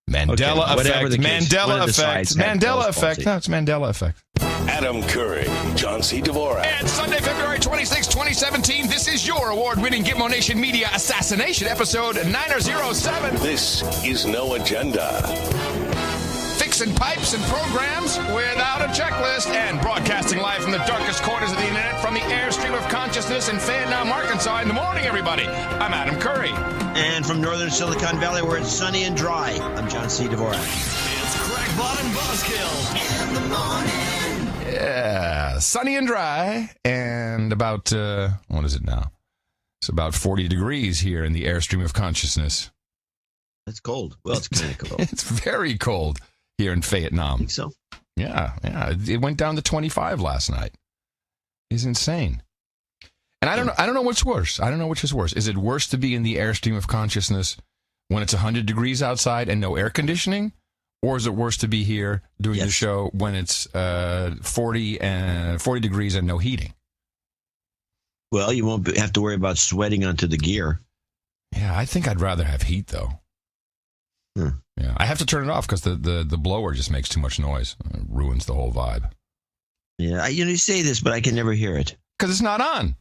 Mandela effect. Mandela effect. Mandela effect. No, it's Mandela effect. Adam Curry, John C. Dvorak. And Sunday, February 26, 2017, this is your award-winning Gitmo Nation Media Assassination episode 907. This is No Agenda. Fixing pipes and programs without a checklist, and broadcasting live from the darkest corners of the internet from the airstream of consciousness in Fayetteville, Arkansas. In the morning, everybody. I'm Adam Curry. And from northern Silicon Valley, where it's sunny and dry, I'm John C. Dvorak. It's Crackbot and Buzzkill in the morning. Yeah, sunny and dry, and about, what is it now? It's about 40 degrees here in the airstream of consciousness. It's cold. Well, it's kind of cold. It's very cold here in Fayetteville. I think so. Yeah. It went down to 25 last night. It's insane. And I don't know what's worse. I don't know which is worse. Is it worse to be in the airstream of consciousness when it's 100 degrees outside and no air conditioning? Or is it worse to be here doing the show when it's 40 degrees and no heating? Well, you won't have to worry about sweating onto the gear. Yeah, I think I'd rather have heat, though. Yeah, I have to turn it off because the blower just makes too much noise. It ruins the whole vibe. Yeah, you say this, but I can never hear it. Because it's not on.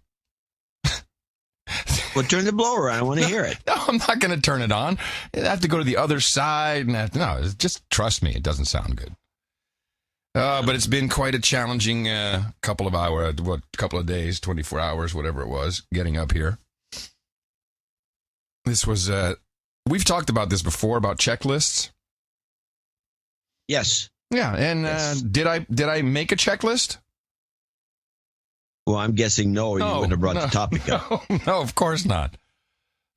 Well, turn the blower on. I want to hear it. No, I'm not going to turn it on. I have to go to the other side. Just trust me. It doesn't sound good. But it's been quite a challenging couple of days, 24 hours, whatever it was, getting up here. This was, we've talked about this before, about checklists. Yes. Yeah, and yes. Did I make a checklist? Well, I'm guessing no, or you wouldn't have brought the topic up. No, of course not.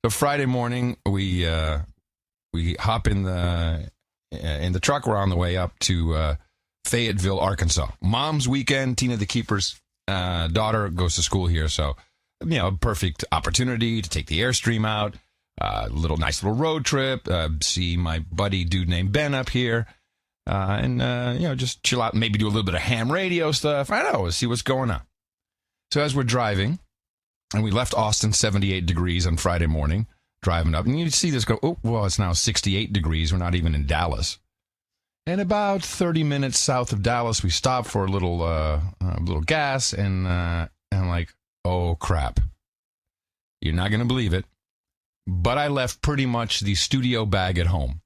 So Friday morning, we hop in the truck. We're on the way up to Fayetteville, Arkansas. Mom's weekend. Tina the Keeper's daughter goes to school here, so perfect opportunity to take the Airstream out. Nice little road trip. See my buddy, dude named Ben, up here, and just chill out. Maybe do a little bit of ham radio stuff. I don't know. See what's going on. So as we're driving, and we left Austin 78 degrees on Friday morning, driving up, and you see this go, it's now 68 degrees. We're not even in Dallas. And about 30 minutes south of Dallas, we stop for a little gas, and I'm like, oh, crap. You're not going to believe it, but I left pretty much the studio bag at home.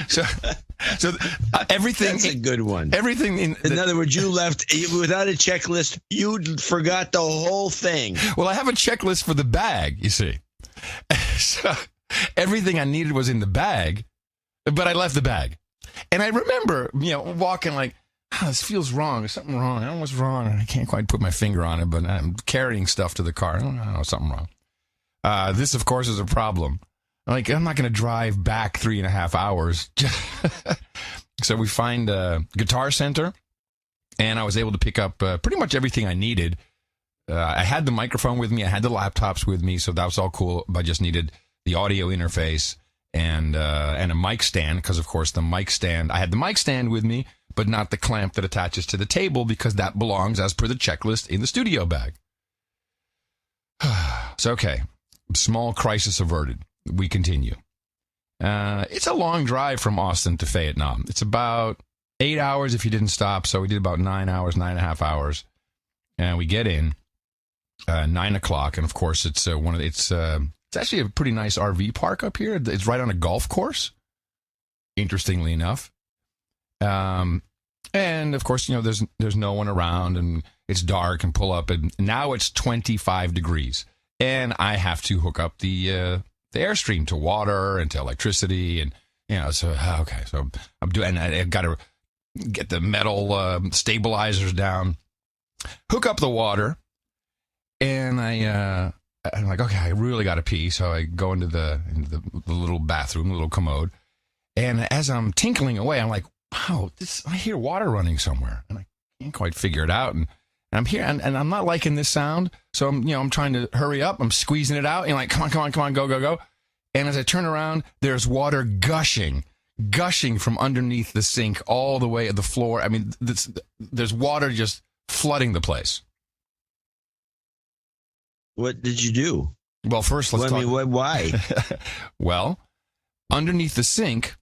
So everything. That's a good one. Everything in other words, you left without a checklist. You forgot the whole thing. Well, I have a checklist for the bag. You see, so everything I needed was in the bag, but I left the bag. And I remember, walking like, this feels wrong. There's something wrong. I don't know what's wrong. I can't quite put my finger on it, but I'm carrying stuff to the car. I don't know, something wrong. This, of course, is a problem. Like, I'm not going to drive back 3.5 hours. So we find a Guitar Center, and I was able to pick up pretty much everything I needed. I had the microphone with me. I had the laptops with me, so that was all cool. But I just needed the audio interface and a mic stand, because, of course, the mic stand, I had the mic stand with me, but not the clamp that attaches to the table, because that belongs, as per the checklist, in the studio bag. So, okay, small crisis averted. We continue. It's a long drive from Austin to Fayetteville. It's about 8 hours if you didn't stop, so we did about 9 hours, 9.5 hours. And we get in 9 o'clock, and of course it's it's actually a pretty nice RV park up here. It's right on a golf course, interestingly enough. And of course, there's no one around, and it's dark, and pull up, and now it's 25 degrees, and I have to hook up the Airstream to water and to electricity, and so I'm doing, and I've got to get the metal stabilizers down, hook up the water, and I'm like, okay, I really got to pee, so I go into the little bathroom, the little commode, and as I'm tinkling away, I'm like, wow, I hear water running somewhere, and I can't quite figure it out, and I'm here, and I'm not liking this sound, so I'm trying to hurry up. I'm squeezing it out, and like, come on, go. And as I turn around, there's water gushing from underneath the sink all the way at the floor. I mean, there's water just flooding the place. What did you do? Well, first, let's talk. Why? Well, underneath the sink,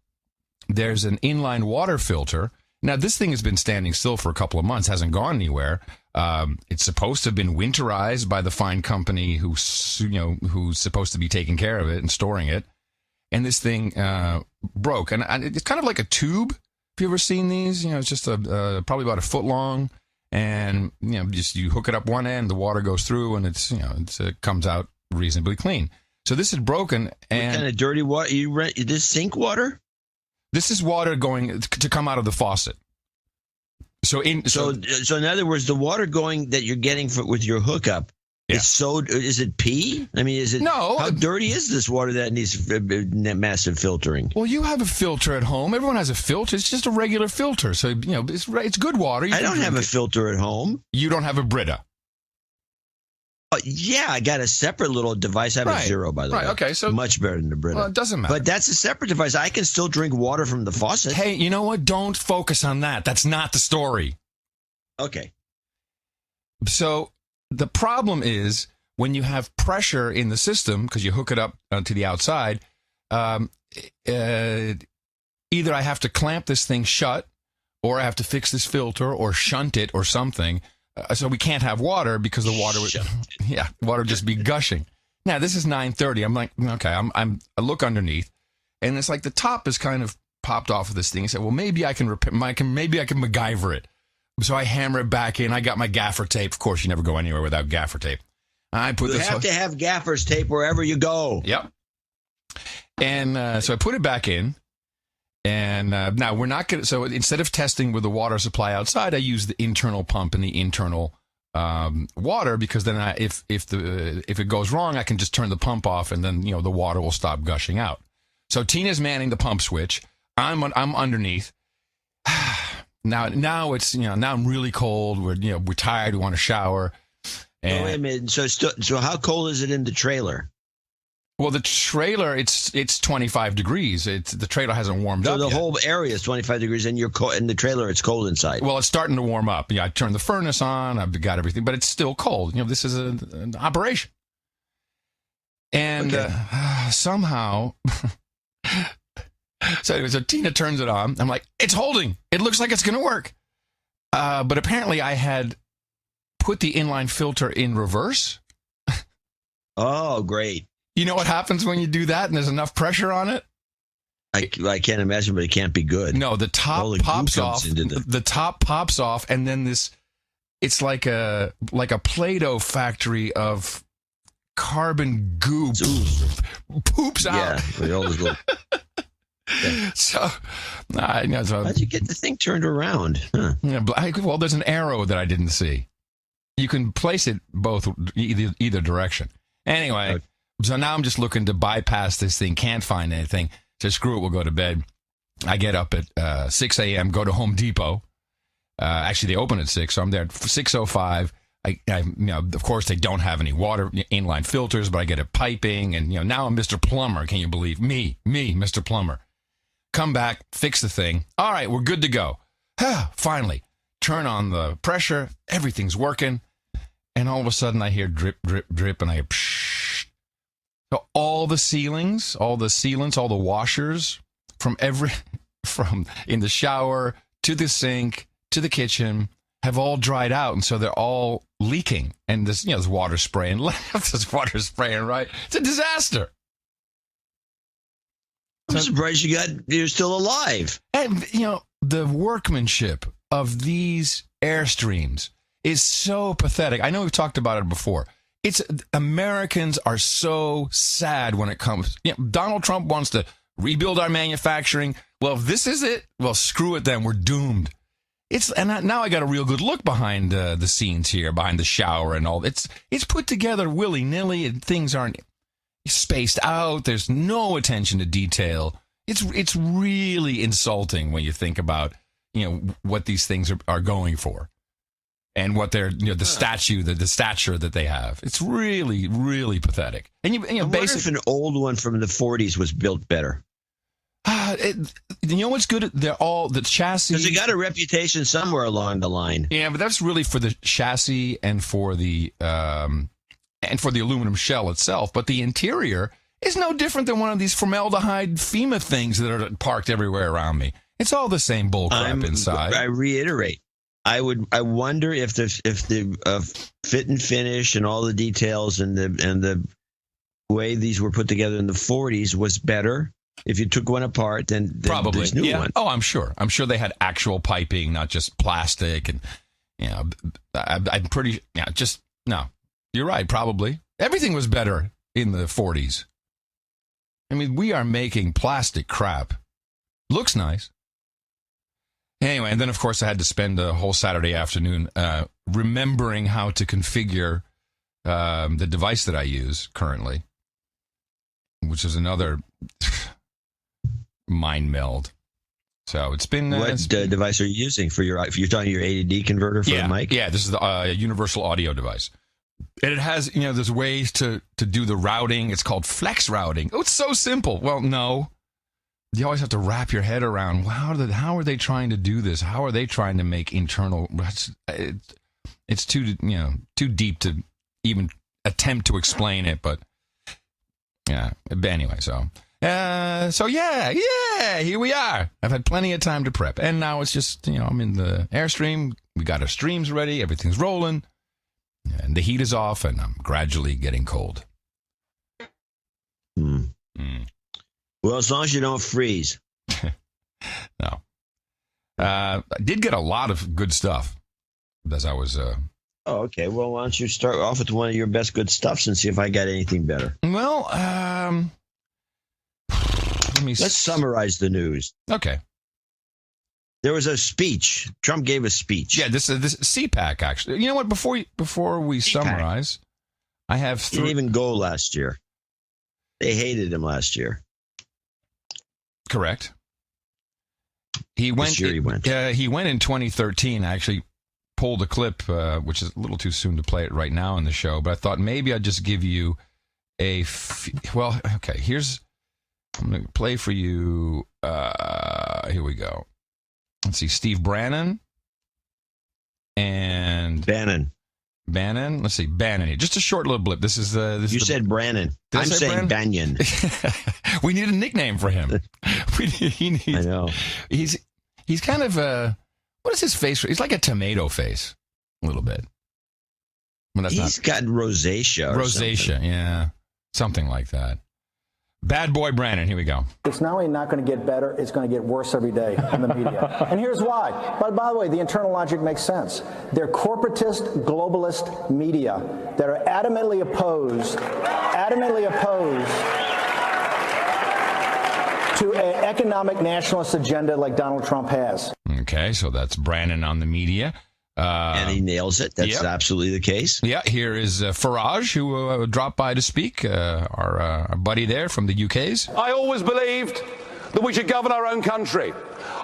there's an inline water filter. Now, this thing has been standing still for a couple of months, hasn't gone anywhere. It's supposed to have been winterized by the fine company who's supposed to be taking care of it and storing it. And this thing broke. And it's kind of like a tube. Have you ever seen these? It's just probably about a foot long. And, just you hook it up one end, the water goes through, and it comes out reasonably clean. So this is broken. And what kind of dirty water? This sink water? This is water going to come out of the faucet. So in other words, the water going that you're getting with your hookup, is it pee? I mean, is it? No. How dirty is this water that needs massive filtering? Well, you have a filter at home. Everyone has a filter. It's just a regular filter. So, it's good water. I don't have a filter at home. You don't have a Brita. Yeah, I got a separate little device. I have a Zero, by the way. Okay, so much better than the Brita. Well, it doesn't matter. But that's a separate device. I can still drink water from the faucet. Hey, you know what? Don't focus on that. That's not the story. Okay. So the problem is when you have pressure in the system, because you hook it up to the outside, either I have to clamp this thing shut, or I have to fix this filter, or shunt it, or something. So we can't have water because the water would just be gushing. Now this is 9:30. I'm like, okay, I look underneath, and it's like the top is kind of popped off of this thing. I said, well, maybe I can maybe I can MacGyver it. So I hammer it back in. I got my gaffer tape. Of course, you never go anywhere without gaffer tape. You have to have gaffer's tape wherever you go. Yep. And so I put it back in. And now we're not going to. So instead of testing with the water supply outside, I use the internal pump and the internal water, because then if it goes wrong, I can just turn the pump off, and then the water will stop gushing out. So Tina's manning the pump switch. I'm underneath. Now it's now I'm really cold. We're tired. We want to shower. And wait a minute. So how cold is it in the trailer? Well, the trailer, it's 25 degrees. The trailer hasn't warmed up yet. So the yet. whole area is 25 degrees, and in the trailer, it's cold inside. Well, it's starting to warm up. Yeah, I turned the furnace on. I've got everything, but it's still cold. This is an operation. And somehow, so Tina turns it on. I'm like, it's holding. It looks like it's going to work. But apparently I had put the inline filter in reverse. Oh, great. You know what happens when you do that and there's enough pressure on it? I can't imagine, but it can't be good. No, the top pops off. The top pops off, and then it's like a Play-Doh factory of carbon goop poops out. Yeah, all those little. So, how'd you get the thing turned around? Huh. Yeah, well, there's an arrow that I didn't see. You can place it both either direction. Anyway. Okay. So now I'm just looking to bypass this thing. Can't find anything. So screw it. We'll go to bed. I get up at 6 a.m., go to Home Depot. Actually, they open at 6, so I'm there at 6:05. Of course, they don't have any water inline filters, but I get it piping. And, now I'm Mr. Plumber. Can you believe me, Mr. Plumber? Come back, fix the thing. All right, we're good to go. Finally, turn on the pressure. Everything's working. And all of a sudden, I hear drip, drip, drip, and I hear pshh. So all the ceilings, all the sealants, all the washers from in the shower to the sink to the kitchen have all dried out, and so they're all leaking. And there's water spraying left, there's water spraying right. It's a disaster. I'm surprised you're still alive. And the workmanship of these Airstreams is so pathetic. I know we've talked about it before. Americans are so sad when it comes. Donald Trump wants to rebuild our manufacturing. Well, if this is it, well, screw it then. We're doomed. Now I got a real good look behind the scenes here, behind the shower and all. It's put together willy-nilly, and things aren't spaced out. There's no attention to detail. It's really insulting when you think about what these things are going for. And what they're, the stature that they have. It's really, really pathetic. And basically, if an old one from the 40s was built better. What's good? They're all the chassis. Because it got a reputation somewhere along the line. Yeah, but that's really for the chassis and for the aluminum shell itself. But the interior, is no different than one of these formaldehyde FEMA things that are parked everywhere around me. It's all the same bullcrap inside. I reiterate. I wonder if the fit and finish and all the details and the way these were put together in the 40s was better if you took one apart than Probably. this new one. Oh, I'm sure. I'm sure they had actual piping, not just plastic. And I'm pretty. Yeah, no. You're right. Probably everything was better in the 40s. I mean, we are making plastic crap. Looks nice. Anyway, and then, of course, I had to spend a whole Saturday afternoon remembering how to configure the device that I use currently, which is another mind meld. So it's been... what device are you using for your... If you're talking your A to D converter for the mic? Yeah, this is the universal audio device. And it has, there's ways to do the routing. It's called flex routing. Oh, it's so simple. Well, no. You always have to wrap your head around, how are they trying to do this? How are they trying to make internal... It's too deep to even attempt to explain it, but yeah. Anyway, so yeah, here we are. I've had plenty of time to prep, and now it's just, I'm in the Airstream. We got our streams ready. Everything's rolling, and the heat is off, and I'm gradually getting cold. Well, as long as you don't freeze. No. I did get a lot of good stuff as I was... Oh, okay. Well, why don't you start off with one of your best good stuffs and see if I got anything better? Well, let's summarize the news. Okay. There was a speech. Trump gave a speech. Yeah, this CPAC, actually. You know what? Before we summarize, I have He didn't even go last year. They hated him last year. Correct. He went. This year he went. He went in 2013. I actually pulled a clip, which is a little too soon to play it right now in the show, but I thought maybe I'd just give you well, okay, I'm going to play for you. Here we go. Let's see, Steve Bannon and Bannon. Let's see, Bannon. Just a short little blip. This is you said Brannon. I'm saying Banyan. We need a nickname for him. I know. He's kind of what is his face? He's like a tomato face, a little bit. Well, He's got rosacea. Rosacea, yeah, something like that. Bad boy Brandon, here we go. It's not only not going to get better, it's going to get worse every day in the media. And here's why. But by the way, the internal logic makes sense. They're corporatist, globalist media that are adamantly opposed to an economic nationalist agenda like Donald Trump has. Okay, so that's Brandon on the media. And he nails it. That's absolutely the case. Yeah, here is Farage, who dropped by to speak, our buddy there from the UK's. I always believed that we should govern our own country.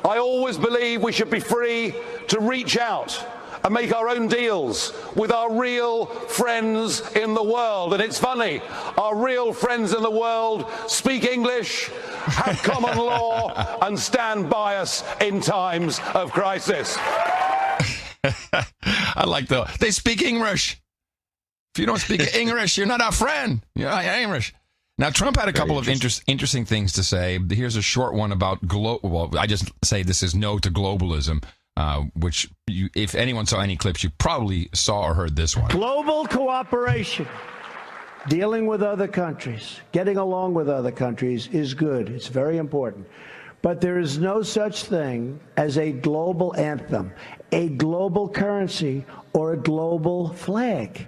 I always believed we should be free to reach out and make our own deals with our real friends in the world. And it's funny, our real friends in the world speak English, have common law, and stand by us in times of crisis. I like they speak English. If you don't speak English, you're not our friend. You're not English. Now, Trump had a couple of interesting things to say. Here's a short one about well, I just say this is no to globalism, which if anyone saw any clips, you probably saw or heard this one. Global cooperation, dealing with other countries, getting along with other countries is good. It's very important. But there is no such thing as a global anthem, a global currency, or a global flag.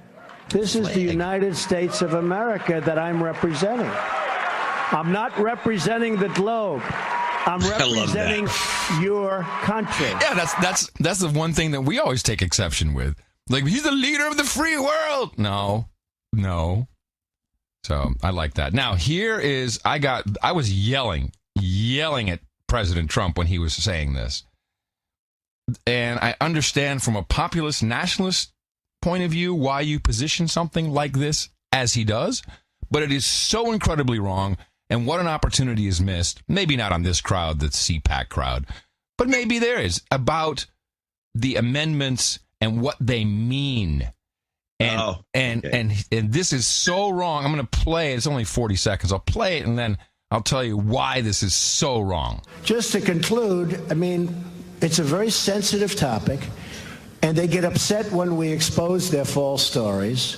This is the United States of America that I'm representing. I'm not representing the globe. I'm representing your country. Yeah, that's the one thing that we always take exception with. Like, he's the leader of the free world. No. So I like that. Now, here is, I was yelling at President Trump when he was saying this. And I understand from a populist nationalist point of view why you position something like this as he does, but it is so incredibly wrong, and what an opportunity is missed, maybe not on this crowd, the CPAC crowd, but maybe there is, about the amendments and what they mean. And this is so wrong. I'm going to play it. It's only 40 seconds. I'll play it, and then I'll tell you why this is so wrong. Just to conclude, I mean, it's a very sensitive topic, and they get upset when we expose their false stories.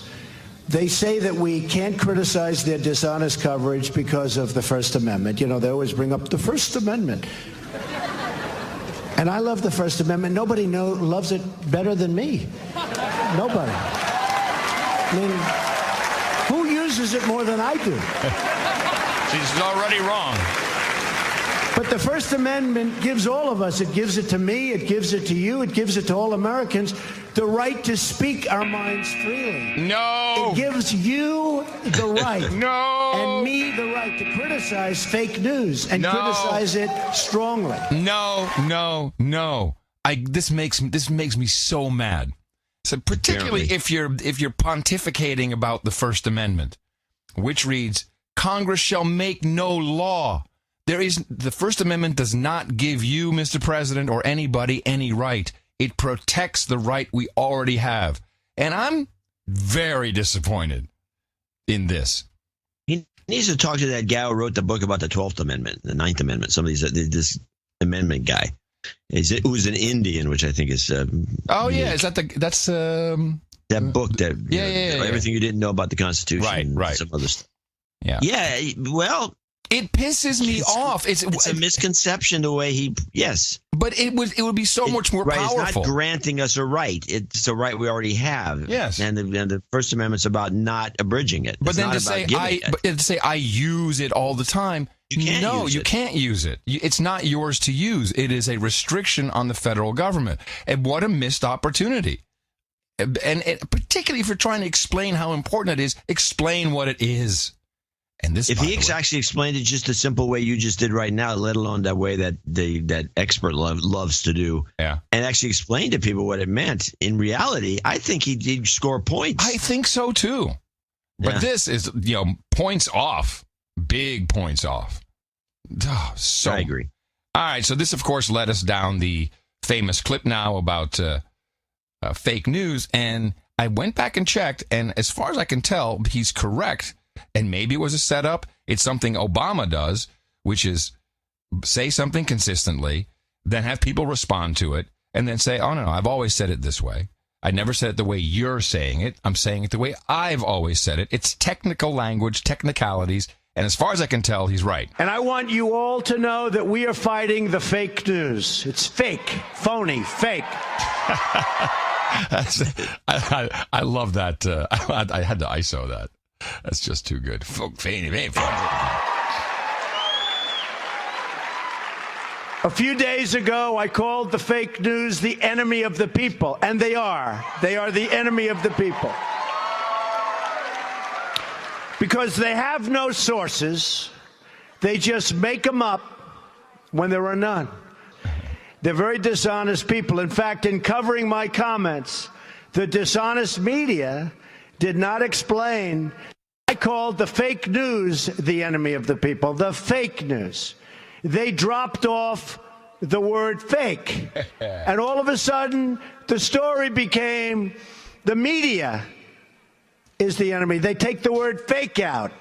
They say that we can't criticize their dishonest coverage because of the First Amendment. You know, they always bring up the First Amendment. And I love the First Amendment. Nobody loves it better than me. Nobody. I mean, who uses it more than I do? She's already wrong. But the First Amendment gives all of us, it gives it to me, it gives it to you, it gives it to all Americans, the right to speak our minds freely. No. It gives you the right. No. And me the right to criticize fake news and criticize it strongly. No. This makes me so mad. So particularly if you're pontificating about the First Amendment, which reads, Congress shall make no law. The First Amendment does not give you, Mr. President, or anybody any right. It protects the right we already have. And I'm very disappointed in this. He needs to talk to that guy who wrote the book about the 12th Amendment, the 9th Amendment, some of these, this amendment guy. It was an Indian, which I think is... is that that's... that book that... Everything you didn't know about the Constitution. Right. Some other stuff. Yeah. Yeah, well... It pisses me off. It's a misconception the way he... Yes. But it would be so much more powerful. It's not granting us a right. It's a right we already have. Yes. And the First Amendment's about not abridging it. But then to say I use it all the time... You can't use it. It's not yours to use. It is a restriction on the federal government. And what a missed opportunity. And particularly if you're trying to explain how important it is, explain what it is. And this, if he actually explained it just the simple way you just did right now, let alone that way that that expert loves to do, and actually explain to people what it meant, in reality, I think he'd score points. I think so too. But this is, points off. Big points off. Oh, I agree. All right, so this, of course, led us down the famous clip now about fake news, and I went back and checked, and as far as I can tell, he's correct, and maybe it was a setup. It's something Obama does, which is say something consistently, then have people respond to it, and then say, oh, no, I've always said it this way. I never said it the way you're saying it. I'm saying it the way I've always said it. It's technical language, technicalities, and as far as I can tell, he's right. And I want you all to know that we are fighting the fake news. It's fake, phony, fake. I love that. I had to ISO that. That's just too good. A few days ago, I called the fake news the enemy of the people, and they are. They are the enemy of the people. Because they have no sources, they just make them up when there are none. They're very dishonest people. In fact, in covering my comments, the dishonest media did not explain. I called the fake news the enemy of the people, the fake news. They dropped off the word fake. And all of a sudden, the story became the media is the enemy. They take the word fake out.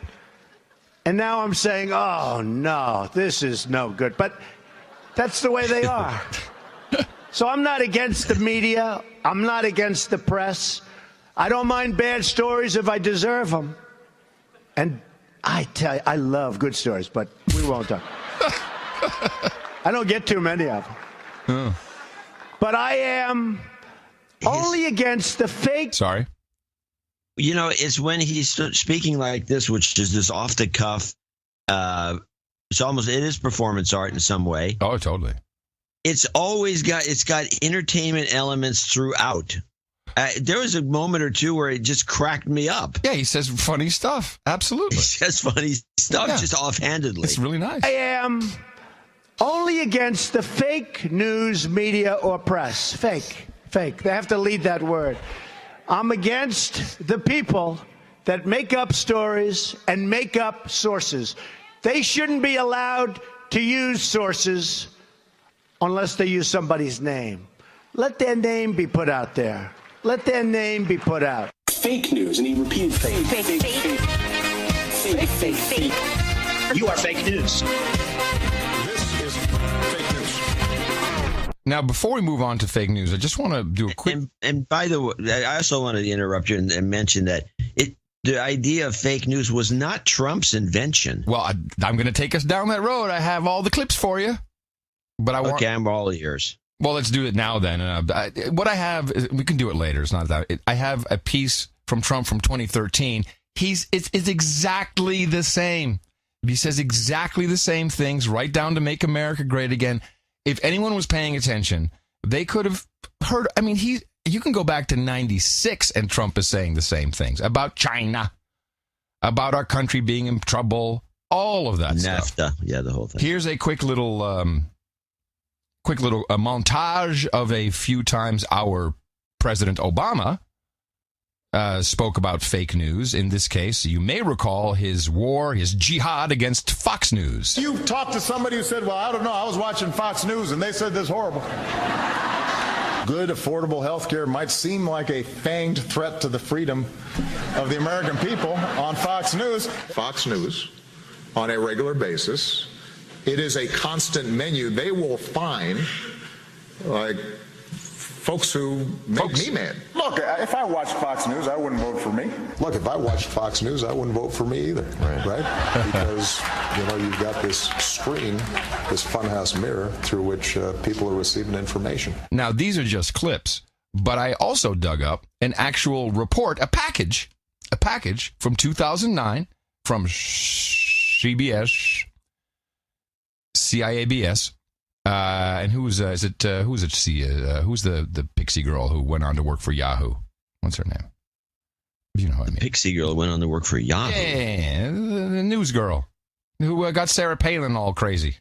And now I'm saying, oh, no, this is no good. But that's the way they are. So I'm not against the media. I'm not against the press. I don't mind bad stories if I deserve them. And I tell you, I love good stories, but we won't talk. I don't get too many of them. But I am only against the fake. Sorry. It's when he's speaking like this, which is this off the cuff. It is performance art in some way. Oh, totally. It's got entertainment elements throughout. There was a moment or two where it just cracked me up. Yeah, he says funny stuff. Absolutely. He says funny stuff just offhandedly. It's really nice. I am only against the fake news media or press. Fake. They have to lead that word. I'm against the people that make up stories and make up sources. They shouldn't be allowed to use sources unless they use somebody's name. Let their name be put out there. Let their name be put out. fake news, and he repeated fake. You are fake news. This is fake news. Now, before we move on to fake news, I just want to do a quick... And by the way, I also wanted to interrupt you and mention that the idea of fake news was not Trump's invention. Well, I'm going to take us down that road. I have all the clips for you. But Okay, I'm all ears. Well, let's do it now then. What I have, we can do it later. It's not that. I have a piece from Trump from 2013. It's exactly the same. He says exactly the same things, right down to make America great again. If anyone was paying attention, they could have heard. I mean, you can go back to 96 and Trump is saying the same things about China, about our country being in trouble, all of that stuff. NAFTA, yeah, the whole thing. Here's a quick little montage of a few times our President Obama spoke about fake news. In this case, you may recall his jihad against Fox News. You talked to somebody who said, well, I don't know, I was watching Fox News and they said this horrible. Good, affordable health care might seem like a fanged threat to the freedom of the American people on Fox News. Fox News, on a regular basis, it is a constant menu. They will find, like, folks who make me mad. Look, if I watched Fox News, I wouldn't vote for me. Look, if I watched Fox News, I wouldn't vote for me either, right? Because, you've got this screen, this funhouse mirror through which people are receiving information. Now, these are just clips, but I also dug up an actual report, a package from 2009 from CBS, CIABS. And who's the pixie girl who went on to work for Yahoo? What's her name? You know what I mean. Pixie girl went on to work for Yahoo. Yeah, the news girl who got Sarah Palin all crazy.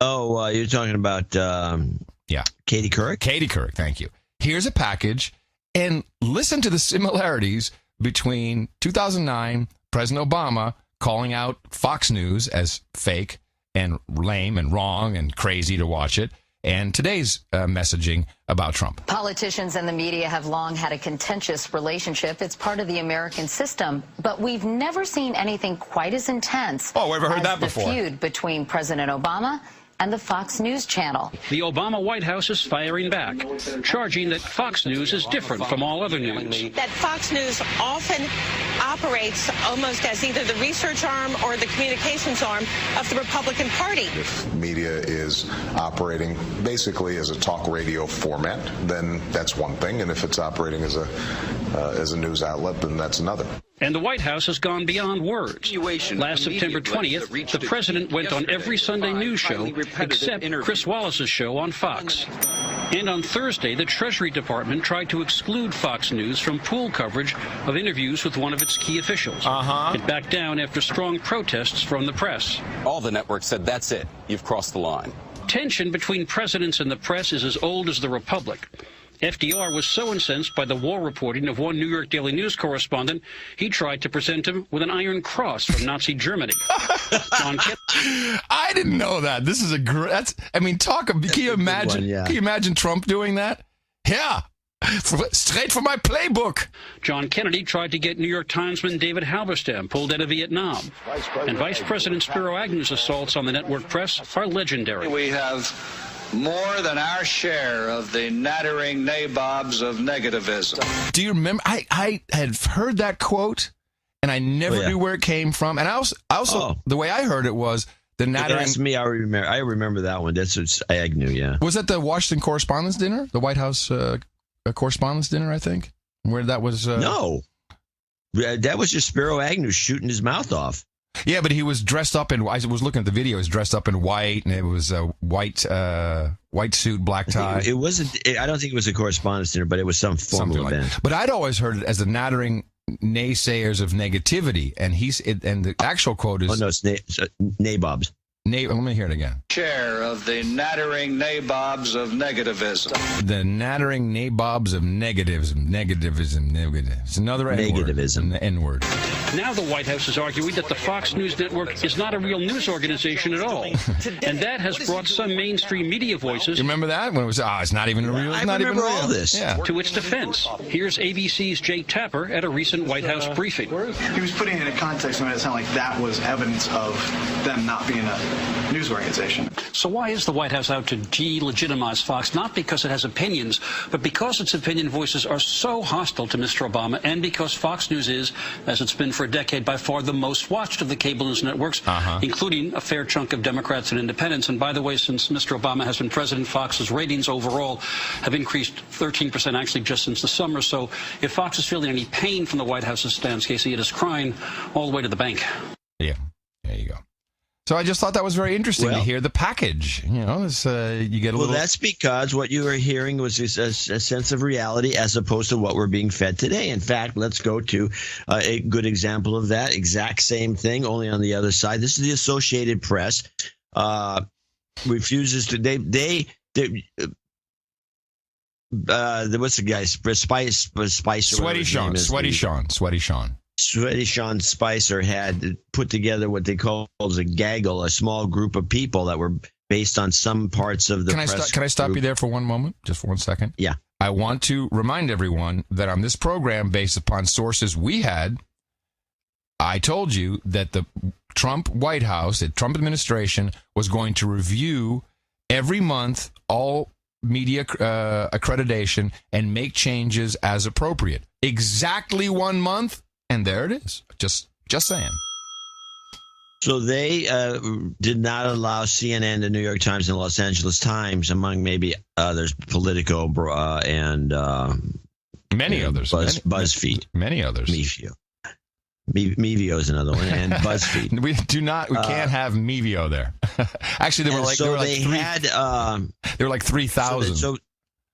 Oh, you're talking about Katie Couric? Katie Couric, thank you. Here's a package, and listen to the similarities between 2009, President Obama calling out Fox News as fake and lame and wrong and crazy to watch it, and today's messaging about Trump. Politicians and the media have long had a contentious relationship. It's part of the American system, but we've never seen anything quite as intense we've heard that before. The feud between President Obama and the Fox News channel. The Obama White House is firing back, charging that Fox News is different from all other news. That Fox News often operates almost as either the research arm or the communications arm of the Republican Party. If media is operating basically as a talk radio format, then that's one thing, and if it's operating as a news outlet, then that's another. And the White House has gone beyond words. Last September 20th, the president went on every Sunday news show except Chris Wallace's show on Fox. And on Thursday, the Treasury Department tried to exclude Fox News from pool coverage of interviews with one of its key officials. It backed down after strong protests from the press. All the networks said, that's it. You've crossed the line. Tension between presidents and the press is as old as the Republic. FDR was so incensed by the war reporting of one New York Daily News correspondent, he tried to present him with an Iron Cross from Nazi Germany. I didn't know that. This is a great. Can you imagine? Can you imagine Trump doing that? Yeah, straight from my playbook. John Kennedy tried to get New York Timesman David Halberstam pulled out of Vietnam. And Vice President Spiro Agnew's assaults on the network press are legendary. We have more than our share of the nattering nabobs of negativism. Do you remember? I had heard that quote, and I never knew where it came from. And I also the way I heard it was the nattering. That's me. I remember that one. That's Agnew. Yeah. Was that the Washington Correspondents' Dinner, the White House Correspondents' Dinner? I think where that was. No, that was just Spiro Agnew shooting his mouth off. Yeah, but he was dressed up in. I was looking at the video. He was dressed up in white, and it was a white suit, black tie. It wasn't. I don't think it was a correspondence dinner, but it was some formal event. But I'd always heard it as the nattering naysayers of negativity, and the actual quote is. Oh no, it's nabobs. Let me hear it again. Chair of the nattering nabobs of negativism. The nattering nabobs of negativism. It's another negativism. N-word. Now the White House is arguing that the Fox News network is not a real news organization at all. And that has brought some mainstream media voices... You remember that? When it was, it's not even real. It's not even real. All this. Yeah. To its defense. Here's ABC's Jake Tapper at a recent White House briefing. He was putting it in context and made it sound like that was evidence of them not being a news organization. So why is the White House out to delegitimize Fox? Not because it has opinions, but because its opinion voices are so hostile to Mr. Obama, and because Fox News is, as it's been for a decade, by far the most watched of the cable news networks, including a fair chunk of Democrats and independents. And by the way, since Mr. Obama has been president, Fox's ratings overall have increased 13% actually just since the summer. So if Fox is feeling any pain from the White House's stance, Casey, it is crying all the way to the bank. Yeah, there you go. So I just thought that was very interesting to hear the package. You know, you get a little... Well, that's because what you were hearing was a sense of reality as opposed to what we're being fed today. In fact, let's go to a good example of that. Exact same thing, only on the other side. This is the Associated Press. Refuses to... what's the guy? Spicer. Sweaty Sean Spicer had put together what they call a gaggle, a small group of people that were based on some parts of the press. Can I stop you there for one moment? Just for 1 second? Yeah. I want to remind everyone that on this program, based upon sources we had, I told you that the Trump White House, the Trump administration, was going to review every month all media accreditation and make changes as appropriate. Exactly 1 month. And there it is. Just saying. So they did not allow CNN, the New York Times, and the Los Angeles Times, among maybe others, Politico and many others, BuzzFeed, many others. Mevio is another one, and BuzzFeed. We can't have Mevio there. Actually, there were like 3,000.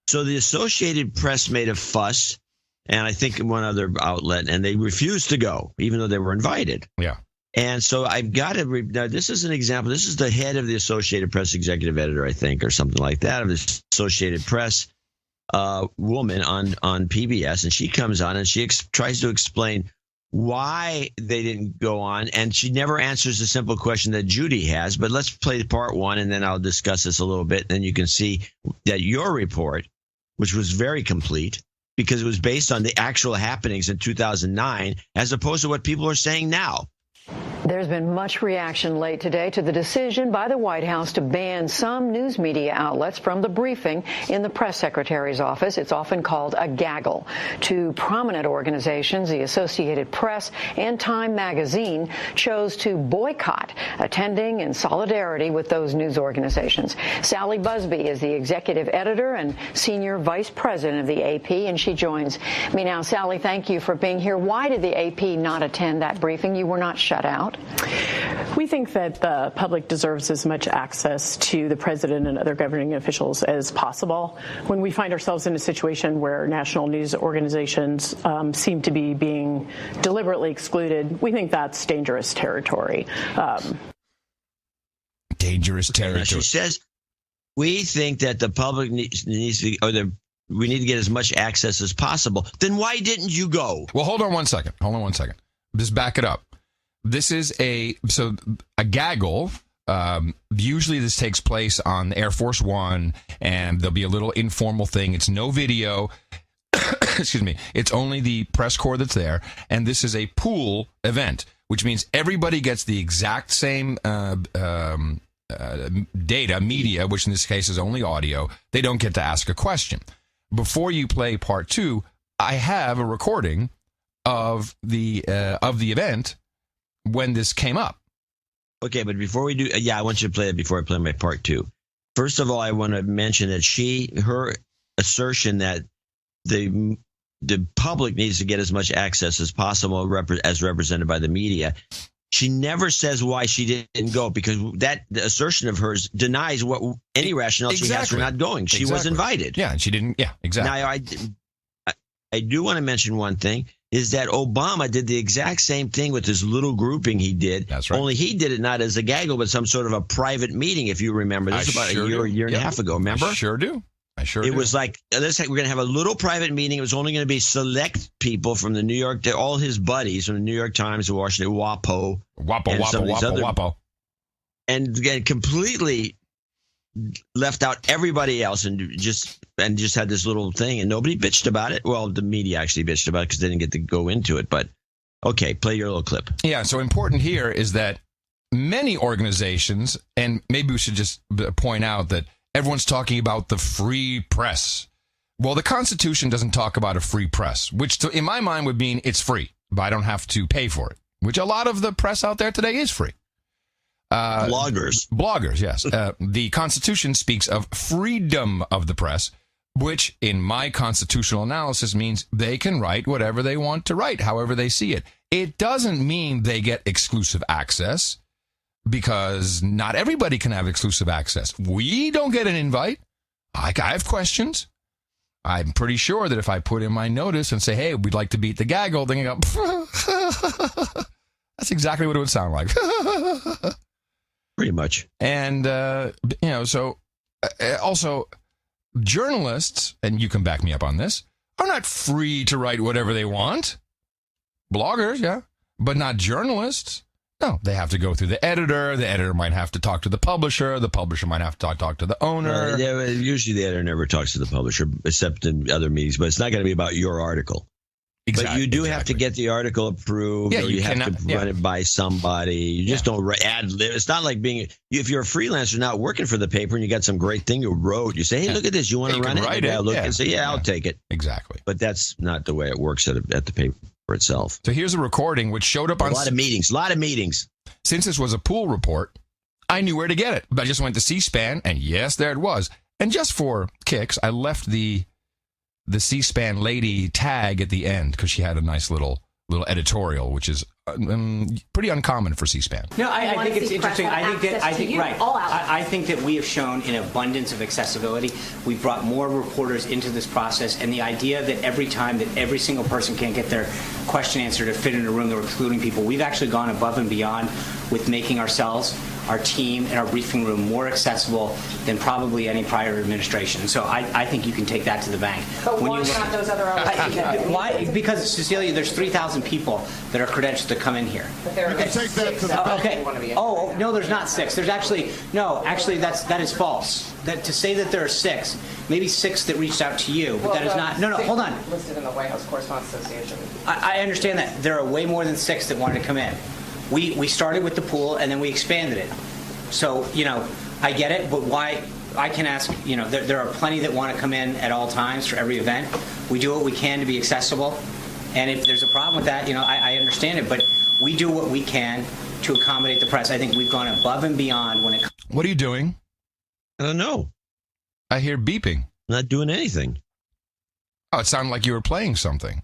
So the Associated Press made a fuss. And I think one other outlet, and they refused to go, even though they were invited. Yeah. And so I've got to now this is an example. This is the head of the Associated Press executive editor, I think, or something like that, of the Associated Press woman on PBS. And she comes on and she tries to explain why they didn't go on. And she never answers the simple question that Judy has. But let's play part one, and then I'll discuss this a little bit. And then you can see that your report, which was very complete, because it was based on the actual happenings in 2009, as opposed to what people are saying now. There's been much reaction late today to the decision by the White House to ban some news media outlets from the briefing in the press secretary's office. It's often called a gaggle. Two prominent organizations, the Associated Press and Time Magazine, chose to boycott attending in solidarity with those news organizations. Sally Busby is the executive editor and senior vice president of the AP, and she joins me now. Sally, thank you for being here. Why did the AP not attend that briefing? You were not shut out. We think that the public deserves as much access to the president and other governing officials as possible. When we find ourselves in a situation where national news organizations seem to be being deliberately excluded, we think that's dangerous territory. Dangerous territory. She says, we think that the public needs to, we need to get as much access as possible. Then why didn't you go? Well, hold on one second. Just back it up. This is a gaggle. Usually this takes place on Air Force One, and there'll be a little informal thing. It's no video. Excuse me. It's only the press corps that's there, and this is a pool event, which means everybody gets the exact same data, media, which in this case is only audio. They don't get to ask a question. Before you play part two, I have a recording of the event when this came up. Okay, but before we do, I want you to play it before I play my part two. First of all, I want to mention that her assertion that the public needs to get as much access as possible, as represented by the media. She never says why she didn't go, because the assertion of hers denies what any rationale she has for not going. She was invited. Yeah, and she didn't. Yeah, exactly. Now, I do want to mention one thing. is that Obama did the exact same thing with this little grouping he did. That's right. Only he did it not as a gaggle, but some sort of a private meeting, if you remember. This was about a year and a half ago, remember? I sure do. It was like, we're going to have a little private meeting. It was only going to be select people from the New York, all his buddies from the New York Times, the Washington, WAPO. And again, completely left out everybody else and just had this little thing, and nobody bitched about it. Well, the media actually bitched about it because they didn't get to go into it. But okay, play your little clip. Yeah. So important here is that many organizations, and maybe we should just point out that everyone's talking about the free press. Well, the Constitution doesn't talk about a free press, which in my mind would mean it's free, but I don't have to pay for it, which a lot of the press out there today is free. Bloggers, yes. The Constitution speaks of freedom of the press, which in my constitutional analysis means they can write whatever they want to write, however they see it. It doesn't mean they get exclusive access, because not everybody can have exclusive access. We don't get an invite. I have questions. I'm pretty sure that if I put in my notice and say, hey, we'd like to beat the gaggle, then you go, that's exactly what it would sound like. Pretty much. And, so also journalists, and you can back me up on this, are not free to write whatever they want. Bloggers, yeah, but not journalists. No, they have to go through the editor. The editor might have to talk to the publisher. The publisher might have to talk to the owner. Usually the editor never talks to the publisher, except in other meetings, but it's not going to be about your article. Exactly, but you do have to get the article approved, or you have to run it by somebody. You just don't add lib. It's not like if you're a freelancer not working for the paper and you got some great thing you wrote, you say, hey, look at this. You want to run it? Write it? Look and say, I'll take it. Exactly. But that's not the way it works at the paper itself. So here's a recording which showed up on a lot of meetings. Since this was a pool report, I knew where to get it. I just went to C-SPAN, and yes, there it was. And just for kicks, I left the C-SPAN lady tag at the end because she had a nice little editorial, which is pretty uncommon for C-SPAN. No, I think it's interesting. I think that we have shown an abundance of accessibility. We've brought more reporters into this process, and the idea that every time that every single person can't get their question answered to fit in a room that we're excluding people, we've actually gone above and beyond with making ourselves, our team, and our briefing room more accessible than probably any prior administration. So I think you can take that to the bank. But why not those other organizations? Why? Because, Cecilia, there's 3,000 people that are credentialed to come in here. But there are take that to the bank. Okay. Oh, no, there's not 6. There's actually, that is false. To say that there are 6, maybe 6 that reached out to you, but that is not. No, hold on. Listed in the White House Correspondents Association. I understand that. There are way more than 6 that wanted to come in. We started with the pool, and then we expanded it. So, I get it, but why? I can ask, there are plenty that want to come in at all times for every event. We do what we can to be accessible. And if there's a problem with that, I understand it. But we do what we can to accommodate the press. I think we've gone above and beyond when it comes. What are you doing? I don't know. I hear beeping. Not doing anything. Oh, it sounded like you were playing something.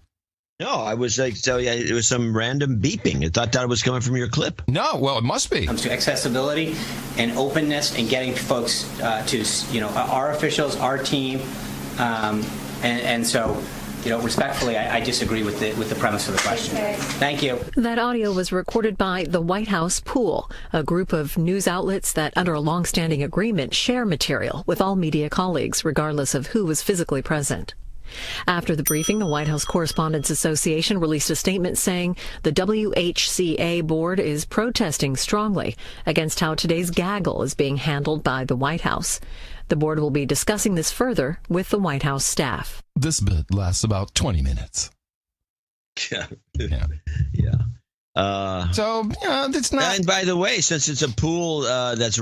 No, I was like, it was some random beeping. I thought that was coming from your clip. No, well, it must be. It comes to accessibility and openness and getting folks to, our officials, our team, and so, respectfully, I disagree with the premise of the question. Thank you. That audio was recorded by the White House Pool, a group of news outlets that, under a longstanding agreement, share material with all media colleagues, regardless of who was physically present. After the briefing, the White House Correspondents Association released a statement saying the WHCA board is protesting strongly against how today's gaggle is being handled by the White House. The board will be discussing this further with the White House staff. This bit lasts about 20 minutes. Yeah. So it's not. And by the way, since it's a pool, that's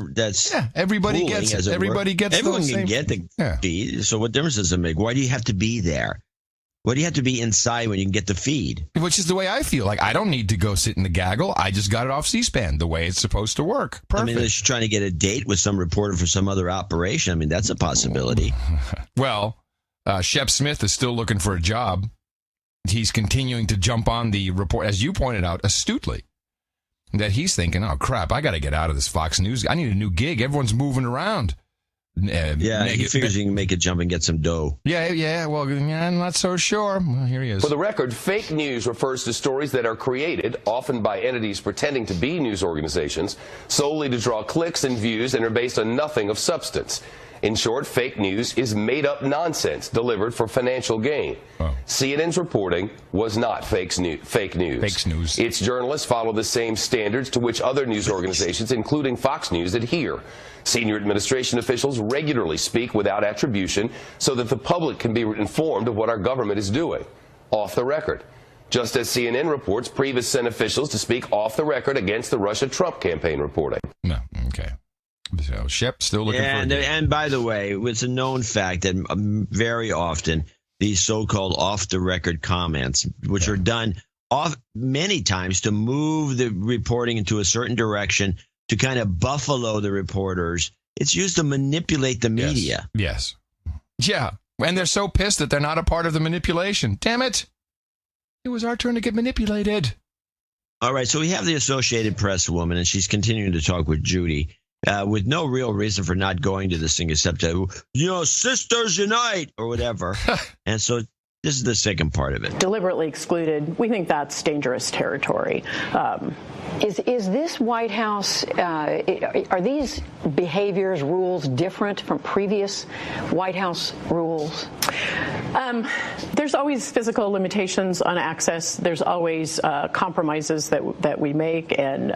everybody gets it. Everybody gets. Everyone can get the feed. So what difference does it make? Why do you have to be there? Why do you have to be inside when you can get the feed? Which is the way I feel. Like I don't need to go sit in the gaggle. I just got it off C-SPAN the way it's supposed to work. Perfect. I mean, unless you're trying to get a date with some reporter for some other operation. I mean, that's a possibility. Well, Shep Smith is still looking for a job. He's continuing to jump on the report, as you pointed out, astutely, that he's thinking, oh, crap, I got to get out of this Fox News. I need a new gig. Everyone's moving around. he figures he can make a jump and get some dough. Yeah, well, I'm not so sure. Well, here he is. For the record, fake news refers to stories that are created, often by entities pretending to be news organizations, solely to draw clicks and views and are based on nothing of substance. In short, fake news is made-up nonsense delivered for financial gain. CNN's reporting was not fake news. Fake news. Its journalists follow the same standards to which other news organizations, including Fox News, adhere. Senior administration officials regularly speak without attribution so that the public can be informed of what our government is doing, off the record. Just as CNN reports, Priebus sent officials to speak off the record against the Russia-Trump campaign reporting. No, okay. So Shep still looking for and by the way, it's a known fact that very often these so-called off-the-record comments, which are done many times to move the reporting into a certain direction, to kind of buffalo the reporters, it's used to manipulate the media. Yes. Yeah, and they're so pissed that they're not a part of the manipulation. Damn it. It was our turn to get manipulated. All right, so we have the Associated Press woman, and she's continuing to talk with Judy. With no real reason for not going to this thing except to, sisters unite or whatever. And so this is the second part of it. Deliberately excluded. We think that's dangerous territory. Is this White House, are these behaviors, rules different from previous White House rules? There's always physical limitations on access. There's always compromises that we make and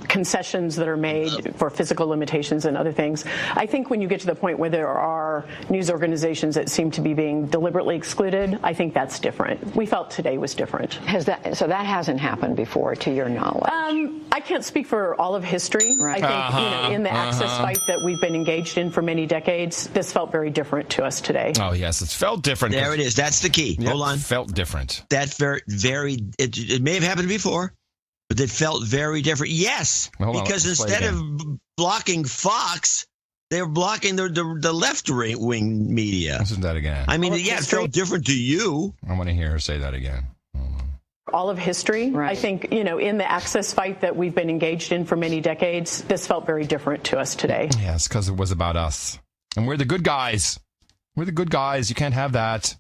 concessions that are made for physical limitations and other things. I think when you get to the point where there are news organizations that seem to be being deliberately excluded, I think that's different. We felt today was different. So that hasn't happened before, to your knowledge? I can't speak for all of history. Right. I think in the access fight that we've been engaged in for many decades, this felt very different to us today. Oh, yes, it's felt different. There it is. That's the key. Yep, hold on. Felt different. That's it may have happened before, but it felt very different. Yes, because instead of blocking Fox, they were blocking the left-wing media. Listen to that again. I mean, it felt different to you. I want to hear her say that again. All of history. Right. I think, in the access fight that we've been engaged in for many decades, this felt very different to us today. Yes, because it was about us. And we're the good guys. We're the good guys. You can't have that.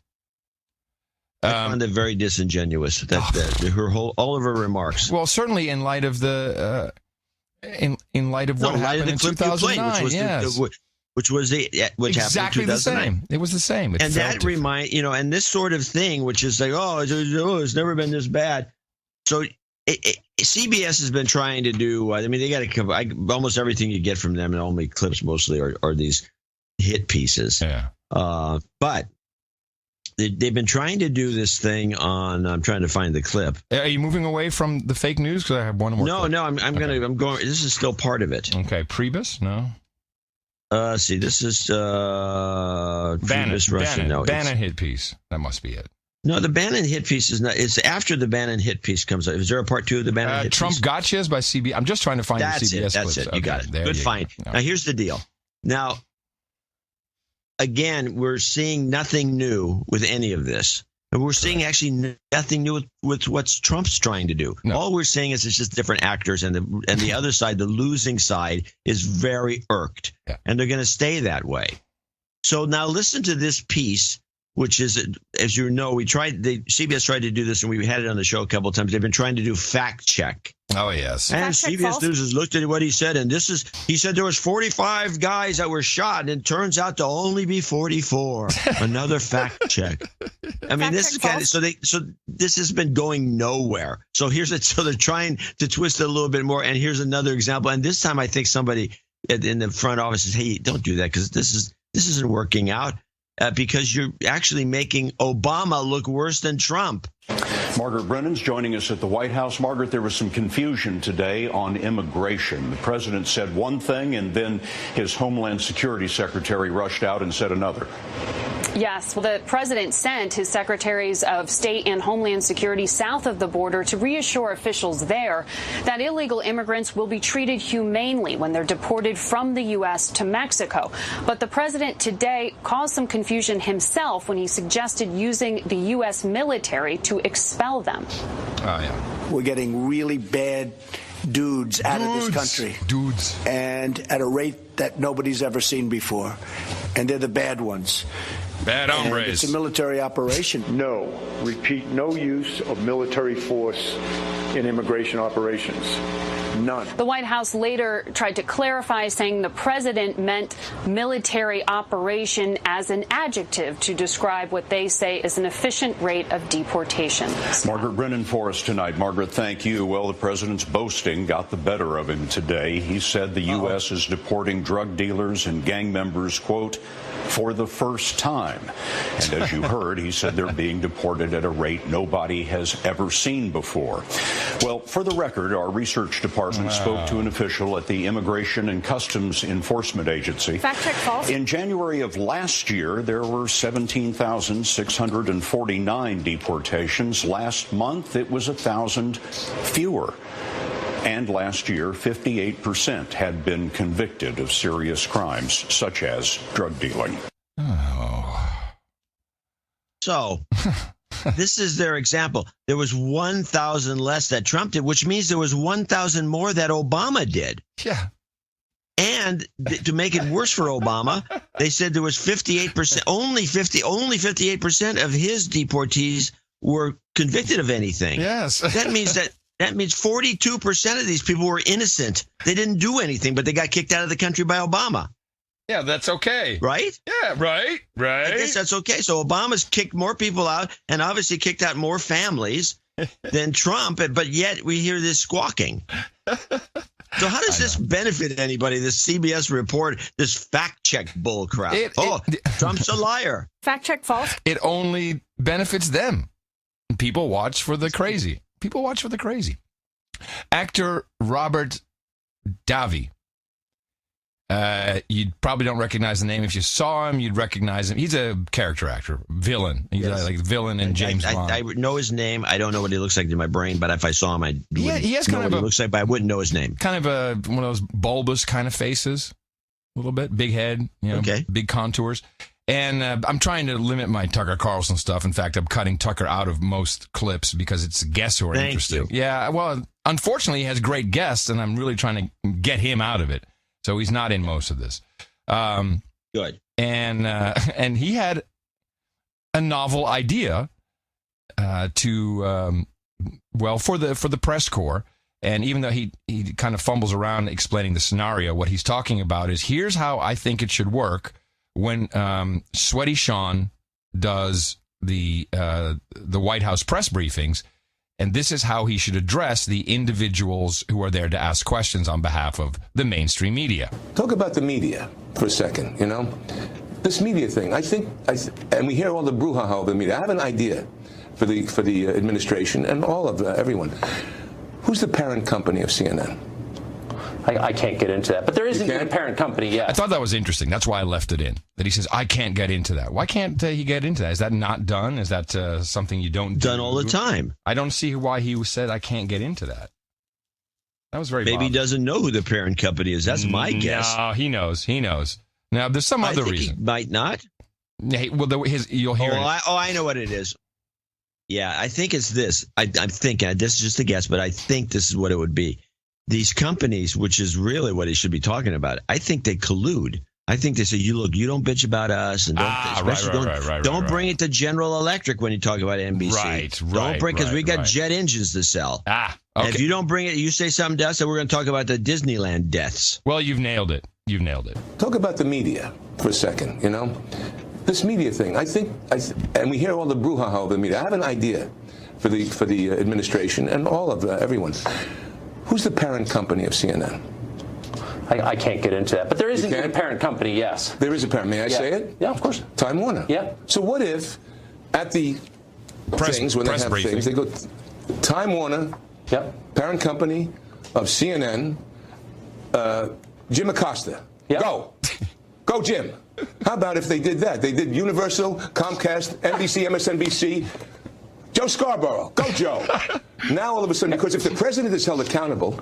I found it very disingenuous. All of her remarks. Well, certainly in light of the in light of what happened in 2009, which exactly happened in 2009. The same. It was the same. And that and this sort of thing, which is like, it's never been this bad. So CBS has been trying to do. I mean, they got to cover almost everything you get from them, and only clips mostly are these hit pieces. Yeah. But they've been trying to do this thing on. I'm trying to find the clip. Are you moving away from the fake news? Because I have one more. No, I'm going. This is still part of it. Okay, Priebus? No. See, this is Priebus Russian. No, Bannon hit piece. That must be it. No, the Bannon hit piece is not. It's after the Bannon hit piece comes out. Is there a part 2 of the Bannon hit Trump piece? Gotchas by CBS. I'm just trying to find the CBS That's clips. it. You got it. Good find. No. Now, here's the deal. Now, again, we're seeing nothing new with any of this. And we're seeing actually nothing new with what Trump's trying to do. No. All we're saying is it's just different actors, and the other side, the losing side, is very irked. Yeah. And they're going to stay that way. So now listen to this piece, which is, as you know, CBS tried to do this, and we had it on the show a couple of times. They've been trying to do fact check. Oh, yes. And CBS News has looked at what he said, and he said there was 45 guys that were shot, and it turns out to only be 44. Another fact check. I mean, this is kind of so this has been going nowhere. So so they're trying to twist it a little bit more, and here's another example. And this time, I think somebody in the front office says, "Hey, don't do that because this isn't working out." Because you're actually making Obama look worse than Trump. Margaret Brennan's joining us at the White House. Margaret, there was some confusion today on immigration. The president said one thing, and then his Homeland Security secretary rushed out and said another. Yes, well, the president sent his secretaries of state and Homeland Security south of the border to reassure officials there that illegal immigrants will be treated humanely when they're deported from the U.S. to Mexico. But the president today caused some confusion himself when he suggested using the U.S. military to expel them. Oh, yeah. We're getting really bad dudes out of this country. Dudes. And at a rate that nobody's ever seen before. And they're the bad ones. Bad hombres. And it's a military operation. No, repeat, no use of military force in immigration operations. None. The White House later tried to clarify, saying the president meant military operation as an adjective to describe what they say is an efficient rate of deportation. Margaret Brennan for us tonight. Margaret, thank you. Well, the president's boasting got the better of him today. He said the U.S. is deporting drug dealers and gang members, quote, for the first time. And as you heard, he said they're being deported at a rate nobody has ever seen before. Well, for the record, our research department spoke to an official at the Immigration and Customs Enforcement Agency. Fact check false. In January of last year, there were 17,649 deportations. Last month, it was 1,000 fewer. And last year, 58% had been convicted of serious crimes, such as drug dealing. Oh. So, this is their example. There was 1,000 less that Trump did, which means there was 1,000 more that Obama did. Yeah. And to make it worse for Obama, they said there was 58%, only 58% of his deportees were convicted of anything. Yes. That means 42% of these people were innocent. They didn't do anything, but they got kicked out of the country by Obama. Yeah, that's okay. Right? Yeah, right. I guess that's okay. So Obama's kicked more people out and obviously kicked out more families than Trump, but yet we hear this squawking. So how does this benefit anybody, this CBS report, this fact-check bull crap? Trump's a liar. Fact check false. It only benefits them. People watch for the crazy. People watch for the crazy. Actor Robert Davi. You probably don't recognize the name. If you saw him, you'd recognize him. He's a character actor, villain. He's like villain in James Bond. I know his name. I don't know what he looks like in my brain, but if I saw him, I wouldn't he has know kind what of he looks like, but I wouldn't know his name. Kind of one of those bulbous kind of faces, a little bit, big head, big contours. And I'm trying to limit my Tucker Carlson stuff. In fact, I'm cutting Tucker out of most clips because it's guests who are interesting. Yeah, well, unfortunately, he has great guests, and I'm really trying to get him out of it. So he's not in most of this. Good. And he had a novel idea for the press corps. And even though he kind of fumbles around explaining the scenario, what he's talking about is here's how I think it should work when Sweaty Sean does the White House press briefings. And this is how he should address the individuals who are there to ask questions on behalf of the mainstream media. Talk about the media for a second, This media thing, and we hear all the brouhaha of the media. I have an idea for the administration and all of everyone. Who's the parent company of CNN? I can't get into that. But there isn't a parent company yet. I thought that was interesting. That's why I left it in. That he says, I can't get into that. Why can't he get into that? Is that not done? Is that something you don't do? Done all the time. I don't see why he said, I can't get into that. That was very Maybe he doesn't know who the parent company is. That's my guess. No, he knows. Now, there's some other reason. He might not. Well, you'll hear it. I know what it is. Yeah, I think it's this. I'm thinking, this is just a guess, but I think this is what it would be. These companies, which is really what he should be talking about, I think they collude. I think they say, you don't bitch about us, and don't bring it to General Electric when you talk about NBC. Don't bring because we got jet engines to sell. Okay. And if you don't bring it, you say something to us, and we're going to talk about the Disneyland deaths. Well, you've nailed it. Talk about the media for a second. This media thing. And we hear all the brouhaha of the media. I have an idea for the administration and all of everyone. Who's the parent company of CNN? I can't get into that. But there isn't a parent company, yes. There is a parent. May I say it? Yeah, of course. Time Warner. Yeah. So what if at the things, when they have things, they go, Time Warner, parent company of CNN, Jim Acosta. Yep. Go, Jim. How about if they did that? They did Universal, Comcast, NBC, MSNBC, Joe Scarborough. Go, Joe. Now, all of a sudden, because if the president is held accountable,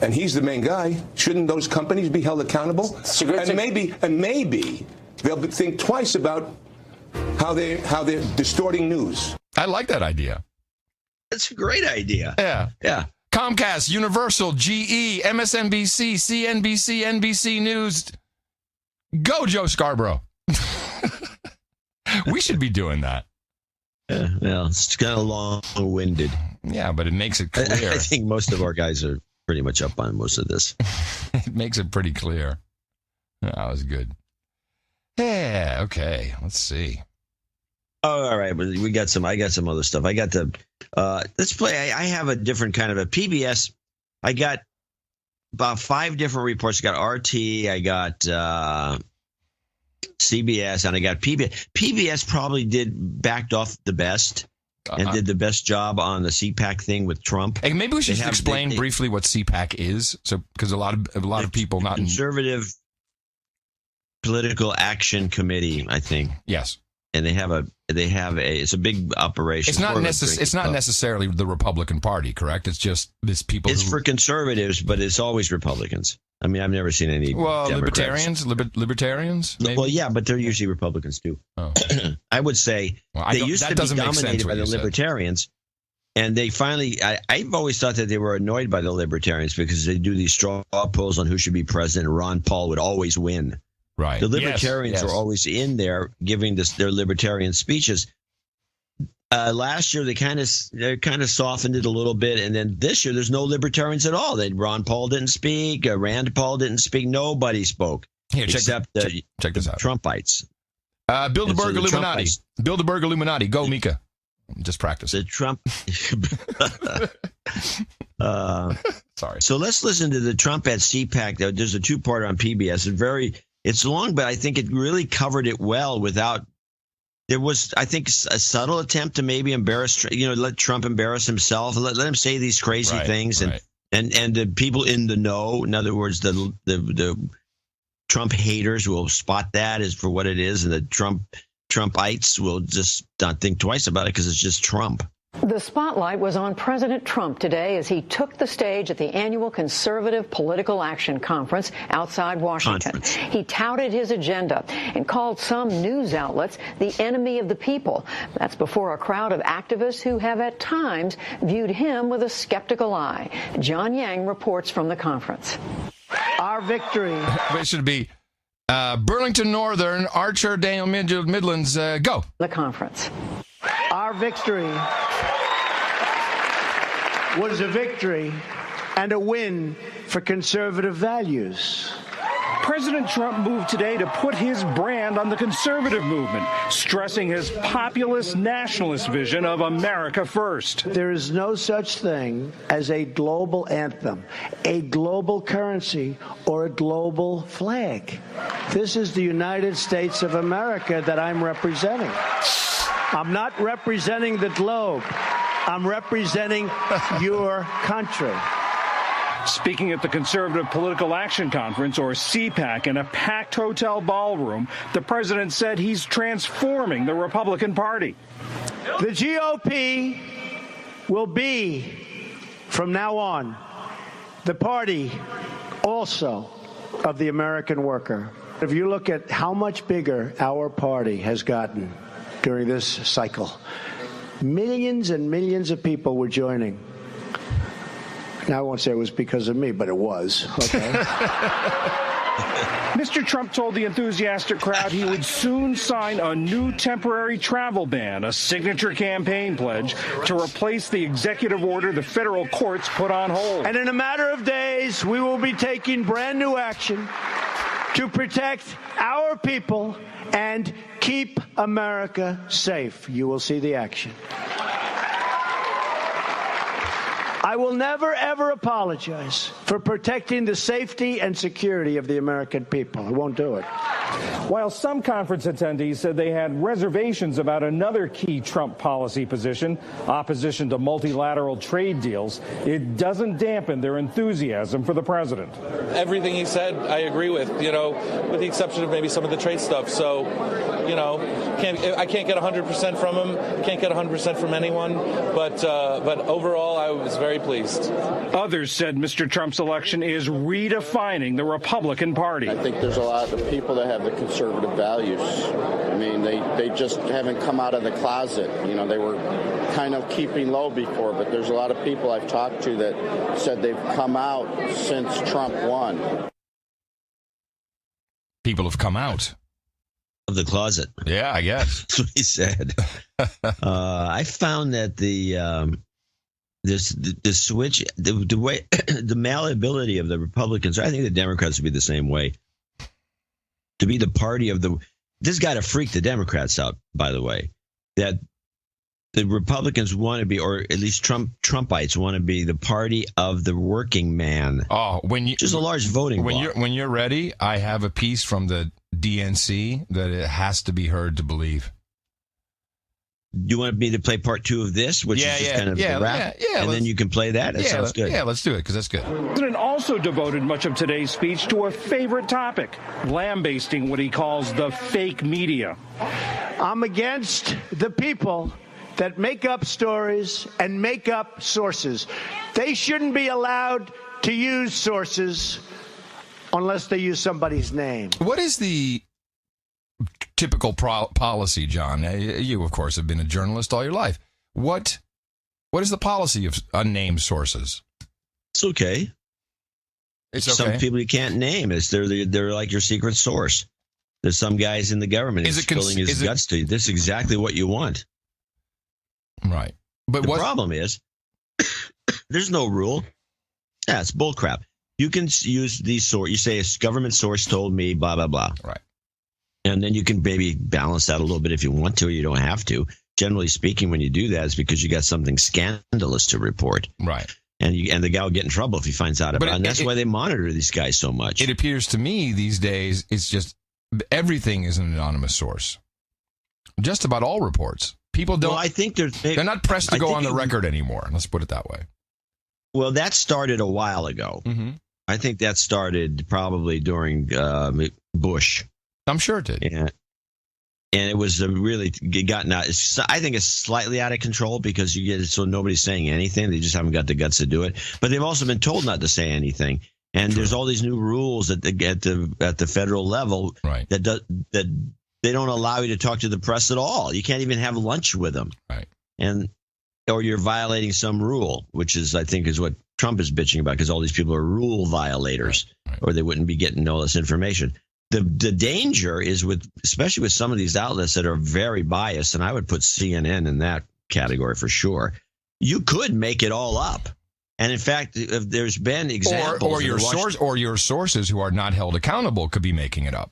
and he's the main guy, shouldn't those companies be held accountable? And maybe they'll think twice about how they're distorting news. I like that idea. That's a great idea. Yeah. Yeah. Comcast, Universal, GE, MSNBC, CNBC, NBC News. Go, Joe Scarborough. We should be doing that. Well, it's kind of long-winded. Yeah, but it makes it clear. I think most of our guys are pretty much up on most of this. It makes it pretty clear. That was good. Yeah, okay. Let's see. Oh, all right. We got some. I got some other stuff. I got the. Let's play. I have a different kind of a PBS. I got about 5 different reports. I got RT. I got CBS, and I got PBS. PBS probably backed off the best and did the best job on the CPAC thing with Trump. Hey, maybe we should explain briefly what CPAC is, so because a lot of people not Conservative Political Action Committee, I think. Yes. And they have a it's a big operation. It's not necessarily the Republican Party, correct? It's just this people. It's for conservatives, but it's always Republicans. I mean, I've never seen any. Well, Democrats. libertarians. Maybe? Well, yeah, but they're usually Republicans too. Oh. I would say they used to be dominated by the libertarians, and they finally. I've always thought that they were annoyed by the libertarians because they do these straw polls on who should be president. And Ron Paul would always win. Right. The libertarians were always in there giving their libertarian speeches. Last year they kind of softened it a little bit, and then this year there's no libertarians at all. Ron Paul didn't speak, Rand Paul didn't speak, nobody spoke except check this out. Trumpites. Bilderberg Illuminati. Bilderberg Illuminati. Go, Mika. Just practice. The Trump. Sorry. So let's listen to the Trump at CPAC. There's a 2-parter on PBS. It's long, but I think it really covered it well without. There was, I think, a subtle attempt to maybe embarrass, let Trump embarrass himself, let him say these crazy things, and the people in the know, in other words, the Trump haters will spot that as for what it is, and the Trumpites will just not think twice about it because it's just Trump. The spotlight was on President Trump today as he took the stage at the annual Conservative Political Action Conference outside Washington. He touted his agenda and called some news outlets the enemy of the people. That's before a crowd of activists who have at times viewed him with a skeptical eye. John Yang reports from the conference. Our victory. It should be Burlington Northern, Archer, Daniel Midlands, go. The conference. Our victory was a victory and a win for conservative values. President Trump moved today to put his brand on the conservative movement, stressing his populist nationalist vision of America first. There is no such thing as a global anthem, a global currency, or a global flag. This is the United States of America that I'm representing. I'm not representing the globe. I'm representing your country. Speaking at the Conservative Political Action Conference, or CPAC, in a packed hotel ballroom, the president said he's transforming the Republican Party. The GOP will be, from now on, the party also of the American worker. If you look at how much bigger our party has gotten during this cycle, millions and millions of people were joining. Now, I won't say it was because of me, but it was. Okay. Mr. Trump told the enthusiastic crowd he would soon sign a new temporary travel ban, a signature campaign pledge, to replace the executive order the federal courts put on hold. And in a matter of days, we will be taking brand new action to protect our people and keep America safe. You will see the action. I will never, ever apologize for protecting the safety and security of the American people. I won't do it. While some conference attendees said they had reservations about another key Trump policy position, opposition to multilateral trade deals, it doesn't dampen their enthusiasm for the president. Everything he said, I agree with, with the exception of maybe some of the trade stuff. So, I can't get 100% from him. Can't get 100% from anyone. But overall, I was very pleased. Others said Mr. Trump's election is redefining the Republican Party. I think there's a lot of people that have have the conservative values. I mean, they just haven't come out of the closet. You know, they were kind of keeping low before, but there's a lot of people I've talked to that said they've come out since Trump won. People have come out of the closet. Yeah, I guess that's what he said. I found that the switch, the way, the malleability of the Republicans. I think the Democrats would be the same way. To be the party of the, this got to freak the Democrats out. By the way, that the Republicans want to be, or at least Trumpites want to be, the party of the working man. Oh, when you just a large voting bloc. When you're ready, I have a piece from the DNC that it has to be heard to believe. You want me to play part 2 of this, which is just kind of the wrap, and then you can play that? That sounds good. Yeah, let's do it, because that's good. The president also devoted much of today's speech to a favorite topic, lambasting what he calls the fake media. I'm against the people that make up stories and make up sources. They shouldn't be allowed to use sources unless they use somebody's name. What is the typical policy, John? You, of course, have been a journalist all your life. What is the policy of unnamed sources? It's okay. It's okay. Some people you can't name. They're like your secret source. There's some guys in the government who's spilling his guts to you. This is exactly what you want. Right. But the problem is, there's no rule. Yeah, it's bullcrap. You can use these sources. You say a government source told me, blah, blah, blah. Right. And then you can maybe balance that a little bit if you want to, or you don't have to. Generally speaking, when you do that, it's because you got something scandalous to report. Right. And the guy will get in trouble if he finds out about it. And that's why they monitor these guys so much. It appears to me these days, it's just everything is an anonymous source. Just about all reports. People don't. Well, I think they're not pressed to go on the record anymore. Let's put it that way. Well, that started a while ago. Mm-hmm. I think that started probably during Bush. I'm sure it did. And it was really gotten out. I think it's slightly out of control because you get it so nobody's saying anything. They just haven't got the guts to do it. But they've also been told not to say anything. And there's all these new rules at the federal level that they don't allow you to talk to the press at all. You can't even have lunch with them. Right. Or you're violating some rule, which is, I think, is what Trump is bitching about, because all these people are rule violators, or they wouldn't be getting all this information. The danger is especially with some of these outlets that are very biased, and I would put CNN in that category for sure. You could make it all up. And in fact, there's been examples. Or your sources who are not held accountable could be making it up.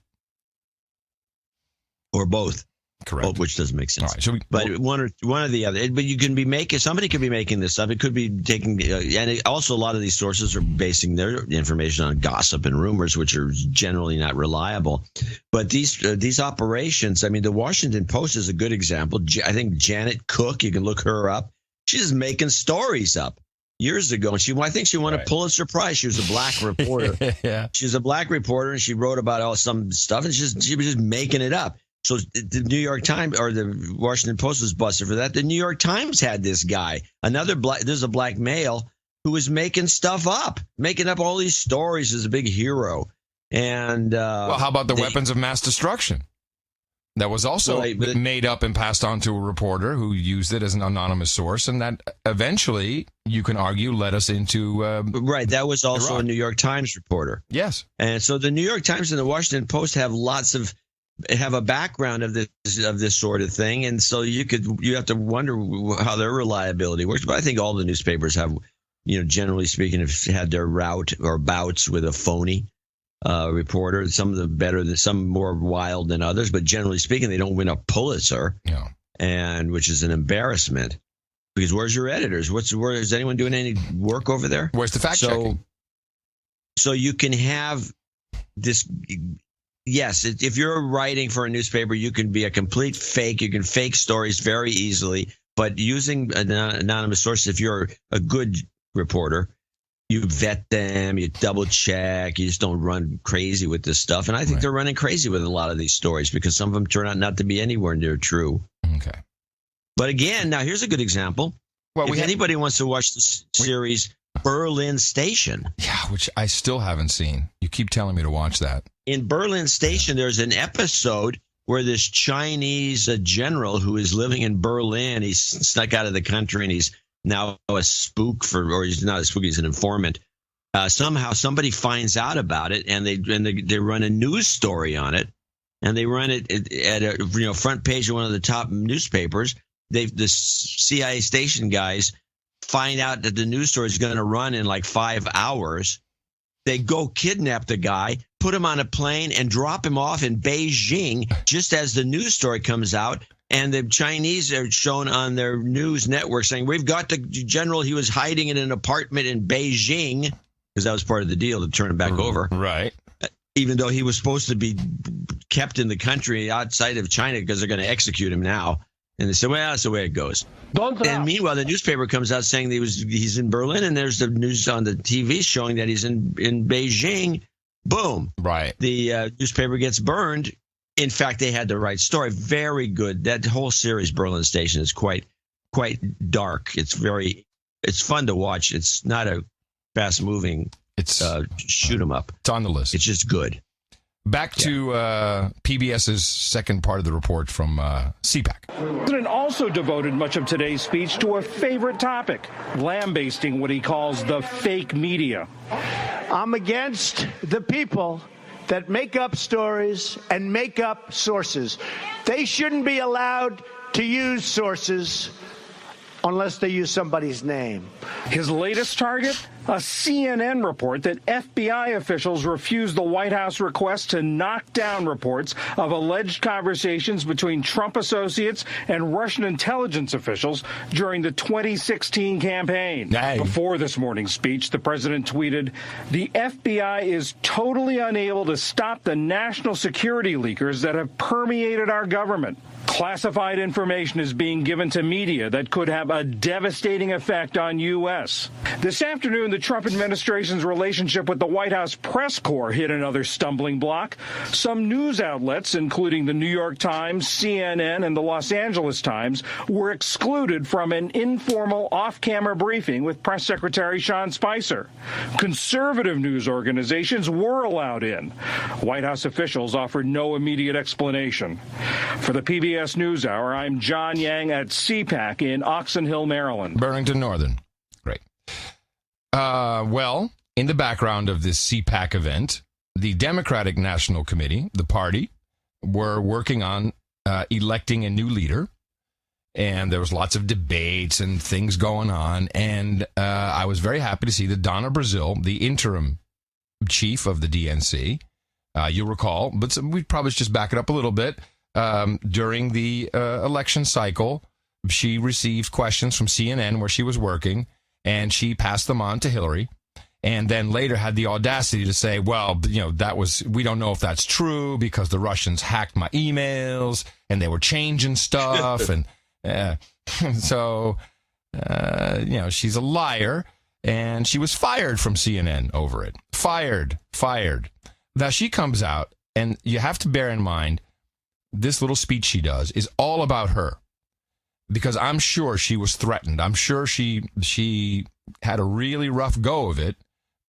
Or both. Correct. Which doesn't make sense. All right, but one or the other. But you can be somebody could be making this up. It could be taking, and also a lot of these sources are basing their information on gossip and rumors, which are generally not reliable. But these operations, I mean, the Washington Post is a good example. I think Janet Cook, you can look her up. She's making stories up years ago, and I think she won a Pulitzer Prize. She was a black reporter. Yeah. She was a black reporter, and she wrote about some stuff, and she was just making it up. So the New York Times or the Washington Post was busted for that. The New York Times had this guy, there's a black male who was making stuff up, making up all these stories as a big hero. And how about the weapons of mass destruction? That was also made up and passed on to a reporter who used it as an anonymous source, and that eventually, you can argue, led us into that was also Iraq. A New York Times reporter. Yes. And so the New York Times and the Washington Post have a background of this sort of thing, and so you have to wonder how their reliability works. But I think all the newspapers have, generally speaking, have had their route or bouts with a phony reporter. Some of them better than some, more wild than others, but generally speaking, they don't win a Pulitzer. Yeah. And which is an embarrassment, because where's your editors? Is anyone doing any work over there? Where's the fact checking? So you can have this. Yes, if you're writing for a newspaper, you can be a complete fake. You can fake stories very easily. But using anonymous sources, if you're a good reporter, you vet them, you double check, you just don't run crazy with this stuff. And I think they're running crazy with a lot of these stories because some of them turn out not to be anywhere near true. Okay. But again, now here's a good example. Well, if anybody wants to watch this series, Berlin Station. Yeah, which I still haven't seen. You keep telling me to watch that. In Berlin Station, there's an episode where this Chinese general who is living in Berlin, he's snuck out of the country and he's now a spook or he's not a spook, he's an informant. Somehow somebody finds out about it and they run a news story on it, and they run it at a front page of one of the top newspapers. The CIA station guys find out that the news story is going to run in like 5 hours. They go kidnap the guy, put him on a plane, and drop him off in Beijing just as the news story comes out. And the Chinese are shown on their news network saying, we've got the general. He was hiding in an apartment in Beijing, because that was part of the deal to turn him back over. Right. Even though he was supposed to be kept in the country outside of China because they're going to execute him now. And they said, well, that's the way it goes. And meanwhile, the newspaper comes out saying he's in Berlin, and there's the news on the TV showing that he's in Beijing. Boom. Right. The newspaper gets burned. In fact, they had the right story. Very good. That whole series, Berlin Station, is quite dark. It's fun to watch. It's not a fast-moving shoot 'em up. It's on the list. It's just good. Back to PBS's second part of the report from CPAC. The president also devoted much of today's speech to a favorite topic, lambasting what he calls the fake media. I'm against the people that make up stories and make up sources. They shouldn't be allowed to use sources unless they use somebody's name. His latest target? A CNN report that FBI officials refused the White House request to knock down reports of alleged conversations between Trump associates and Russian intelligence officials during the 2016 campaign. Before this morning's speech, the president tweeted, "The FBI is totally unable to stop the national security leakers that have permeated our government. Classified information is being given to media that could have a devastating effect on U.S." This afternoon, the Trump administration's relationship with the White House press corps hit another stumbling block. Some news outlets, including the New York Times, CNN, and the Los Angeles Times, were excluded from an informal off-camera briefing with Press Secretary Sean Spicer. Conservative news organizations were allowed in. White House officials offered no immediate explanation. For the PBS NewsHour, I'm John Yang at CPAC in Oxon Hill, Maryland. Burlington Northern. Great. Well, in the background of this CPAC event, the Democratic National Committee, the party, were working on electing a new leader. And there was lots of debates and things going on. And I was very happy to see that Donna Brazile, the interim chief of the DNC, you'll recall, but we probably should just back it up a little bit. During the election cycle, she received questions from CNN where she was working, and she passed them on to Hillary, and then later had the audacity to say, well, we don't know if that's true because the Russians hacked my emails and they were changing stuff. And so, she's a liar, and she was fired from CNN over it. Fired. Now she comes out, and you have to bear in mind, this little speech she does is all about her, because I'm sure she was threatened. I'm sure she had a really rough go of it.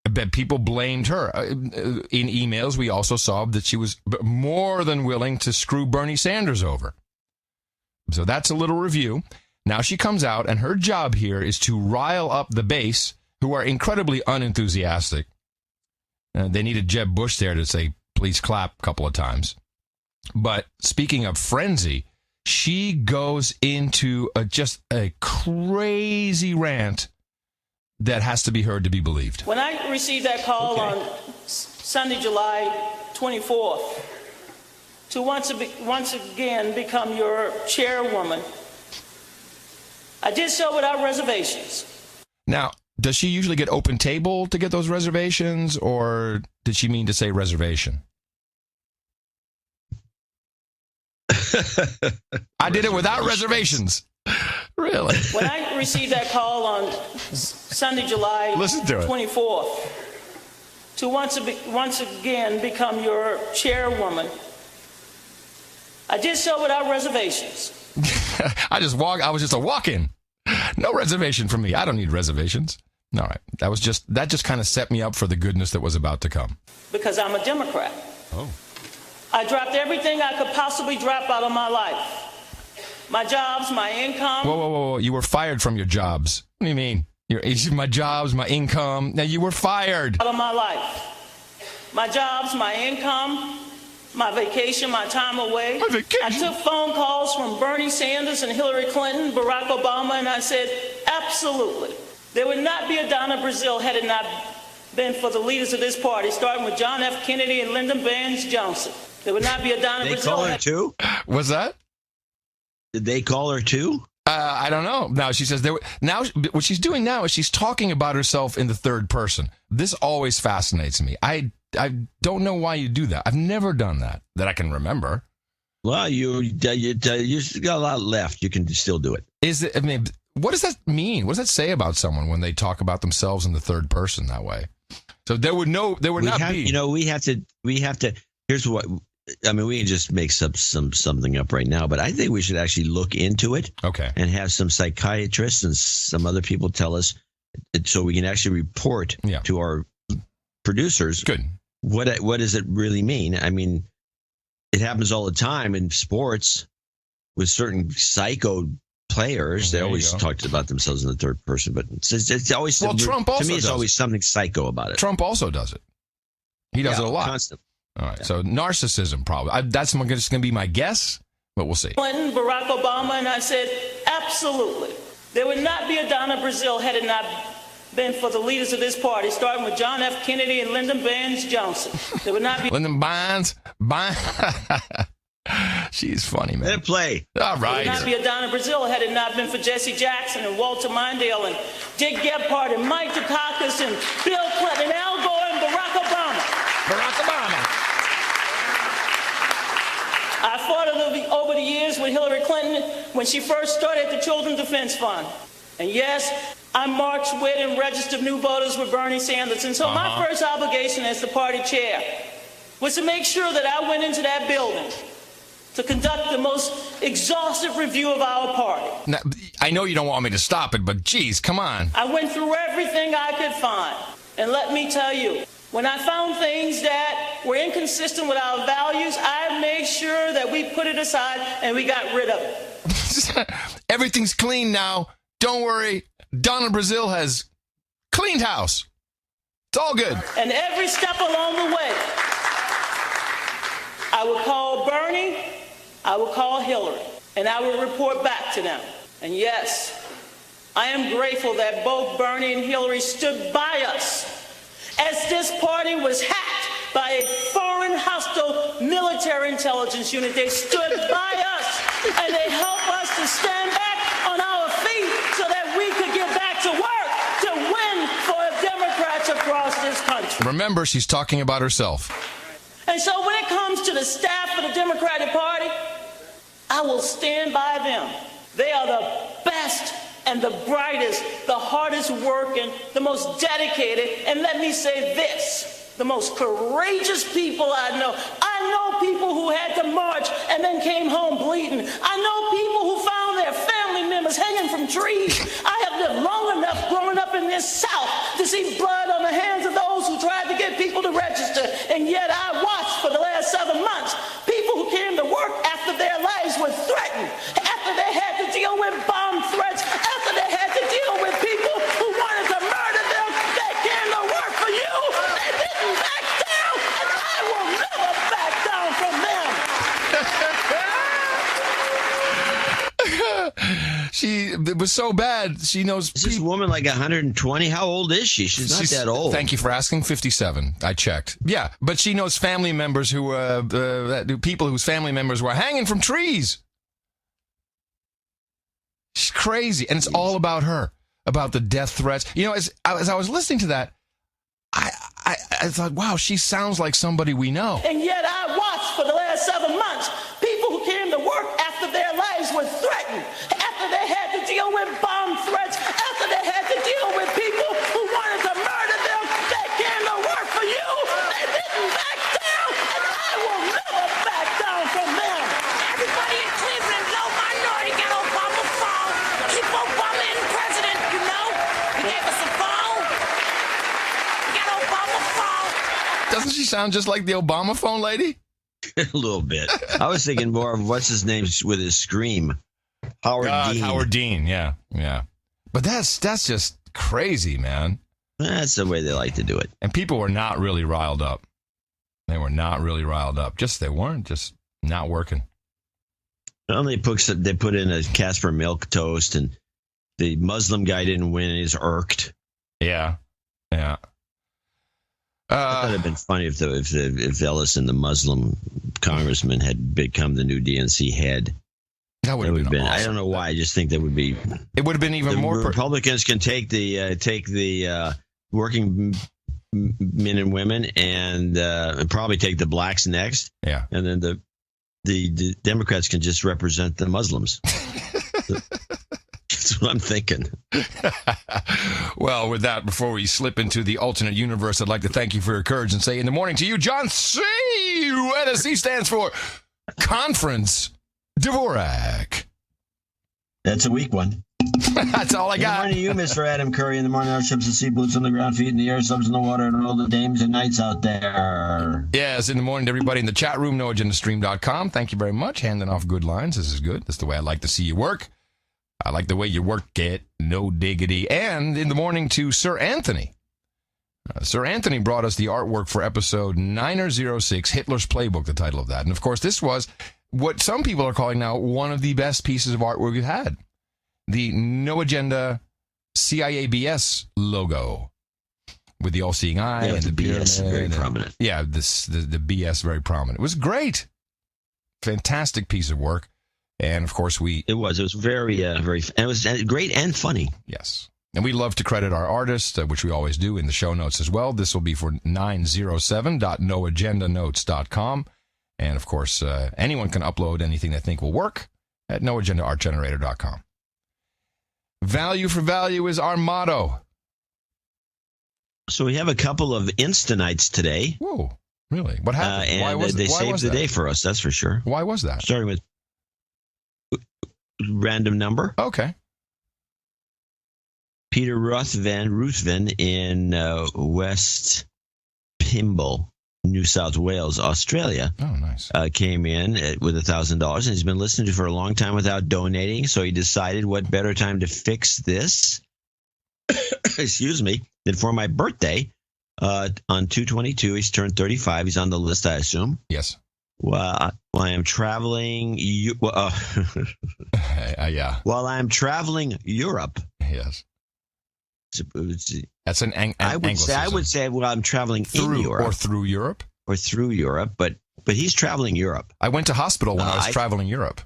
I bet people blamed her. In emails, we also saw that she was more than willing to screw Bernie Sanders over. So that's a little review. Now she comes out, and her job here is to rile up the base, who are incredibly unenthusiastic. They needed Jeb Bush there to say, please clap a couple of times. But speaking of frenzy, she goes into just a crazy rant that has to be heard to be believed. When I received that call on Sunday, July 24th, to once again become your chairwoman, I did so without reservations. Now, does she usually get open table to get those reservations, or did she mean to say reservation? I did it without reservations. Really? When I received that call on Sunday, July 24th, to once again become your chairwoman, I did so without reservations. I was just a walk-in. No reservation for me. I don't need reservations. All right. That just kind of set me up for the goodness that was about to come. Because I'm a Democrat. Oh. I dropped everything I could possibly drop out of my life. My jobs, my income. Whoa. You were fired from your jobs. What do you mean? My jobs, my income. Now you were fired. Out of my life. My jobs, my income, my vacation, my time away. My vacation. I took phone calls from Bernie Sanders and Hillary Clinton, Barack Obama, and I said, absolutely. There would not be a Donna Brazile had it not been for the leaders of this party, starting with John F. Kennedy and Lyndon Baines Johnson. There would not be a Donna Brazile. Did they call her too? What's that? Did they call her too? I don't know. Now she says now what she's doing now is she's talking about herself in the third person. This always fascinates me. I don't know why you do that. I've never done that I can remember. Well, you got a lot left. You can still do it. I mean, what does that mean? What does that say about someone when they talk about themselves in the third person that way? So there would not be. You know, we have to. Here's what. I mean, we can just make something up right now, but I think we should actually look into it. Okay. And have some psychiatrists and some other people tell us, so we can actually report to our producers. Good. What does it really mean? I mean, it happens all the time in sports with certain psycho players. They always talk about themselves in the third person, but it's always Trump also to me. It's does always it. Something psycho about it. Trump also does it. He does it a lot. Constantly. All right. So narcissism, probably. That's just going to be my guess, but we'll see. Clinton, Barack Obama, and I said, absolutely. There would not be a Donna Brazile had it not been for the leaders of this party, starting with John F. Kennedy and Lyndon Baines Johnson. There would not be Lyndon Baines. She's funny, man. Let it play. All right. There would not be a Donna Brazile had it not been for Jesse Jackson and Walter Mondale and Dick Gephardt and Mike Dukakis and Bill Clinton and Al Gore and Barack Obama. I fought over the years with Hillary Clinton when she first started the Children's Defense Fund. And yes, I marched with and registered new voters with Bernie Sanders. And so my first obligation as the party chair was to make sure that I went into that building to conduct the most exhaustive review of our party. Now, I know you don't want me to stop it, but geez, come on. I went through everything I could find. And let me tell you, when I found things that were inconsistent with our values, I made sure that we put it aside and we got rid of it. Everything's clean now. Don't worry. Donna Brazile has cleaned house. It's all good. And every step along the way, I would call Bernie, I would call Hillary, and I would report back to them. And yes, I am grateful that both Bernie and Hillary stood by us as this party was hacked by a foreign hostile military intelligence unit. They stood by us and they helped us to stand back on our feet so that we could get back to work to win for Democrats across this country. Remember, she's talking about herself. And so when it comes to the staff of the Democratic Party, I will stand by them. They are the best and the brightest, the hardest working, the most dedicated, and let me say this, the most courageous people I know. I know people who had to march and then came home bleeding. I know people who found their family members hanging from trees. I have lived long enough growing up in this South to see blood on the hands of those who tried to get people to register, and yet I watched for the last 7 months people who came to work after their lives were threatened, after they had to deal with bomb threats, after they had to deal with people who wanted to murder them. They came to work for you. They didn't back down, and I will never back down from them. It was so bad. She knows. Is this woman like 120? How old is she? She's not that old. Thank you for asking. 57. I checked. Yeah, but she knows family members people whose family members were hanging from trees. She's crazy, and it's all about her, about the death threats. You know, as I was listening to that, I thought, wow, she sounds like somebody we know. And yet I watched for the last 7 months people who came to work after their lives were threatened, after they had to deal with bomb threats, after they had to deal with people who wanted to murder them. They came to work for you. They didn't back down, and I will never back down from them. Everybody in Cleveland, no minority got Obama phone. Keep Obama in president, you know. He gave us a phone. she sound just like the Obama phone lady? A little bit. I was thinking more of what's his name with his scream. Howard Dean. Howard Dean, yeah. But that's just crazy, man. That's the way they like to do it. And people were not really riled up. They were not really riled up. They weren't just not working. Well, they put in a Casper milk toast, and the Muslim guy didn't win. He's irked. Yeah. I thought it'd been funny if Ellison, the Muslim congressman, had become the new DNC head. That would have been awesome. I don't know why. I just think that would be. It would have been even more. Republicans can take the working men and women and probably take the blacks next. Yeah, and then the Democrats can just represent the Muslims. That's what I'm thinking. Well, with that, before we slip into the alternate universe, I'd like to thank you for your courage and say in the morning to you, John C. NSC stands for Conference Dvorak. That's a weak one. That's all I got. Good morning to you, Mr. Adam Curry. In the morning, our ships at sea, boots on the ground, feet in the air, subs in the water, and all the dames and knights out there. Yes, in the morning to everybody in the chat room, noagendastream.com. Thank you very much. Handing off good lines. This is good. That's the way I like to see you work. I like the way you work it. No diggity. And in the morning to Sir Anthony. Sir Anthony brought us the artwork for episode 906, Hitler's Playbook, the title of that. And, of course, this was what some people are calling now one of the best pieces of artwork we've had. The No Agenda CIABS logo with the all-seeing eye and the BS very prominent. Yeah, the BS very prominent. It was great. Fantastic piece of work. And, of course, it was very, and it was great and funny. Yes. And we love to credit our artist, which we always do in the show notes as well. This will be for 907.noagendanotes.com. And, of course, anyone can upload anything they think will work at noagendaartgenerator.com. Value for value is our motto. So we have a couple of Instanites today. Whoa, really? What happened? And they saved the day for us, that's for sure. Why was that? Starting with random number. Okay. Peter Ruthven in West Pymble, New South Wales, Australia. Oh, nice. Came in with $1,000, and he's been listening to for a long time without donating, so he decided what better time to fix this, excuse me, than for my birthday on 2/22. He's turned 35. He's on the list, I assume. Yes. While I am traveling, yeah. While I'm traveling Europe. Yes. That's an Anglicism. I would say while I'm traveling in Europe. Or through Europe. Or through Europe, but he's traveling Europe. I went to hospital when I was traveling Europe.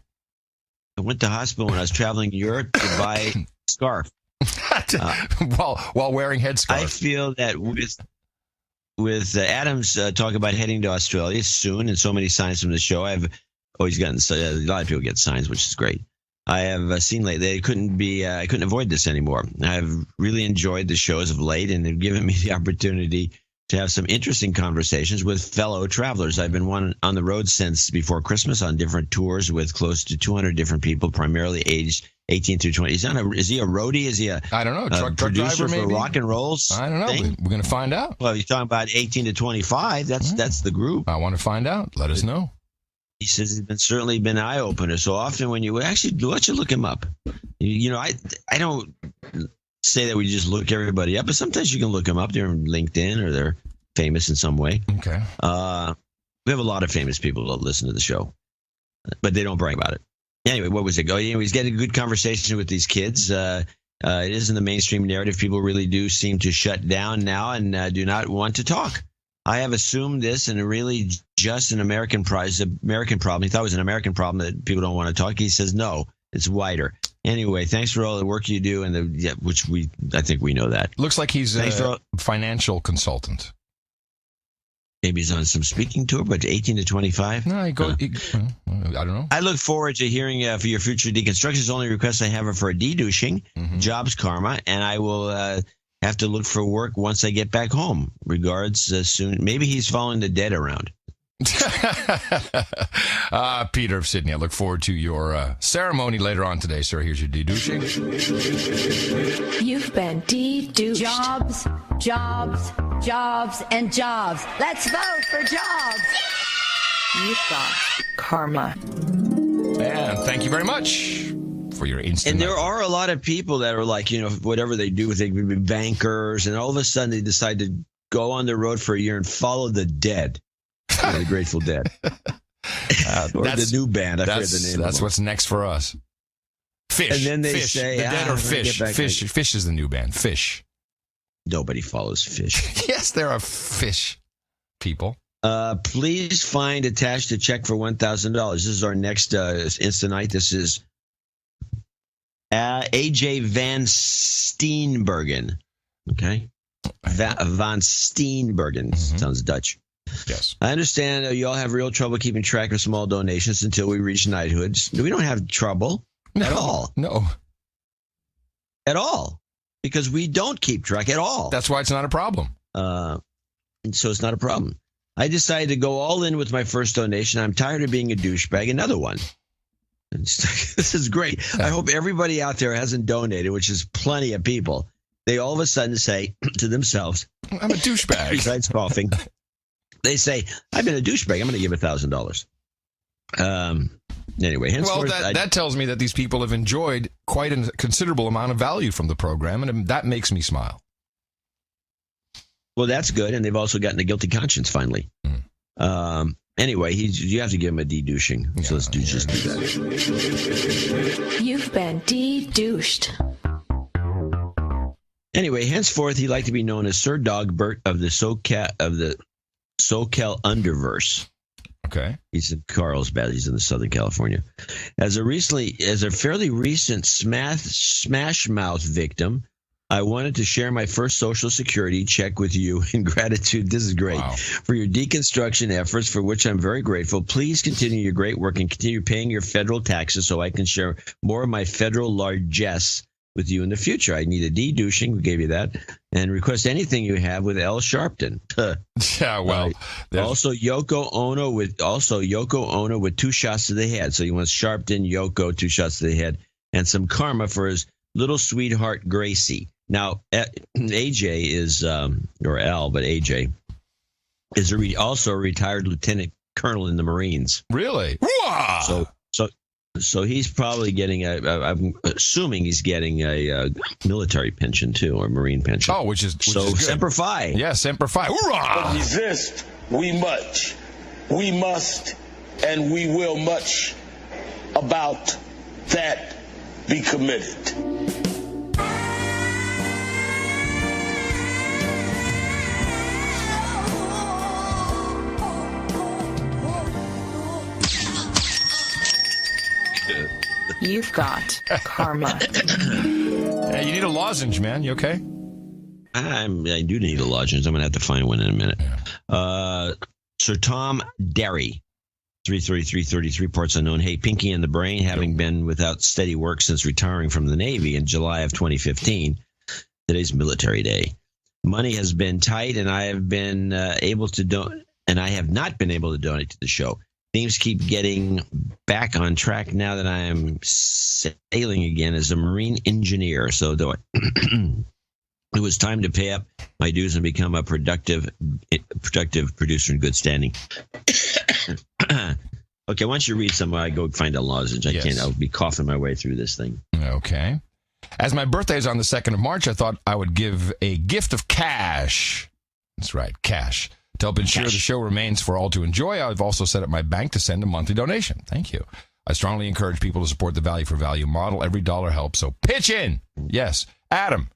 I went to hospital when I was traveling Europe to buy a scarf. While wearing headscarf. I feel that with Adam's talk about heading to Australia soon, and so many signs from the show, he's gotten a lot of people get signs, which is great. I have seen lately. I couldn't avoid this anymore. I've really enjoyed the shows of late, and they've given me the opportunity to have some interesting conversations with fellow travelers. I've been on the road since before Christmas on different tours with close to 200 different people, primarily aged 18 through 20. Is he a roadie? Is he I don't know, truck producer driver maybe? For rock and rolls? I don't know. We're going to find out. Well, you're talking about 18 to 25. That's the group. I want to find out. Let us know. He says it's certainly been an eye-opener. So often when you actually let you look him up. I don't say that we just look everybody up, but sometimes you can look them up. They're on LinkedIn or they're famous in some way. Okay. We have a lot of famous people that listen to the show, but they don't brag about it. Anyway, what was it? He's getting a good conversation with these kids. It is in the mainstream narrative. People really do seem to shut down now and do not want to talk. I have assumed this, and really just an American problem. He thought it was an American problem that people don't want to talk. He says no, it's wider. Anyway, thanks for all the work you do, which I think we know that. Looks like he's a financial consultant. Maybe he's on some speaking tour, but 18 to 25? No, I don't know. I look forward to hearing for your future deconstructions. The only request I have are for a de-douching, jobs karma, and I will have to look for work once I get back home. Regards, soon. Maybe he's following the dead around. Peter of Sydney, I look forward to your ceremony later on today, sir. Here's your de-douching. You've been de-douched. Jobs, jobs, jobs, and jobs. Let's vote for jobs. You've got karma. And thank you very much for your instant. And there are a lot of people that are like, whatever they do, they could be bankers, and all of a sudden they decide to go on the road for a year and follow the Dead, the Grateful Dead, or the new band. I forget the name. That's what's next for us. Fish. And then they say, the Dead or Fish. Fish is the new band. Fish. Nobody follows Fish. Yes, there are Fish people. Please find attached a check for $1,000. This is our next instant. This is AJ Van Steenbergen. Okay. Van Steenbergen. Sounds Dutch. Yes. I understand you all have real trouble keeping track of small donations until we reach knighthood. We don't have trouble at all. No. At all. Because we don't keep track at all. That's why it's not a problem. So it's not a problem. I decided to go all in with my first donation. I'm tired of being a douchebag. Another one. This is great. I hope everybody out there hasn't donated, which is plenty of people. They all of a sudden say to themselves, I'm a douchebag. Besides coughing, they say, I've been a douchebag. I'm going to give $1,000. Anyway, henceforth, that tells me that these people have enjoyed quite a considerable amount of value from the program, and that makes me smile. Well, that's good, and they've also gotten a guilty conscience finally. Anyway, you have to give him a de-douching, so let's just do that. You've been de-douched. Anyway, henceforth, he'd like to be known as Sir Dogbert of the SoCal Underverse. Okay. He's in Carlsbad. He's in the Southern California. As a fairly recent smash mouth victim, I wanted to share my first Social Security check with you in gratitude. This is great. Wow. For your deconstruction efforts, for which I'm very grateful. Please continue your great work and continue paying your federal taxes so I can share more of my federal largesse with you in the future. I need a de-douching. We gave you that. And request anything you have with L. Sharpton. Yeah, well. Also Yoko Ono with 2 shots to the head. So he wants Sharpton, Yoko, 2 shots to the head, and some karma for his little sweetheart Gracie. Now, AJ is, or L, but AJ is also a retired lieutenant colonel in the Marines. Really? So he's probably getting I'm assuming he's getting a military pension too, or Marine pension. Oh, which is Semper Fi. Yeah, Semper Fi. Hoorah! But resist we much. We must and we will much about that be committed. You've got karma. Yeah, you need a lozenge, man. You okay? I do need a lozenge. I'm going to have to find one in a minute. Yeah. Sir Tom Derry, 333 parts unknown. Hey, Pinky and the Brain, having been without steady work since retiring from the Navy in July of 2015. Today's Military Day. Money has been tight, and I have been able to I have not been able to donate to the show. Things keep getting back on track now that I am sailing again as a marine engineer. So it was time to pay up my dues and become a productive producer in good standing. Okay, why don't you read some? I go find a lozenge. I can't. I'll be coughing my way through this thing. Okay. As my birthday is on the 2nd of March, I thought I would give a gift of cash. That's right, cash. To help ensure the show remains for all to enjoy, I've also set up my bank to send a monthly donation. Thank you. I strongly encourage people to support the value for value model. Every dollar helps, so pitch in. Yes. Adam,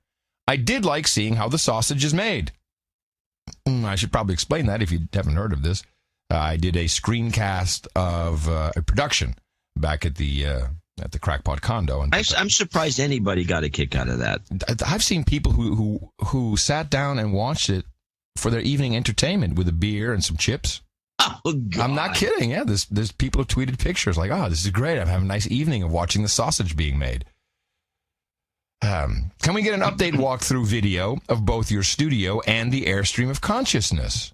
I did like seeing how the sausage is made. I should probably explain that if you haven't heard of this. I did a screencast of a production back at the Crackpot condo. And I'm surprised anybody got a kick out of that. I've seen people who sat down and watched it for their evening entertainment with a beer and some chips. Oh, God. I'm not kidding. Yeah, there's people have tweeted pictures like, oh, this is great. I'm having a nice evening of watching the sausage being made. Can we get an update walkthrough video of both your studio and the Airstream of Consciousness?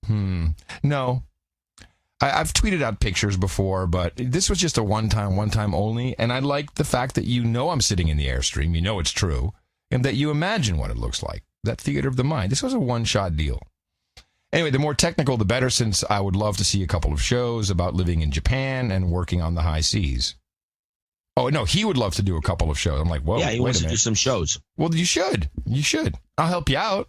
No. I've tweeted out pictures before, but this was just a one time only. And I like the fact that I'm sitting in the Airstream, it's true, and that you imagine what it looks like. That theater of the mind. This was a one-shot deal. Anyway, the more technical, the better, since I would love to see a couple of shows about living in Japan and working on the high seas. Oh, no, he would love to do a couple of shows. I'm like, whoa, yeah, he wants to do some shows. Well, you should. I'll help you out.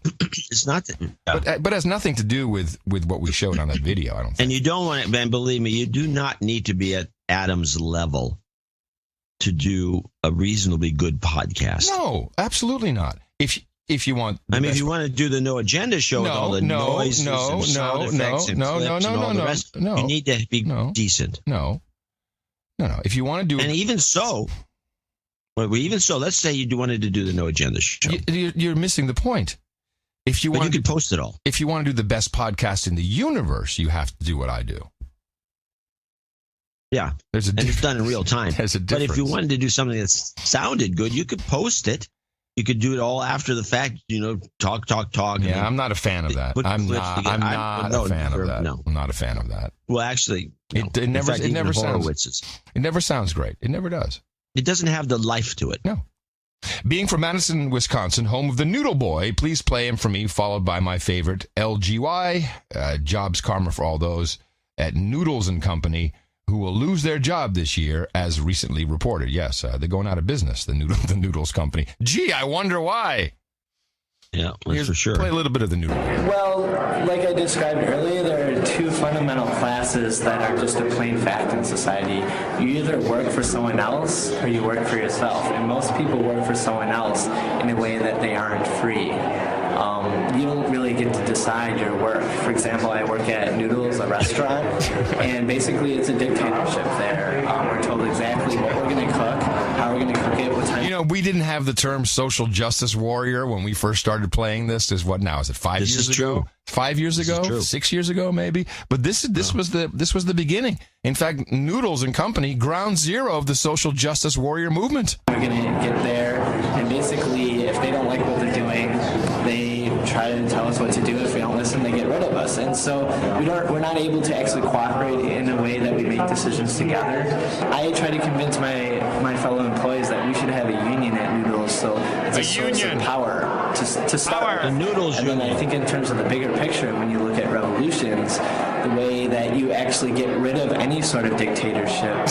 It's not, but it has nothing to do with what we showed on that video. I don't think. And you don't want it, man. Believe me, you do not need to be at Adam's level to do a reasonably good podcast. No, absolutely not. If you want, if you want to do the No Agenda show with all the noises and sound effects and clips and all the rest, you need to be decent. No. If you want to do, and even so, let's say you wanted to do the No Agenda show. You're missing the point. You could post it all. If you want to do the best podcast in the universe, you have to do what I do. Yeah, and it's done in real time. There's a difference. But if you wanted to do something that sounded good, you could post it. You could do it all after the fact, talk. Yeah, I'm not a fan of that. I'm not a fan of that. No. I'm not a fan of that. Well, actually, it never sounds great. It never does. It doesn't have the life to it. No. Being from Madison, Wisconsin, home of the Noodle Boy, please play him for me, followed by my favorite, LGY, jobs karma for all those at Noodles and Company, who will lose their job this year, as recently reported. Yes, they're going out of business, the Noodles Company. Gee, I wonder why. Yeah, that's for sure. Play a little bit of the Noodle Boy. Well, like I described earlier, there are two fundamental classes that are just a plain fact in society. You either work for someone else or you work for yourself. And most people work for someone else in a way that they aren't free. You don't really get to decide your work. For example, I work at Noodles, a restaurant, and basically it's a dictatorship there. We're told exactly what we're going to cook, how we're going to cook it, what time. We didn't have the term social justice warrior when we first started playing this. Is what now? Is it 5 years ago? 5 years ago? 6 years ago, maybe? But this was the beginning. In fact, Noodles and Company, ground zero of the social justice warrior movement. We're going to get there, and basically, if they don't like what they're doing, they try to tell us what to do. If we don't listen, they get rid of us. And so we're not able to actually cooperate in a way that we make decisions together. I try to convince my fellow employees that we should have a union at Noodles, so it's a source of power to start. The Noodles and then I think in terms of the bigger picture, when you look at revolutions, the way that you actually get rid of any sort of dictatorship.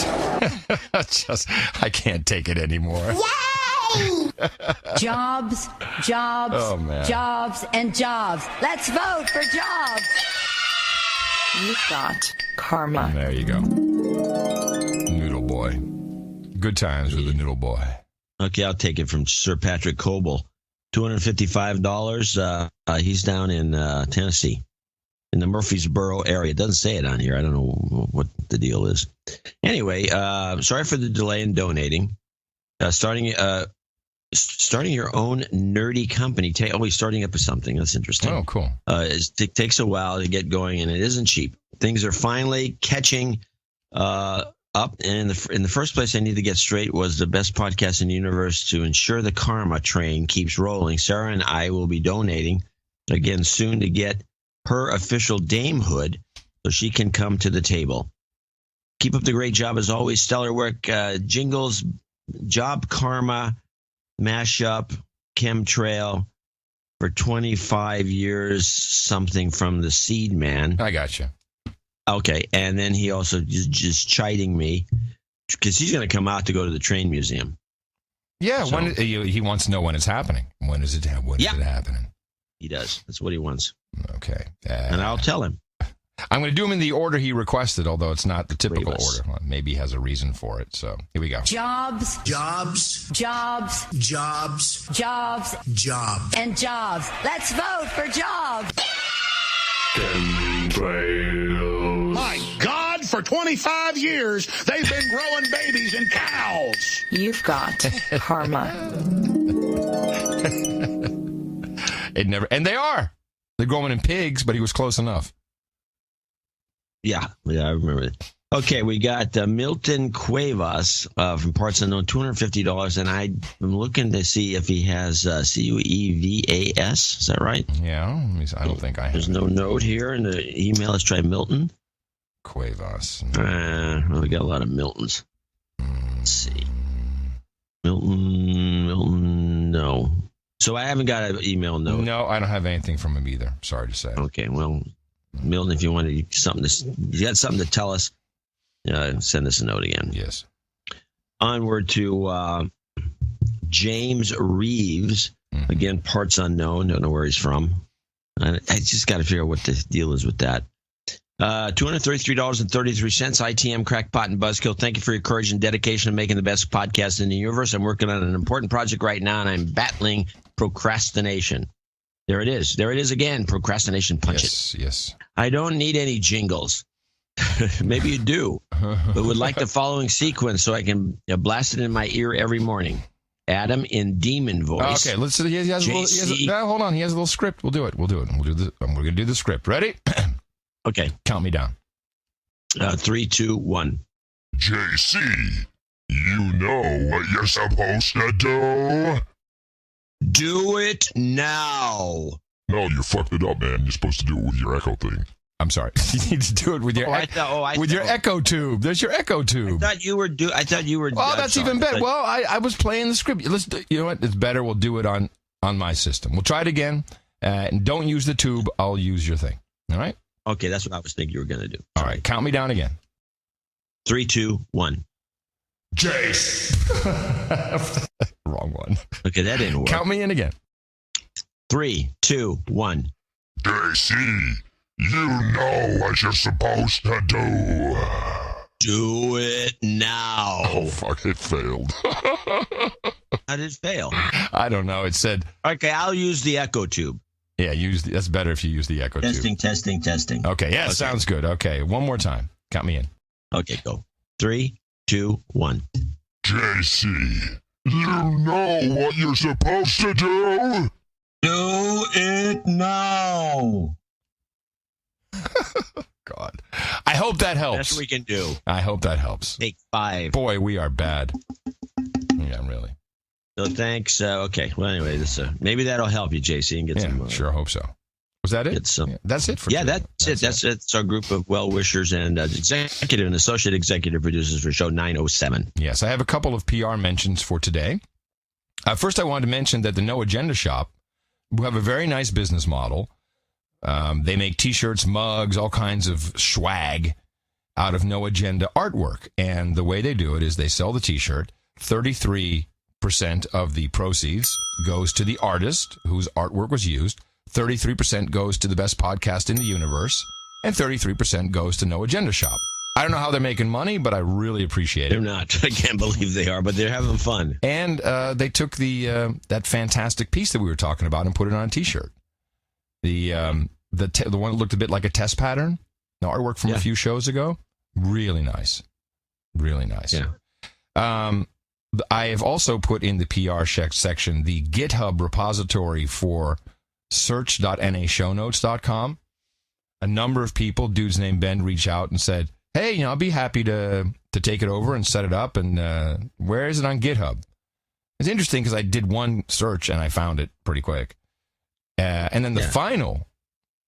I can't take it anymore. Yay! Jobs, jobs, and jobs. Let's vote for jobs. You've got karma. And there you go. Noodle Boy. Good times with the Noodle Boy. Okay, I'll take it from Sir Patrick Coble. $255. He's down in Tennessee, in the Murfreesboro area. It doesn't say it on here. I don't know what the deal is. Anyway, sorry for the delay in donating. Starting your own nerdy company. He's starting up with something. That's interesting. Oh, cool. It takes a while to get going, and it isn't cheap. Things are finally catching up. And in the first place, I need to get straight was the best podcast in the universe to ensure the karma train keeps rolling. Sarah and I will be donating again soon to get her official damehood so she can come to the table. Keep up the great job as always. Stellar work. Jingles, job karma, mashup, chemtrail for 25 years, something from the Seed Man. I got you. Okay, and then he also just chiding me because he's going to come out to go to the train museum. Yeah, so, he wants to know when it's happening. When is it happening? He does. That's what he wants. Okay. And I'll tell him. I'm going to do him in the order he requested, although it's not the typical order. Well, maybe he has a reason for it. So here we go. Jobs, jobs, jobs, jobs, jobs, jobs, and jobs. Let's vote for jobs. My God, for 25 years, they've been growing babies in cows. You've got karma. And they are. They're growing in pigs, but he was close enough. Yeah, I remember it. Okay, we got Milton Cuevas from Parts Unknown, $250, and I'm looking to see if he has Cuevas. Is that right? Yeah, I don't think I have. There's no note here, and the email is try Milton. Cuevas. Well, we got a lot of Miltons. Let's see. Milton, no. So I haven't got an email note. No, I don't have anything from him either. Sorry to say. Okay, well, Milton, if you wanted you got something to tell us, send us a note again. Yes. Onward to James Reeves. Again, parts unknown. Don't know where he's from. I just got to figure out what the deal is with that. $233.33. ITM, Crackpot, and Buzzkill. Thank you for your courage and dedication to making the best podcast in the universe. I'm working on an important project right now, and I'm battling procrastination. There it is. There it is again. Procrastination. Punch it. Yes. I don't need any jingles. Maybe you do, but would like the following sequence so I can blast it in my ear every morning. Adam in demon voice. Okay, let's. He has a little, hold on. He has a little script. We'll do it. We're going to do the script. Ready? Okay. Count me down. 3, 2, 1. JC, you know what you're supposed to do? Do it now. No, you fucked it up, man. You're supposed to do it with your echo thing. I'm sorry. You need to do it with your your echo tube. There's your echo tube. I thought you were. Well, that's even better. Well, I was playing the script. You know what? It's better. We'll do it on my system. We'll try it again. And don't use the tube. I'll use your thing. All right? Okay, that's what I was thinking you were going to do. All right, count me down again. 3, 2, 1. Jace. Wrong one. Okay, that didn't work. Count me in again. 3, 2, 1. JC, you know what you're supposed to do. Do it now. Oh, fuck, it failed. How did it fail? I don't know. It said... Okay, I'll use the echo tube. Yeah, that's better if you use the echo tube. Testing. Okay, yeah, sounds good. Okay, one more time. Count me in. Okay, go. 3, 2, 1. JC, you know what you're supposed to do? Do it now. God. I hope that helps. That's what we can do. I hope that helps. Take 5. Boy, we are bad. Yeah, really. So thanks. Okay. Well, anyway, maybe that'll help you, JC, and get some. Sure hope so. Was that it? That's it for today. That's it. That's our group of well-wishers and executive and associate executive producers for show 907. Yes, I have a couple of PR mentions for today. First, I wanted to mention that the No Agenda Shop, who have a very nice business model. They make T-shirts, mugs, all kinds of swag out of No Agenda artwork. And the way they do it is they sell the T-shirt. 33% of the proceeds goes to the artist whose artwork was used. 33% goes to the best podcast in the universe. And 33% goes to No Agenda Shop. I don't know how they're making money, but I really appreciate it. They're not. I can't believe they are, but they're having fun. And they took that fantastic piece that we were talking about and put it on a T-shirt. The one that looked a bit like a test pattern, the artwork from a few shows ago. Really nice. Really nice. Yeah. I have also put in the PR section the GitHub repository for search.nashownotes.com. A number of people, dudes named Ben, reached out and said, hey, I'll be happy to take it over and set it up. And where is it on GitHub? It's interesting because I did one search and I found it pretty quick. And then the final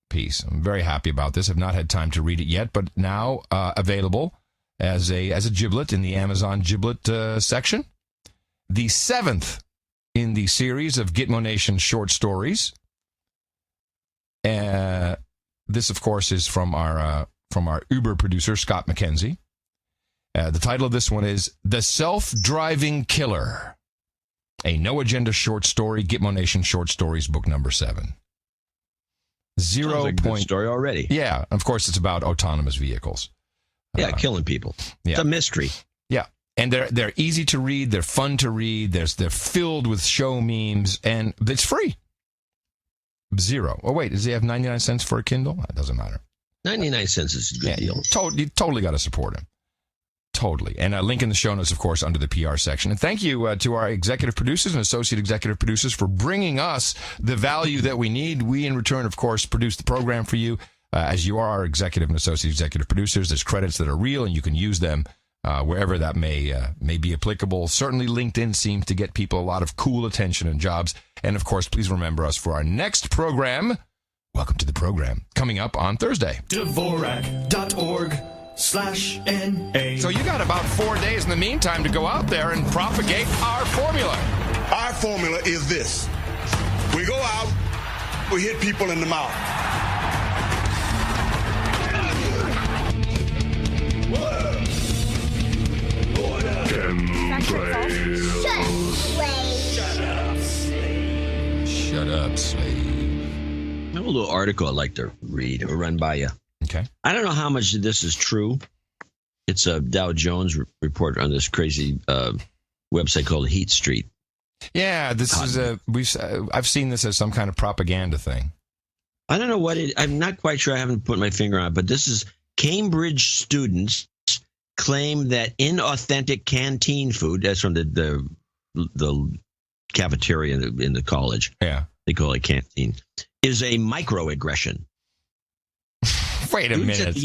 piece, I'm very happy about this. I've not had time to read it yet, but now available as a giblet in the Amazon giblet section. The 7th in the series of Gitmo Nation short stories. This, of course, is from our Uber producer, Scott McKenzie. The title of this one is The Self-Driving Killer, a No Agenda short story, Gitmo Nation short stories, book number 7. Story already. Yeah, of course, it's about autonomous vehicles. Yeah, killing people. Yeah. It's a mystery. Yeah, and they're easy to read. They're fun to read. They're filled with show memes, and it's free. 0. Oh wait, does he have 99 cents for a Kindle? That doesn't matter. 99 cents is a good deal. You totally got to support him. Totally. And a link in the show notes, of course, under the PR section. And thank you to our executive producers and associate executive producers for bringing us the value that we need. We, in return, of course, produce the program for you. As you are our executive and associate executive producers, there's credits that are real, and you can use them wherever that may be applicable. Certainly, LinkedIn seems to get people a lot of cool attention and jobs. And, of course, please remember us for our next program. Welcome to the program. Coming up on Thursday. Dvorak.org/. ConspiracyScope.com/NA. So you got about 4 days in the meantime to go out there and propagate our formula. Our formula is this. We go out, we hit people in the mouth. Shut up, slave. I have a little article I'd like to read or run by you. Okay. I don't know how much of this is true. It's a Dow Jones report on this crazy website called Heat Street. Yeah, this is I've seen this as some kind of propaganda thing. I don't know what I'm not quite sure. I haven't put my finger on it, but this is Cambridge students claim that inauthentic canteen food, that's from the cafeteria in the college. Yeah. They call it canteen, is a microaggression. Wait a minute.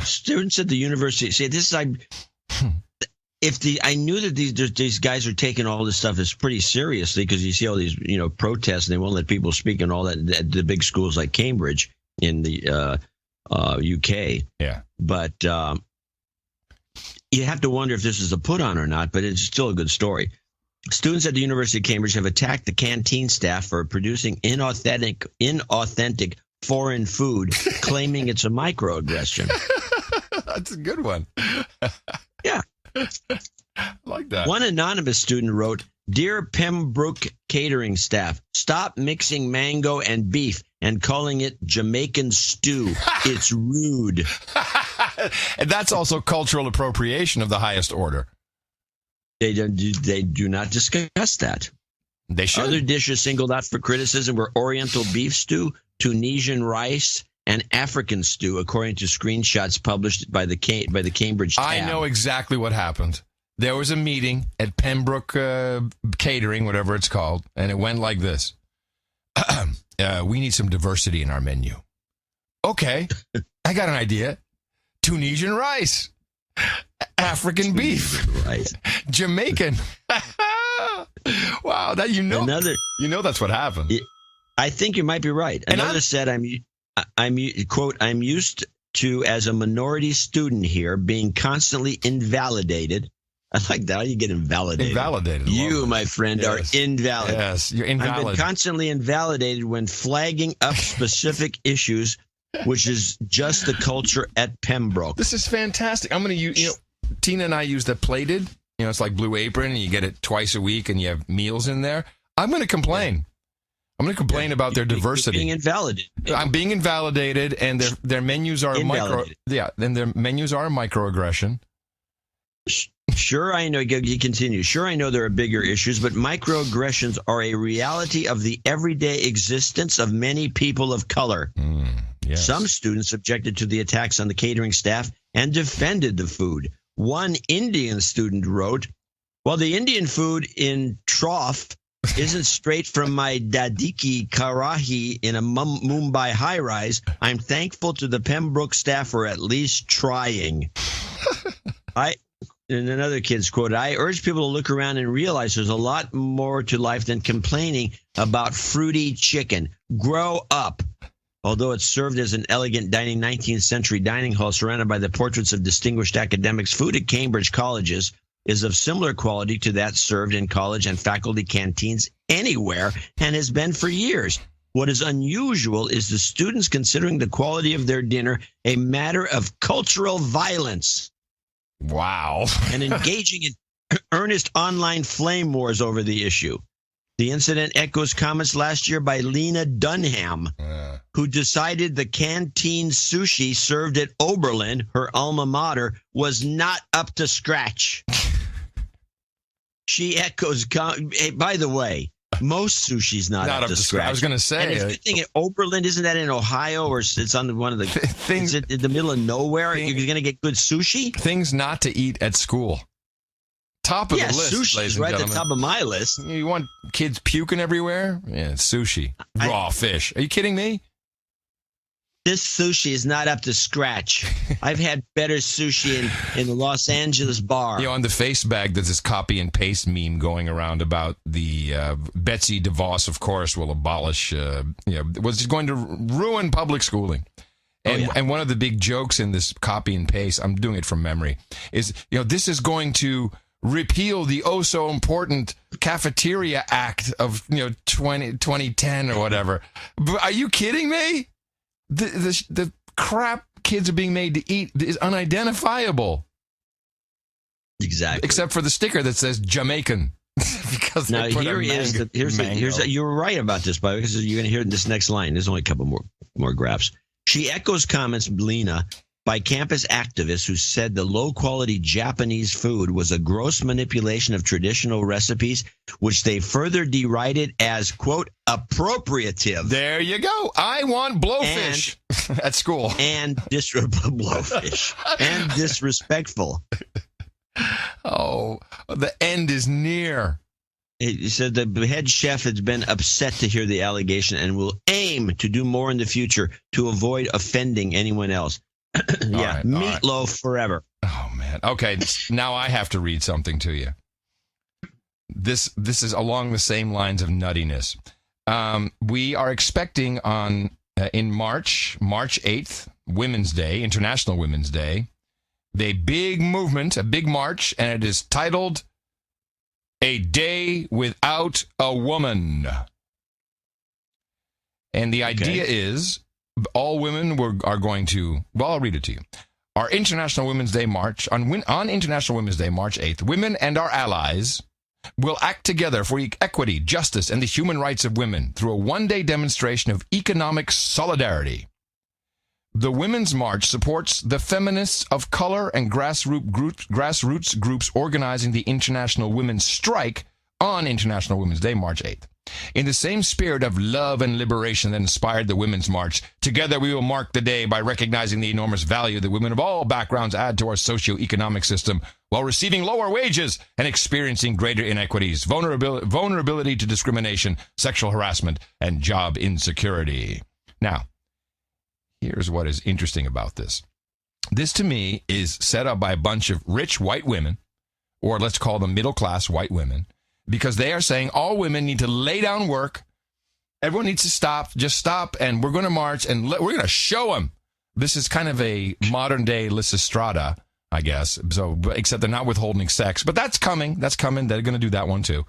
Students at the university say this. I knew that these guys are taking all this stuff as pretty seriously, because you see all these protests and they won't let people speak and all that at the big schools like Cambridge in the UK. Yeah, but you have to wonder if this is a put on or not. But it's still a good story. Students at the University of Cambridge have attacked the canteen staff for producing inauthentic foreign food, claiming it's a microaggression. That's a good one. Yeah. I like that. One anonymous student wrote, "Dear Pembroke catering staff, stop mixing mango and beef and calling it Jamaican stew. It's rude." And that's also cultural appropriation of the highest order. They do not discuss that. They should. Other dishes singled out for criticism were Oriental beef stew, Tunisian rice, and African stew, according to screenshots published by the Cambridge tab. I know exactly what happened. There was a meeting at Pembroke Catering, whatever it's called, and it went like this. We need some diversity in our menu. Okay, I got an idea. Tunisian rice, African beef, rice, Jamaican. Wow, that you know that's what happened. I think you might be right. Another said, I'm quote, "I'm used to, as a minority student here, being constantly invalidated." I like that. How do you get invalidated? Invalidated. You, my friend, are invalid. Yes, you're invalid. I've been constantly invalidated when flagging up specific issues, which is just the culture at Pembroke. This is fantastic. I'm going to use, Tina and I use the plated. It's like Blue Apron, and you get it twice a week, and you have meals in there. I'm going to complain. I'm going to complain about their diversity. Being invalidated. I'm being invalidated, and their menus are and their menus are a microaggression. Sure, I know. You continue. Sure, I know there are bigger issues, but microaggressions are a reality of the everyday existence of many people of color. Yes. Some students objected to the attacks on the catering staff and defended the food. One Indian student wrote, "While the Indian food in Trough isn't straight from my Dadiki Karahi in a Mumbai high-rise, I'm thankful to the Pembroke staff for at least trying." And another kid's quote, "I urge people to look around and realize there's a lot more to life than complaining about fruity chicken. Grow up." Although it's served as an elegant dining 19th century dining hall surrounded by the portraits of distinguished academics, food at Cambridge colleges is of similar quality to that served in college and faculty canteens anywhere and has been for years. What is unusual is the students considering the quality of their dinner a matter of cultural violence. Wow. And engaging in earnest online flame wars over the issue. The incident echoes comments last year by Lena Dunham, who decided the canteen sushi served at Oberlin, her alma mater, was not up to scratch. She echoes, hey, by the way, most sushi's not up to scratch. I was going to say. And if you think at Oberlin, isn't that in Ohio, or it's on one of the things in the middle of nowhere? You're going to get good sushi? Things not to eat at school. Top of the list, sushi's ladies and right gentlemen. at the top of my list. You want kids puking everywhere? Yeah, sushi. Raw fish. Are you kidding me? This sushi is not up to scratch. I've had better sushi in the Los Angeles bar. On the face bag, there's this copy and paste meme going around about the Betsy DeVos, of course, will abolish, was going to ruin public schooling. And one of the big jokes in this copy and paste, I'm doing it from memory, is, this is going to repeal the so important Cafeteria Act of 2010 or whatever. But are you kidding me? The crap kids are being made to eat is unidentifiable. Exactly. Except for the sticker that says Jamaican. Because now you're right about this, by the way, because you're going to hear this next line. There's only a couple more graphs. She echoes comments, Lena, by campus activists who said the low-quality Japanese food was a gross manipulation of traditional recipes, which they further derided as, quote, appropriative. There you go. I want blowfish at school. And blowfish. And disrespectful. Oh, the end is near. He said the head chef has been upset to hear the allegation and will aim to do more in the future to avoid offending anyone else. Yeah, meatloaf forever. Oh, man. Okay, now I have to read something to you. This is along the same lines of nuttiness. We are expecting in March 8th, Women's Day, International Women's Day, the big movement, a big march, and it is titled A Day Without a Woman. And the idea is all women are going to, well, I'll read it to you. Our International Women's Day March, on International Women's Day, March 8th, women and our allies will act together for equity, justice, and the human rights of women through a one-day demonstration of economic solidarity. The Women's March supports the feminists of color and grassroots groups organizing the International Women's Strike on International Women's Day, March 8th. In the same spirit of love and liberation that inspired the Women's March, together we will mark the day by recognizing the enormous value that women of all backgrounds add to our socio-economic system while receiving lower wages and experiencing greater inequities, vulnerability to discrimination, sexual harassment, and job insecurity. Now, here's what is interesting about this. This, to me, is set up by a bunch of rich white women, or let's call them middle-class white women, because they are saying all women need to lay down work. Everyone needs to stop, just stop, and we're going to march, and we're going to show them. This is kind of a modern-day Lysistrata, I guess, so except they're not withholding sex. But that's coming. That's coming. They're going to do that one, too.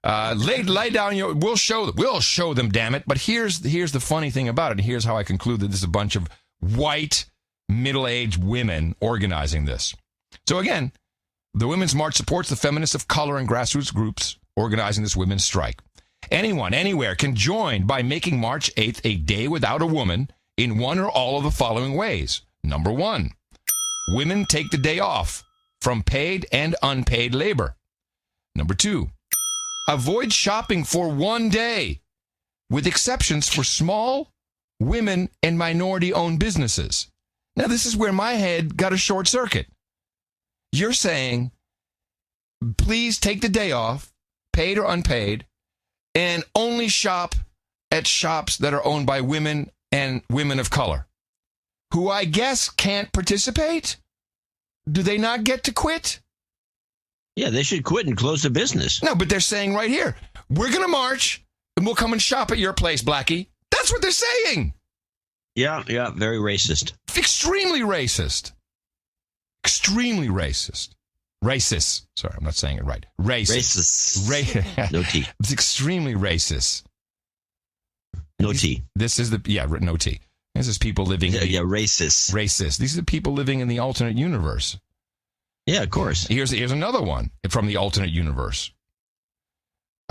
Lay down your. We'll show them, damn it. But here's the funny thing about it. And here's how I conclude that this is a bunch of white middle-aged women organizing this. So again, the Women's March supports the feminists of color and grassroots groups organizing this women's strike. Anyone, anywhere can join by making March 8th a day without a woman in one or all of the following ways. Number 1, women take the day off from paid and unpaid labor. Number 2, avoid shopping for one day, with exceptions for small, women, and minority-owned businesses. Now, this is where my head got a short circuit. You're saying, please take the day off, paid or unpaid, and only shop at shops that are owned by women and women of color, who I guess can't participate? Do they not get to quit? Yeah, they should quit and close the business. No, but they're saying right here, we're going to march, and we'll come and shop at your place, Blackie. That's what they're saying. Yeah, very racist. Extremely racist. Extremely racist. Racist. Sorry, I'm not saying it right. Racist. No T. It's extremely racist. No T. This is no T. This is people living... racist. Racist. These are the people living in the alternate universe. Yeah, of course. Here's another one from the alternate universe.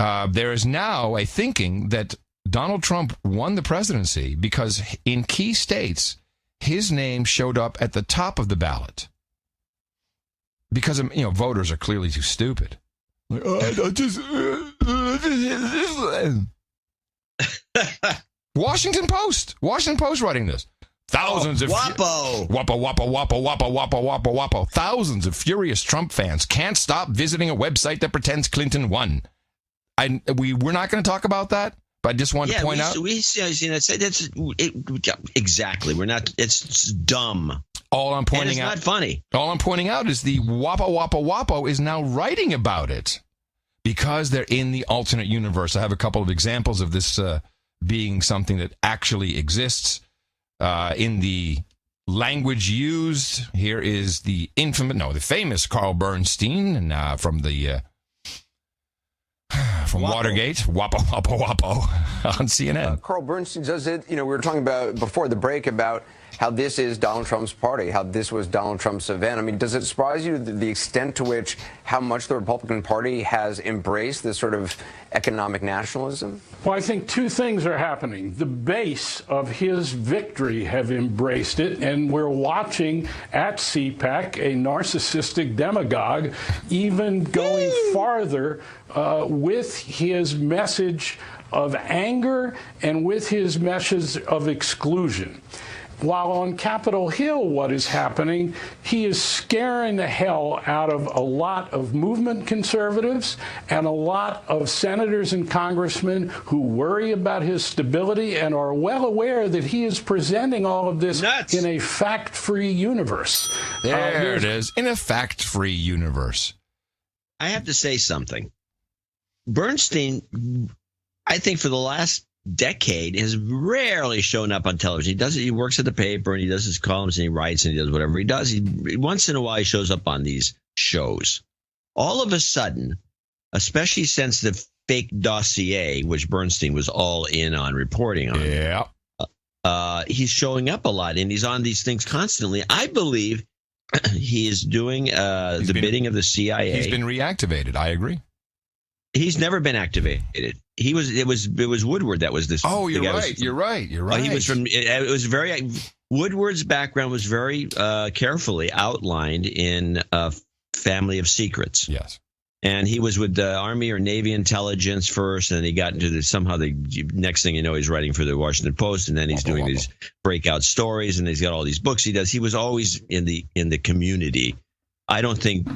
There is now a thinking that Donald Trump won the presidency because in key states, his name showed up at the top of the ballot. Because, voters are clearly too stupid. Like, Washington Post writing this. Thousands of Wapo. Thousands of furious Trump fans can't stop visiting a website that pretends Clinton won. We're not going to talk about that, but I just wanted to point out. Exactly. We're not. It's dumb. All I'm pointing out. It's not funny. All I'm pointing out is the Wapo is now writing about it because they're in the alternate universe. I have a couple of examples of this being something that actually exists. in the language used. Here is the famous Carl Bernstein from Watergate, Wapo on CNN. Carl Bernstein does it. We were talking about before the break about how this is Donald Trump's party, how this was Donald Trump's event. I mean, does it surprise you the extent to which how much the Republican Party has embraced this sort of economic nationalism? Well, I think two things are happening. The base of his victory have embraced it, and we're watching at CPAC a narcissistic demagogue even going farther with his message of anger and with his message of exclusion. While on Capitol Hill, what is happening, he is scaring the hell out of a lot of movement conservatives and a lot of senators and congressmen who worry about his stability and are well aware that he is presenting all of this in a fact-free universe. There it is, in a fact-free universe. I have to say something. Bernstein, I think for the last decade, has rarely shown up on television. He works at the paper and he does his columns and he writes and he does whatever he does. Once in a while he shows up on these shows. All of a sudden, especially since the fake dossier, which Bernstein was all in on reporting on, he's showing up a lot and he's on these things constantly. I believe he is doing the bidding of the CIA. He's been reactivated. I agree. He's never been activated. It was Woodward that was this. Oh, you're right. You're right. He was from. It was very. Woodward's background was very carefully outlined in Family of Secrets. Yes. And he was with the Army or Navy intelligence first, and then he got into the next thing you know, he's writing for the Washington Post, and then he's doing these breakout stories, and he's got all these books he does. He was always in the community. I don't think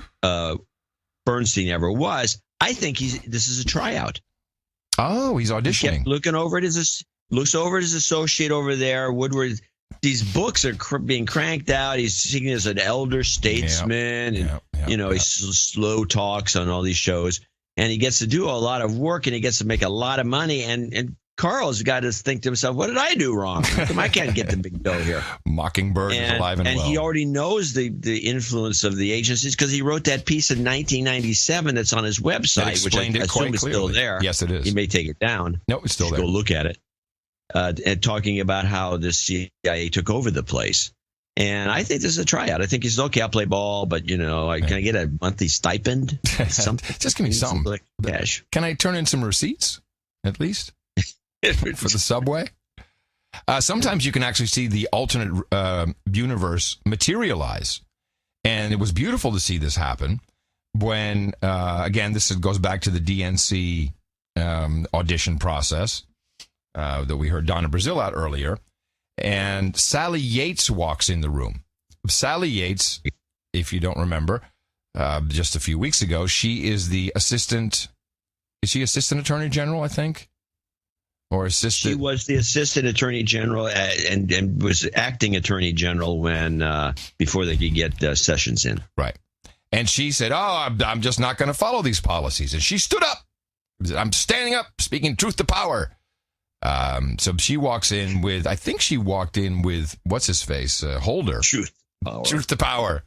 Bernstein ever was. I think this is a tryout. Oh, he's auditioning. He looks over at his associate over there. Woodward. These books are being cranked out. He's singing as an elder statesman, and he slow talks on all these shows, and he gets to do a lot of work, and he gets to make a lot of money. And Carl's got to think to himself, "What did I do wrong? How come I can't get the big dough here?" Mockingbird is alive and well. And he already knows the influence of the agencies because he wrote that piece in 1997 that's on his website, which I assume is still there. Yes, it is. He may take it down. No, it's still there. Go look at it. And talking about how the CIA took over the place. And I think this is a tryout. I think he says, okay, I'll play ball, but, can I get a monthly stipend? Just give me something. Like cash. Can I turn in some receipts, at least, for the subway? Sometimes you can actually see the alternate universe materialize. And it was beautiful to see this happen when, again, this goes back to the DNC audition process. That we heard Donna Brazil out earlier, and Sally Yates walks in the room. Sally Yates, if you don't remember, just a few weeks ago, she is the assistant. Is she assistant attorney general? I think, or assistant. She was the assistant attorney general and was acting attorney general when before they could get Sessions in. Right, and she said, "Oh, I'm just not going to follow these policies," and she stood up. I'm standing up, speaking truth to power. So she walks in with, I think she walked in with, what's his face? Holder. Truth to power.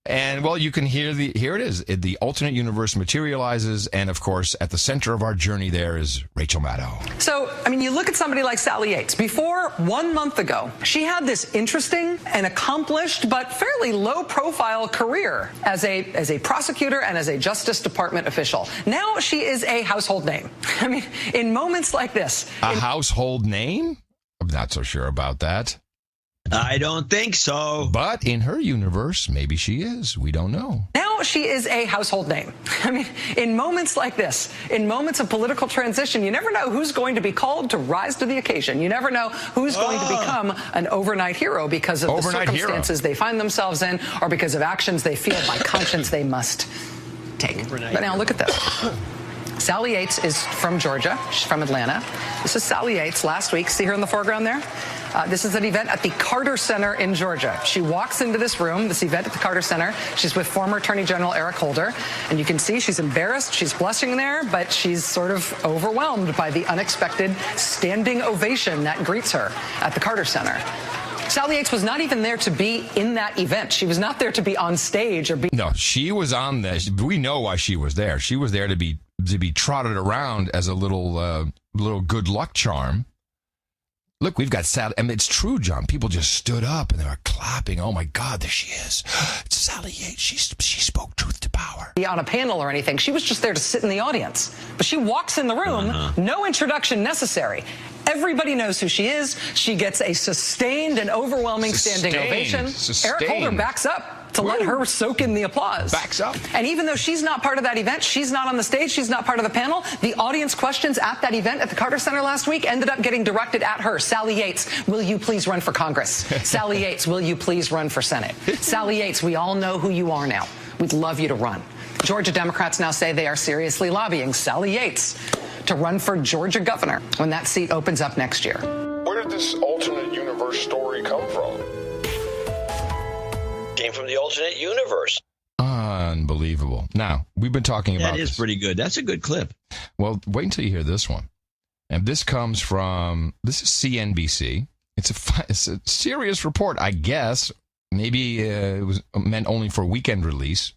And, well, you can hear here it is. The alternate universe materializes. And, of course, at the center of our journey there is Rachel Maddow. So, you look at somebody like Sally Yates. Before 1 month ago, she had this interesting and accomplished but fairly low-profile career as a prosecutor and as a Justice Department official. Now she is a household name. In moments like this. A household name? I'm not so sure about that. I don't think so. But in her universe, maybe she is. We don't know. Now she is a household name. In moments like this, in moments of political transition, you never know who's going to be called to rise to the occasion. You never know who's going to become an overnight hero because of the circumstances they find themselves in or because of actions they feel by conscience they must take. But now look at this. Sally Yates is from Georgia. She's from Atlanta. This is Sally Yates last week. See her in the foreground there? This is an event at the Carter Center in Georgia. She walks into this room, this event at the Carter Center. She's with former Attorney General Eric Holder. And you can see she's embarrassed. She's blushing there, but she's sort of overwhelmed by the unexpected standing ovation that greets her at the Carter Center. Sally Yates was not even there to be in that event. She was not there to be on stage or be. No, she was on this. We know why she was there. She was there to be trotted around as a little good luck charm. Look, we've got Sally. I mean, it's true, John. People just stood up and they were clapping. Oh my God, there she is. It's Sally Yates. She spoke truth to power. On a panel or anything. She was just there to sit in the audience. But she walks in the room, no introduction necessary. Everybody knows who she is. She gets a sustained and overwhelming standing ovation. Eric Holder backs up to let her soak in the applause. Backs up. And even though she's not part of that event, she's not on the stage, she's not part of the panel, the audience questions at that event at the Carter Center last week ended up getting directed at her. Sally Yates, will you please run for Congress? Sally Yates, will you please run for Senate? Sally Yates, we all know who you are now. We'd love you to run. Georgia Democrats now say they are seriously lobbying Sally Yates to run for Georgia governor when that seat opens up next year. Where did this alternate universe story come from? Came from the alternate universe. Unbelievable. Now, we've been talking about That is pretty good. That's a good clip. Well, wait until you hear this one. And this comes from, this is CNBC. It's a serious report, I guess. Maybe it was meant only for weekend release.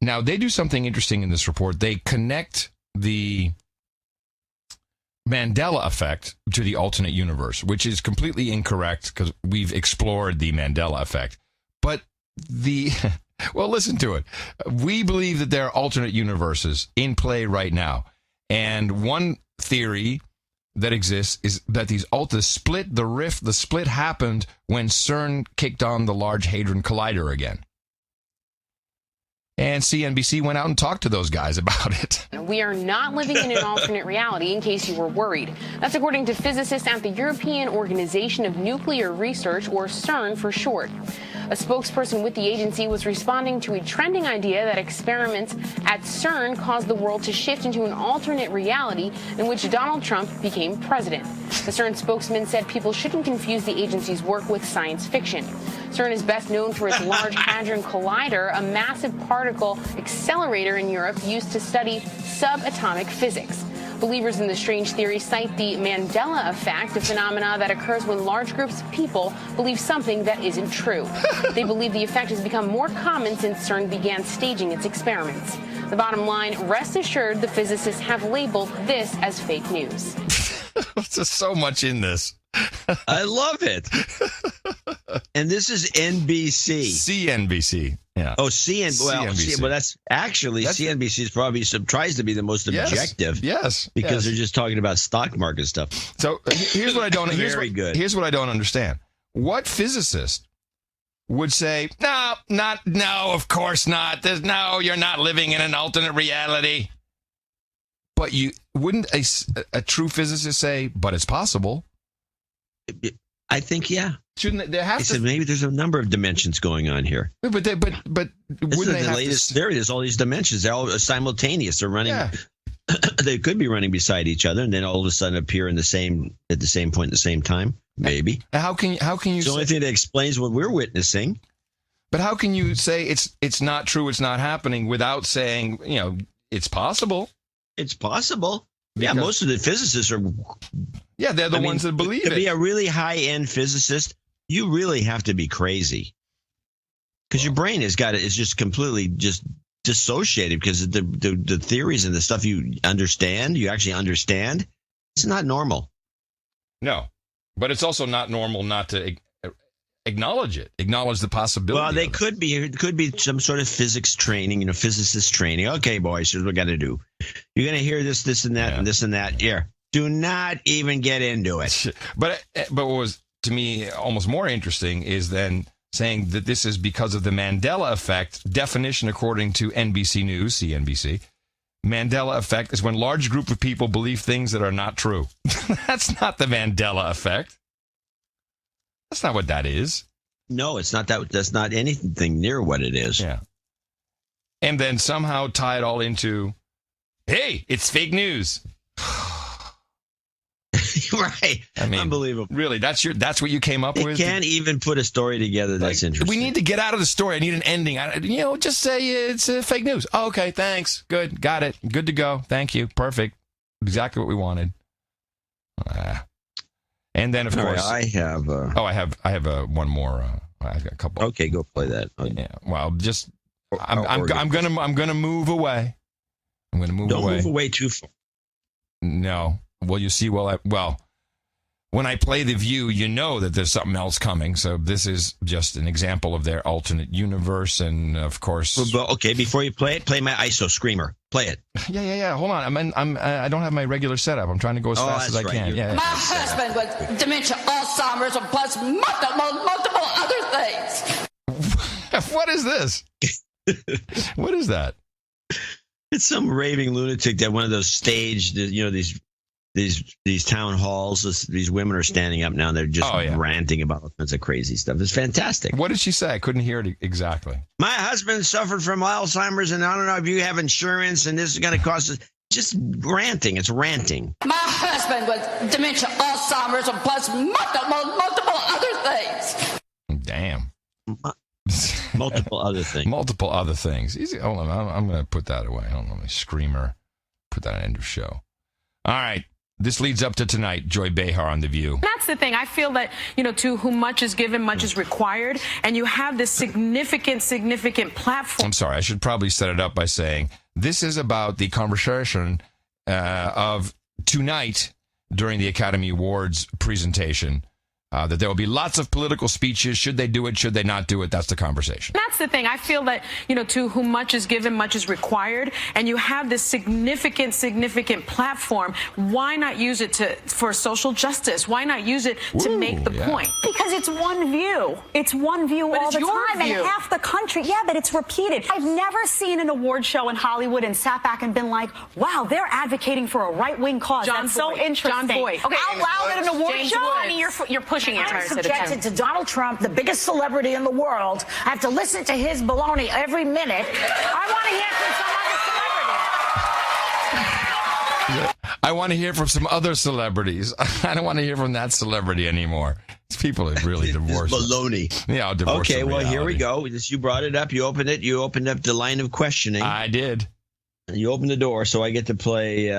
Now, they do something interesting in this report. They connect the Mandela effect to the alternate universe, which is completely incorrect because we've explored the Mandela effect. But well, listen to it. We believe that there are alternate universes in play right now. And one theory that exists is that the split happened when CERN kicked on the Large Hadron Collider again. And CNBC went out and talked to those guys about it. We are not living in an alternate reality, in case you were worried. That's according to physicists at the European Organization of Nuclear Research, or CERN for short. A spokesperson with the agency was responding to a trending idea that experiments at CERN caused the world to shift into an alternate reality in which Donald Trump became president. The CERN spokesman said people shouldn't confuse the agency's work with science fiction. CERN is best known for its Large Hadron Collider, a massive particle accelerator in Europe used to study subatomic physics. Believers in the strange theory cite the Mandela effect, a phenomena that occurs when large groups of people believe something that isn't true. They believe the effect has become more common since CERN began staging its experiments. The bottom line, rest assured the physicists have labeled this as fake news. There's so much in this. I love it. And this is NBC. CNBC. Yeah. Oh, CNBC. Well, that's actually CNBC is probably tries to be the most objective. Yes. Because they're just talking about stock market stuff. So here's what I don't. Good. Here's what I don't understand. What physicist would say, no, of course not. You're not living in an alternate reality. But wouldn't a true physicist say, but it's possible? I think, yeah. Shouldn't there have to? Said maybe there's a number of dimensions going on here. But wouldn't they have to? There it is. All these dimensions. They're all simultaneous. They're running. Yeah. They could be running beside each other, and then all of a sudden appear at the same point at the same time. Maybe. How can you? It's the only thing that explains what we're witnessing. But how can you say it's not true? It's not happening without saying it's possible. It's possible. Because, most of the physicists are. Yeah, they're the ones that believe it. To be a really high-end physicist, you really have to be crazy, because your brain is just completely just dissociated because the theories and the stuff you actually understand. It's not normal. No, but it's also not normal not to acknowledge the possibility. Well, it could be some sort of physics training, physicist training. Okay, boys, here's what we got to do. You're going to hear this and that, and this and that. Here, do not even get into it. But what was to me almost more interesting is then saying that this is because of the Mandela effect. Definition according to NBC News, CNBC. Mandela effect is when large group of people believe things that are not true. That's not the Mandela effect. That's not what that is. No, it's not that. That's not anything near what it is. Yeah. And then somehow tie it all into, hey, it's fake news. Right. I mean, unbelievable. Really, that's what you came up with? You can't even put a story together that's interesting. We need to get out of the story. I need an ending. Just say it's fake news. Oh, okay, thanks. Good. Got it. Good to go. Thank you. Perfect. Exactly what we wanted. And then, of course, I have. I have one more. I've got a couple. Okay, go play that. Yeah. Well, just I'm gonna move away. I'm gonna move away. Don't move away too far. No. Well, you see, when I play The View, you know that there's something else coming. So this is just an example of their alternate universe, and of course. Okay, before you play it, play my ISO screamer. Play it. Yeah. Hold on. I don't have my regular setup. I'm trying to go as fast as I can. Yeah. My husband with dementia, Alzheimer's, and plus multiple other things. What is this? What is that? It's some raving lunatic that one of those staged, these town halls. These women are standing up now and they're just ranting about all kinds of crazy stuff. It's fantastic. What did she say? I couldn't hear it exactly. My husband suffered from Alzheimer's, and I don't know if you have insurance, and this is going to cost us. Just ranting. It's ranting. My husband with dementia, Alzheimer's, and plus multiple other things. Damn. Multiple other things. Multiple other things. Easy. Hold on. I'm going to put that away. I don't know. My screamer. Put that at end of show. All right. This leads up to tonight. Joy Behar on The View. That's the thing. I feel that, to whom much is given, much is required. And you have this significant platform. I'm sorry. I should probably set it up by saying this is about the conversation of tonight during the Academy Awards presentation. That there will be lots of political speeches. Should they do it? Should they not do it? That's the conversation. That's the thing. I feel that, to whom much is given, much is required. And you have this significant platform. Why not use it for social justice? Why not use it to make the point? Because it's one view. It's one view all the time. And half the country, but it's repeated. I've never seen an award show in Hollywood and sat back and been like, wow, they're advocating for a right-wing cause. That's so interesting. John Boyd. Okay, out loud at an award show? I mean, you're pushing it. I'm subjected to Donald Trump, the biggest celebrity in the world. I have to listen to his baloney every minute. I want to hear from some other celebrities. I don't want to hear from that celebrity anymore. These people are really divorced. Baloney. Yeah, divorced. Okay, well, here we go. You brought it up. You opened it. You opened up the line of questioning. I did. You opened the door, so I get to play...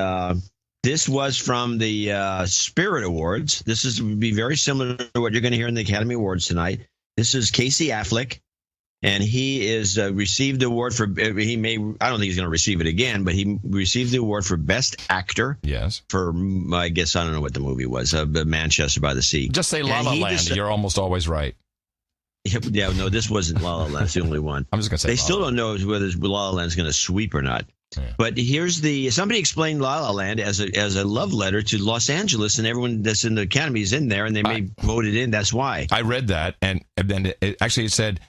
This was from the Spirit Awards. This would be very similar to what you're going to hear in the Academy Awards tonight. This is Casey Affleck, and he is received the award for. I don't think he's going to receive it again, but he received the award for Best Actor. Yes. For I guess I don't know what the movie was. Manchester by the Sea. Just say La La Land. You're almost always right. Yeah, no, this wasn't La La Land. It's the only one. I'm just going to say they still don't know whether La La Land is going to sweep or not. Yeah. But here's somebody explained La La Land as a love letter to Los Angeles, and everyone that's in the Academy is in there, and they may vote it in. That's why. I read that, and then it said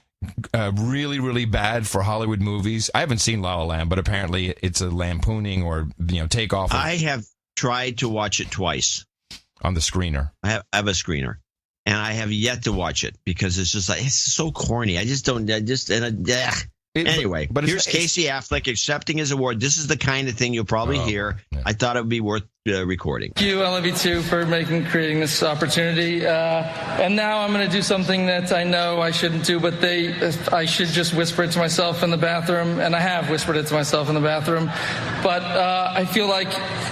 really, really bad for Hollywood movies. I haven't seen La La Land, but apparently it's a lampooning or takeoff. I have tried to watch it twice on the screener. I have a screener, and I have yet to watch it because it's just it's so corny. Anyway, but here's Casey Affleck accepting his award. This is the kind of thing you'll probably hear. Yeah. I thought it would be worth recording. Thank you, I love you too, for creating this opportunity. And now I'm going to do something that I know I shouldn't do, but I should just whisper it to myself in the bathroom, and I have whispered it to myself in the bathroom. But I feel like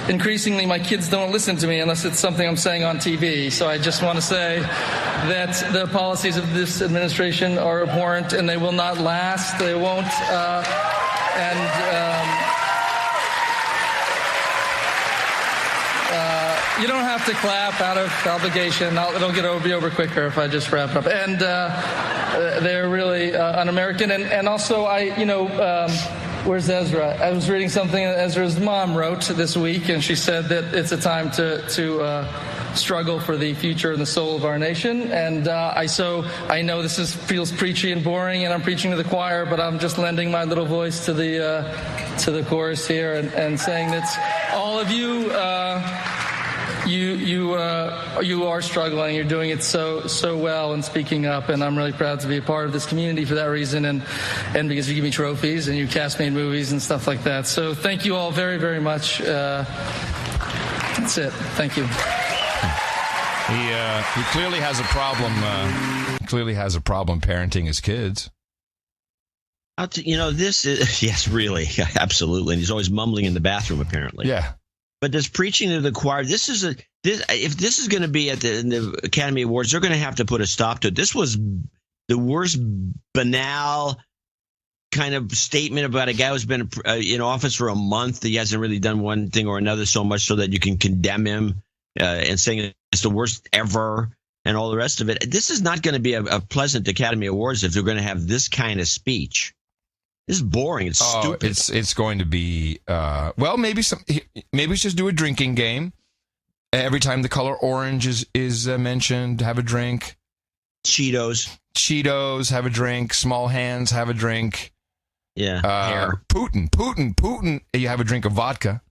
increasingly my kids don't listen to me unless it's something I'm saying on TV. So I just want to say that the policies of this administration are abhorrent, and they will not last. They won't. You don't have to clap out of obligation. It'll be over quicker if I just wrap up. And they're really un-American. And also, where's Ezra? I was reading something that Ezra's mom wrote this week, and she said that it's a time to struggle for the future and the soul of our nation. And I know this feels preachy and boring, and I'm preaching to the choir, but I'm just lending my little voice to the chorus here and saying that all of you. You are struggling. You're doing it so well and speaking up, and I'm really proud to be a part of this community for that reason, and because you give me trophies and you cast me in movies and stuff like that. So thank you all very, very much. That's it. Thank you. He clearly has a problem. Parenting his kids. This is yes, really, absolutely. And he's always mumbling in the bathroom, apparently. Yeah. But this preaching to the choir, this is if this is going to be in the Academy Awards, they're going to have to put a stop to it. This was the worst banal kind of statement about a guy who's been in office for a month. He hasn't really done one thing or another so much so that you can condemn him and saying it's the worst ever and all the rest of it. This is not going to be a pleasant Academy Awards if they're going to have this kind of speech. This is boring. It's stupid. It's going to be maybe just do a drinking game. Every time the color orange is mentioned, have a drink. Cheetos, have a drink. Small hands, have a drink. Yeah. Hair. Putin. You have a drink of vodka.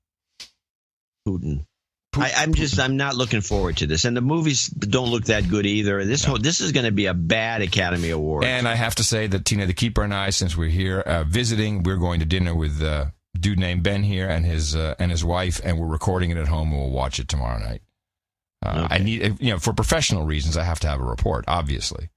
Putin. I'm not looking forward to this, and the movies don't look that good either. This is going to be a bad Academy Award. And I have to say that Tina the Keeper and I, since we're here visiting, we're going to dinner with a dude named Ben here and his wife, and we're recording it at home. And we'll watch it tomorrow night. I need, for professional reasons, I have to have a report. Obviously,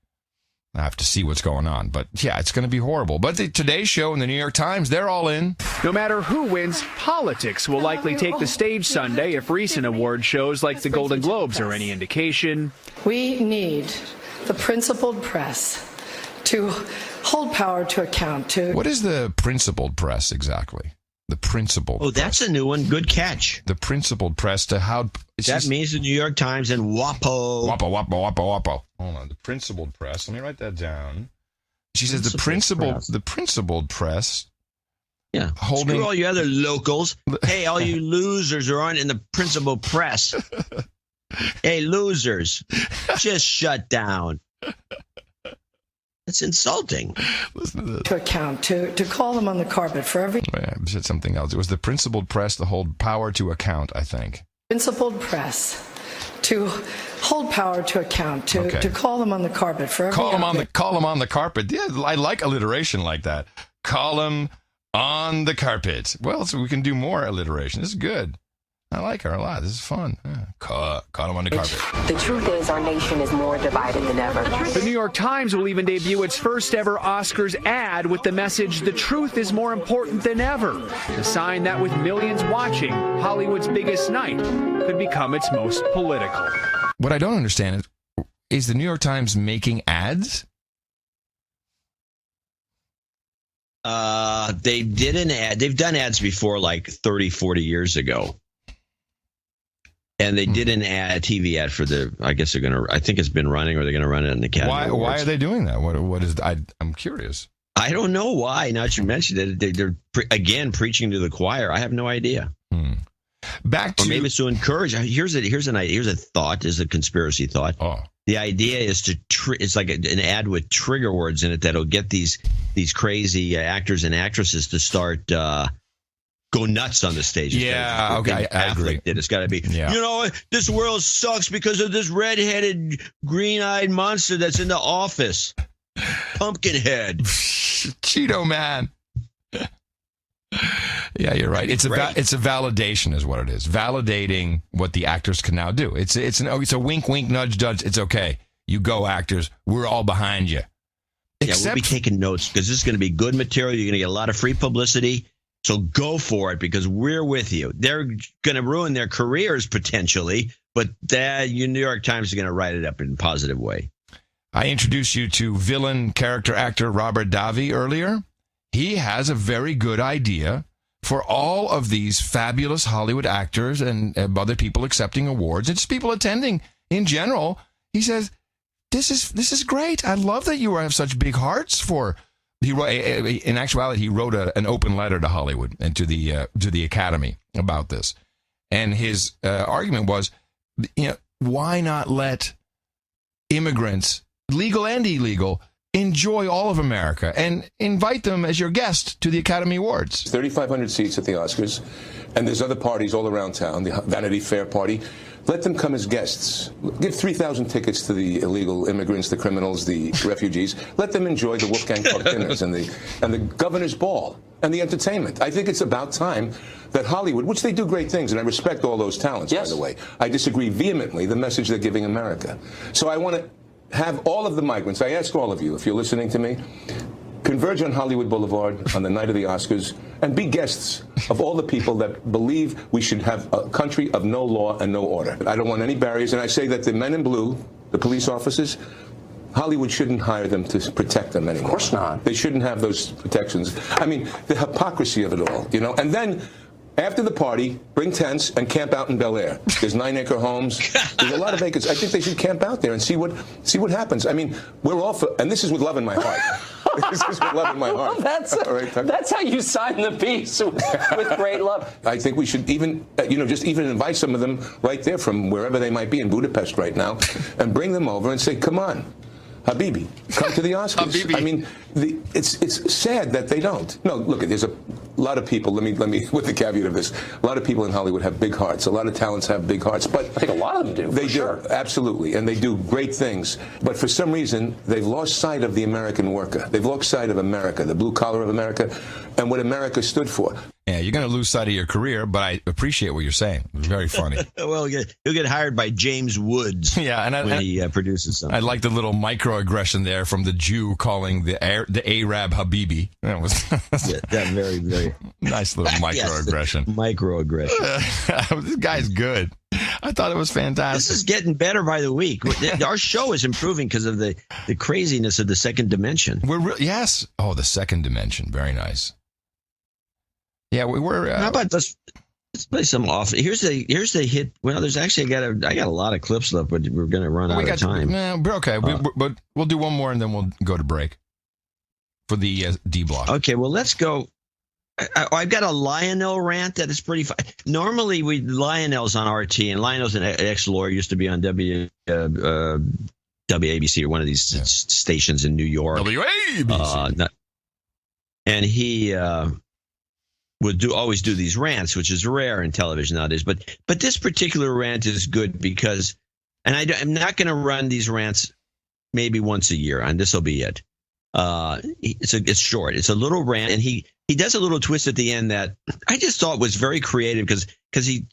I have to see what's going on. But yeah, it's going to be horrible. But the Today Show and the New York Times, they're all in. No matter who wins, politics will likely take the stage Sunday if recent award shows like the Golden Globes are any indication. We need the principled press to hold power to account. What is the principled press exactly? The principled press. That's a new one. Good catch. The principled press to how... That means the New York Times and WAPO. WAPO. Hold on. The principled press. Let me write that down. She says the principled press. Yeah. Screw all you other locals. Hey, all you losers who aren't in the principled press. Hey, losers. Just shut down. It's insulting. Listen to this. To account, to call them on the carpet for every... I said something else. It was the principled press to hold power to account, I think. Principled press to hold power to account, to call them on the carpet for every... Call them on the carpet. Yeah, I like alliteration like that. Call them on the carpet. Well, so we can do more alliteration. This is good. I like her a lot. This is fun. Yeah. Call them on the carpet. The truth is our nation is more divided than ever. The New York Times will even debut its first ever Oscars ad with the message, "The truth is more important than ever." The sign that with millions watching, Hollywood's biggest night could become its most political. What I don't understand is the New York Times making ads? They did an ad. They've done ads before, like 30, 40 years ago. And they did a TV ad for I think it's been running, or they're going to run it in the Academy Awards. Why are they doing that? What is, I'm curious. I don't know why. Now that you mentioned it, they're again preaching to the choir. I have no idea. Back to, or maybe it's to encourage. Here's a thought, is a conspiracy thought. The idea is it's like an ad with trigger words in it that'll get these crazy actors and actresses to start go nuts on the stage. Yeah, okay, I agree. It's got to be, this world sucks because of this red-headed, green-eyed monster that's in the office. Pumpkinhead. Cheeto Man. Yeah, you're right. It's a validation is what it is. Validating what the actors can now do. It's a wink, wink, nudge, nudge. It's okay. You go, actors. We're all behind you. We'll be taking notes because this is going to be good material. You're going to get a lot of free publicity. So go for it because we're with you. They're going to ruin their careers potentially, but New York Times is going to write it up in a positive way. I introduced you to villain character actor Robert Davi earlier. He has a very good idea for all of these fabulous Hollywood actors and other people accepting awards and just people attending in general. He says, this is great. I love that you have such big hearts for... In actuality, he wrote an open letter to Hollywood and to the Academy about this. And his argument was, why not let immigrants, legal and illegal, enjoy all of America and invite them as your guest to the Academy Awards? 3,500 seats at the Oscars, and there's other parties all around town, the Vanity Fair party. Let them come as guests. Give 3,000 tickets to the illegal immigrants, the criminals, the refugees. Let them enjoy the Wolfgang Puck dinners and the governor's ball and the entertainment. I think it's about time that Hollywood, which they do great things, and I respect all those talents, by the way. I disagree vehemently the message they're giving America. So I want to have all of the migrants. I ask all of you, if you're listening to me, converge on Hollywood Boulevard on the night of the Oscars and be guests of all the people that believe we should have a country of no law and no order. I don't want any barriers, and I say that the men in blue, the police officers, Hollywood shouldn't hire them to protect them anymore. Of course not. They shouldn't have those protections. I mean, the hypocrisy of it all, you know. And then, after the party, bring tents and camp out in Bel Air. There's 9-acre homes. There's a lot of acres. I think they should camp out there and see what happens. I mean, we're all for, and this is with love in my heart. This is with love in my heart. Well, that's how you sign the peace with great love. I think we should even, just even invite some of them right there from wherever they might be in Budapest right now, and bring them over and say, come on. Habibi, come to the Oscars. Habibi. I mean, it's sad that they don't. No, look, there's a lot of people. Let me, with the caveat of this, a lot of people in Hollywood have big hearts. A lot of talents have big hearts, but I think a lot of them do. They do, absolutely, and they do great things. But for some reason, they've lost sight of the American worker. They've lost sight of America, the blue collar of America, and what America stood for. Yeah, you're going to lose sight of your career, but I appreciate what you're saying. It's very funny. Well, he'll get hired by James Woods. Yeah, when he produces something. I like the little microaggression there from the Jew calling the Arab Habibi. That was that very, very nice little microaggression. Yes, microaggression. This guy's good. I thought it was fantastic. This is getting better by the week. Our show is improving because of the craziness of the second dimension. Yes. Oh, the second dimension. Very nice. Yeah, we're. How about let's play some off. Here's the hit. Well, there's actually I got a lot of clips left, but we're going to run out of time. Okay, but we'll do one more and then we'll go to break for the D block. Okay, well let's go. I've got a Lionel rant that is pretty fun. Normally, Lionel's on RT, and Lionel's an ex-lawyer, used to be on WABC or one of these stations in New York. WABC. And he would always do these rants, which is rare in television nowadays. But this particular rant is good because, and I'm not going to run these rants maybe once a year, and this will be it. It's short. It's a little rant, and he does a little twist at the end that I just thought was very creative because he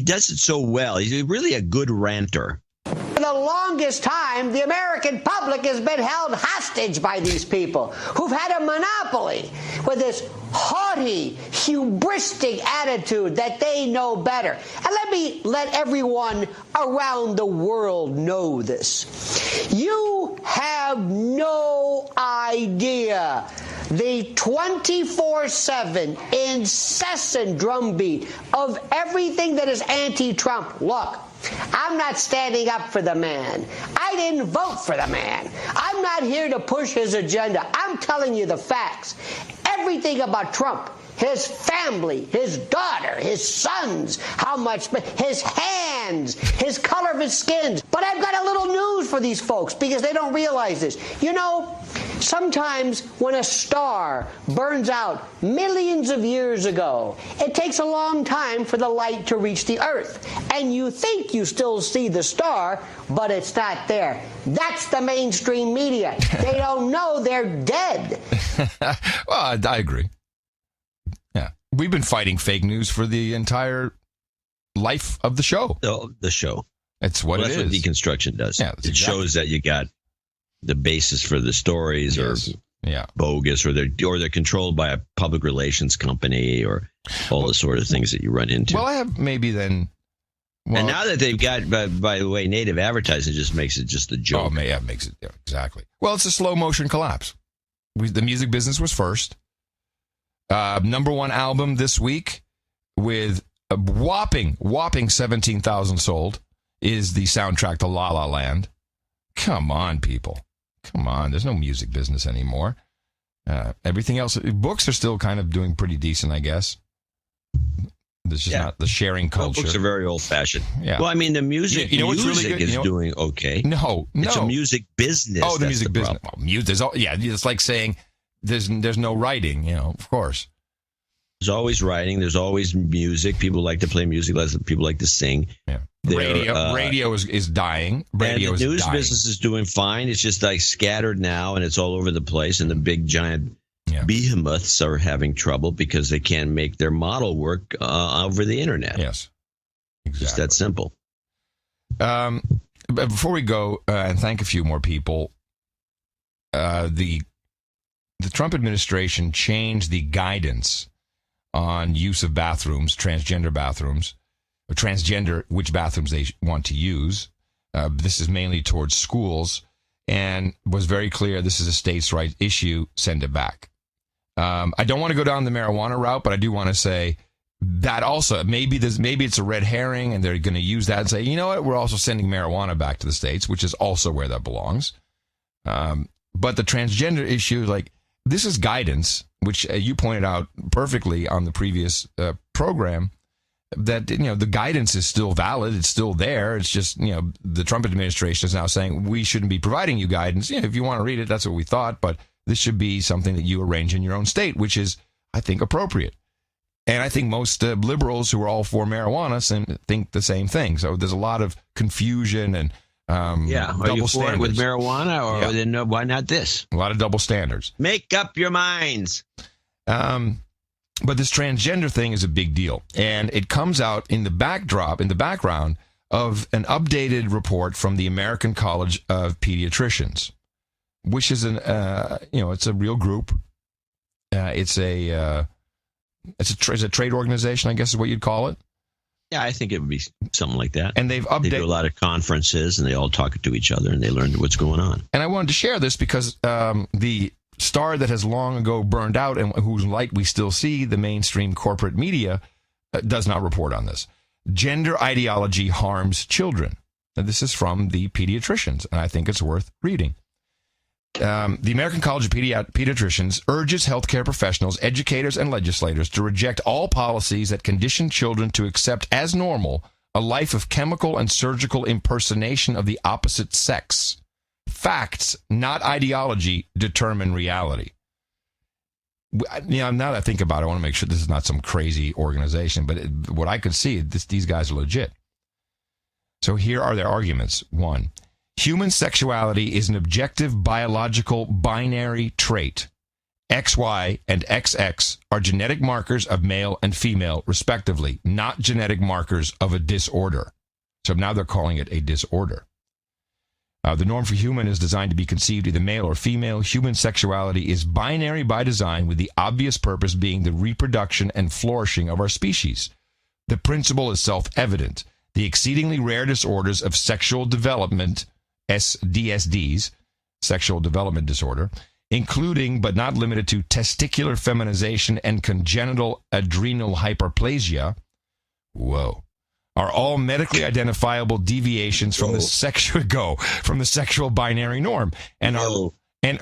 does it so well. He's really a good ranter. For the longest time, the American public has been held hostage by these people who've had a monopoly with this haughty, hubristic attitude that they know better. And let everyone around the world know this. You have no idea the 24/7 incessant drumbeat of everything that is anti-Trump. Look, I'm not standing up for the man. I didn't vote for the man. I'm not here to push his agenda. I'm telling you the facts. Everything about Trump, his family, his daughter, his sons, his hands, his color of his skin. But I've got a little news for these folks because they don't realize this. You know, sometimes when a star burns out millions of years ago, it takes a long time for the light to reach the earth. And you think you still see the star, but it's not there. That's the mainstream media. They don't know they're dead. Well, I agree. Yeah. We've been fighting fake news for the entire life of the show. The show. That's what it is. That's what deconstruction does. Yeah, it shows that you got the basis for the stories are bogus, or they're controlled by a public relations company, or all the sort of things that you run into. Well, I have maybe then. Well, and now that they've got, by the way, native advertising just makes it just a joke. Oh, yeah, it makes it exactly. Well, it's a slow motion collapse. The music business was first. Number one album this week with a whopping 17,000 sold is the soundtrack to La La Land. Come on, people. Come on. There's no music business anymore. Everything else, books are still kind of doing pretty decent, I guess. There's just not the sharing culture. Books are very old-fashioned. Yeah. Well, I mean, the music, music is doing okay. No. It's a music business. Oh, the music business. Well, it's like saying there's no writing, of course. There's always writing. There's always music. People like to play music. People like to sing. Yeah. Radio is dying. Radio and the news dying. business is doing fine. It's just like scattered now, and it's all over the place. And the big giant behemoths are having trouble because they can't make their model work over the internet. Yes, exactly. Just that simple. Before we go and thank a few more people, the the Trump administration changed the guidance on use of bathrooms, transgender bathrooms, or transgender, which bathrooms they want to use. This is mainly towards schools, and was very clear this is a states' right issue, send it back. I don't want to go down the marijuana route, but I do want to say that also, maybe it's a red herring, and they're going to use that and say, you know what, we're also sending marijuana back to the states, which is also where that belongs. But the transgender issue, like, this is guidance, which you pointed out perfectly on the previous program, that, you know, the guidance is still valid. It's still there. It's just, you know, the Trump administration is now saying we shouldn't be providing you guidance. You know, if you want to read it, that's what we thought. But this should be something that you arrange in your own state, which is, I think, appropriate. And I think most liberals who are all for marijuana think the same thing. So there's a lot of confusion and are you for it with marijuana, or then why not this? A lot of double standards. Make up your minds. But this transgender thing is a big deal, and it comes out in the background of an updated report from the American College of Pediatricians, which is it's a real group. It's a trade organization, I guess is what you'd call it. Yeah, I think it would be something like that. And they do a lot of conferences, and they all talk to each other, and they learn what's going on. And I wanted to share this because the star that has long ago burned out and whose light we still see, the mainstream corporate media, does not report on this. Gender ideology harms children. Now, this is from the pediatricians, and I think it's worth reading. The American College of Pediatricians urges healthcare professionals, educators, and legislators to reject all policies that condition children to accept as normal a life of chemical and surgical impersonation of the opposite sex. Facts, not ideology, determine reality. Now that I think about it, I want to make sure this is not some crazy organization, but what I could see, these guys are legit. So here are their arguments. 1. Human sexuality is an objective biological binary trait. XY and XX are genetic markers of male and female, respectively, not genetic markers of a disorder. So now they're calling it a disorder. The norm for human is designed to be conceived either male or female. Human sexuality is binary by design, with the obvious purpose being the reproduction and flourishing of our species. The principle is self-evident. The exceedingly rare disorders of sexual development, DSDs, sexual development disorder, including but not limited to testicular feminization and congenital adrenal hyperplasia, are all medically identifiable deviations from the sexual binary norm. And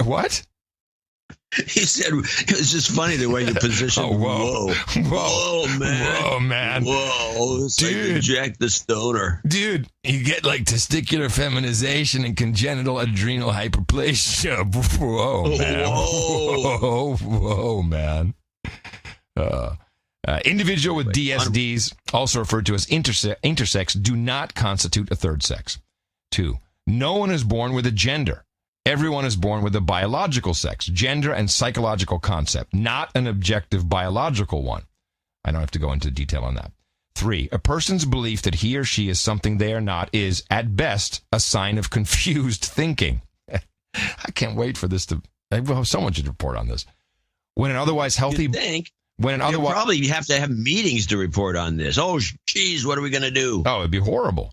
what? He said, it's just funny the way you position. Whoa, man. Whoa, it's dude, like Jack the Stoner. Dude, you get like testicular feminization and congenital adrenal hyperplasia. Whoa, man. Whoa, man. Individual with DSDs, also referred to as intersex, do not constitute a third sex. 2, no one is born with a gender. Everyone is born with a biological sex, gender, and psychological concept, not an objective biological one. I don't have to go into detail on that. 3, a person's belief that he or she is something they are not is, at best, a sign of confused thinking. I can't wait for this to... Well, someone should report on this. When an otherwise healthy... Probably you have to have meetings to report on this. Oh, geez, what are we going to do? Oh, it'd be horrible.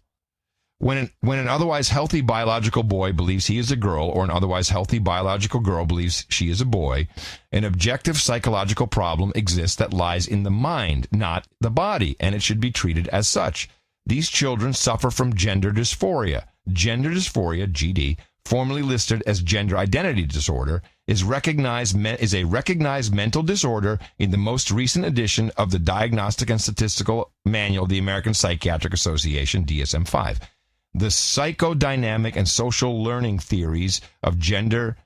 When an otherwise healthy biological boy believes he is a girl, or an otherwise healthy biological girl believes she is a boy, an objective psychological problem exists that lies in the mind, not the body, and it should be treated as such. These children suffer from gender dysphoria. Gender dysphoria, GD, formerly listed as gender identity disorder, is a recognized mental disorder in the most recent edition of the Diagnostic and Statistical Manual of the American Psychiatric Association, DSM-5. The psychodynamic and social learning theories of gender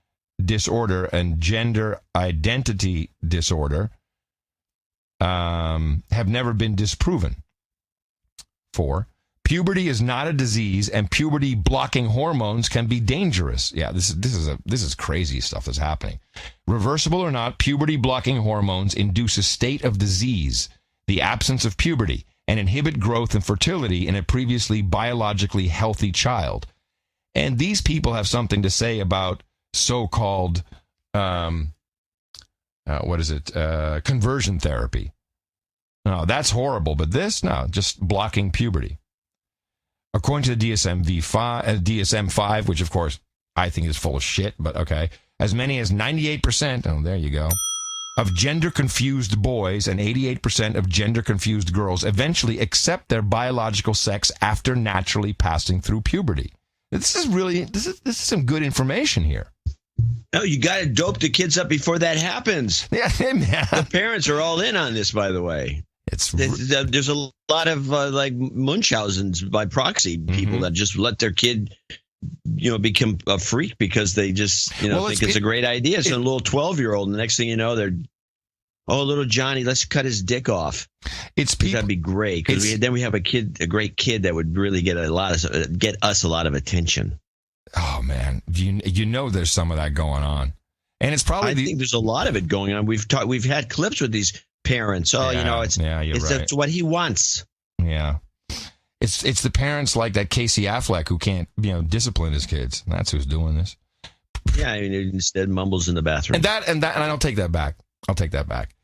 disorder and gender identity disorder have never been disproven. 4, puberty is not a disease, and puberty-blocking hormones can be dangerous. Yeah, this is crazy stuff that's happening. Reversible or not, puberty-blocking hormones induce a state of disease, the absence of puberty, and inhibit growth and fertility in a previously biologically healthy child. And these people have something to say about so-called conversion therapy. No, that's horrible. But this, no, just blocking puberty. According to the DSM-5, which of course I think is full of shit, but okay, as many as 98%, oh, there you go, of gender-confused boys and 88% of gender-confused girls eventually accept their biological sex after naturally passing through puberty. This is some good information here. No, you got to dope the kids up before that happens. Yeah, the parents are all in on this, by the way. There's a lot of like Munchausen's by proxy, people that just let their kid, become a freak because they just, think it's a great idea. It's a little 12-year-old, and the next thing you know, they're, little Johnny, let's cut his dick off. That'd be great because then we have a great kid that would really get us a lot of attention. Oh man, there's some of that going on, and it's probably. I think there's a lot of it going on. We've had clips with these parents. That's what he wants. Yeah, it's the parents like that Casey Affleck who can't discipline his kids. That's who's doing this. Yeah, I mean, instead mumbles in the bathroom. And I don't take that back. I'll take that back.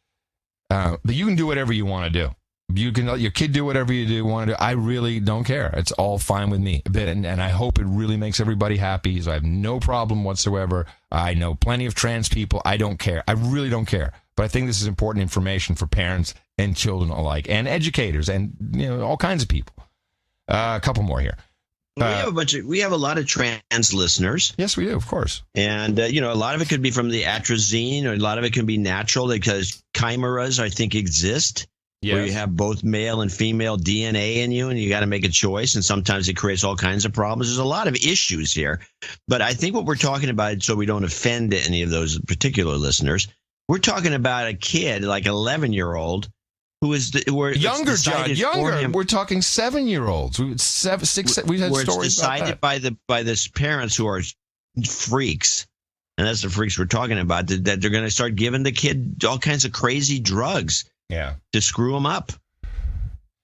But you can do whatever you want to do. You can let your kid do whatever you want to do. I really don't care. It's all fine with me. And I hope it really makes everybody happy. So I have no problem whatsoever. I know plenty of trans people. I don't care. I really don't care. But I think this is important information for parents and children alike, and educators, and all kinds of people. A couple more here. We have a lot of trans listeners. Yes, we do, of course. And a lot of it could be from the atrazine, or a lot of it can be natural because chimeras, I think, exist. Yes. Where you have both male and female DNA in you, and you got to make a choice, and sometimes it creates all kinds of problems. There's a lot of issues here, but I think what we're talking about, so we don't offend any of those particular listeners, we're talking about a kid, like an 11-year-old, who is younger, John, younger. We're talking 7-year-olds. We've had stories decided about that. by the parents who are freaks, and that's the freaks we're talking about. That they're going to start giving the kid all kinds of crazy drugs. Yeah, to screw them up,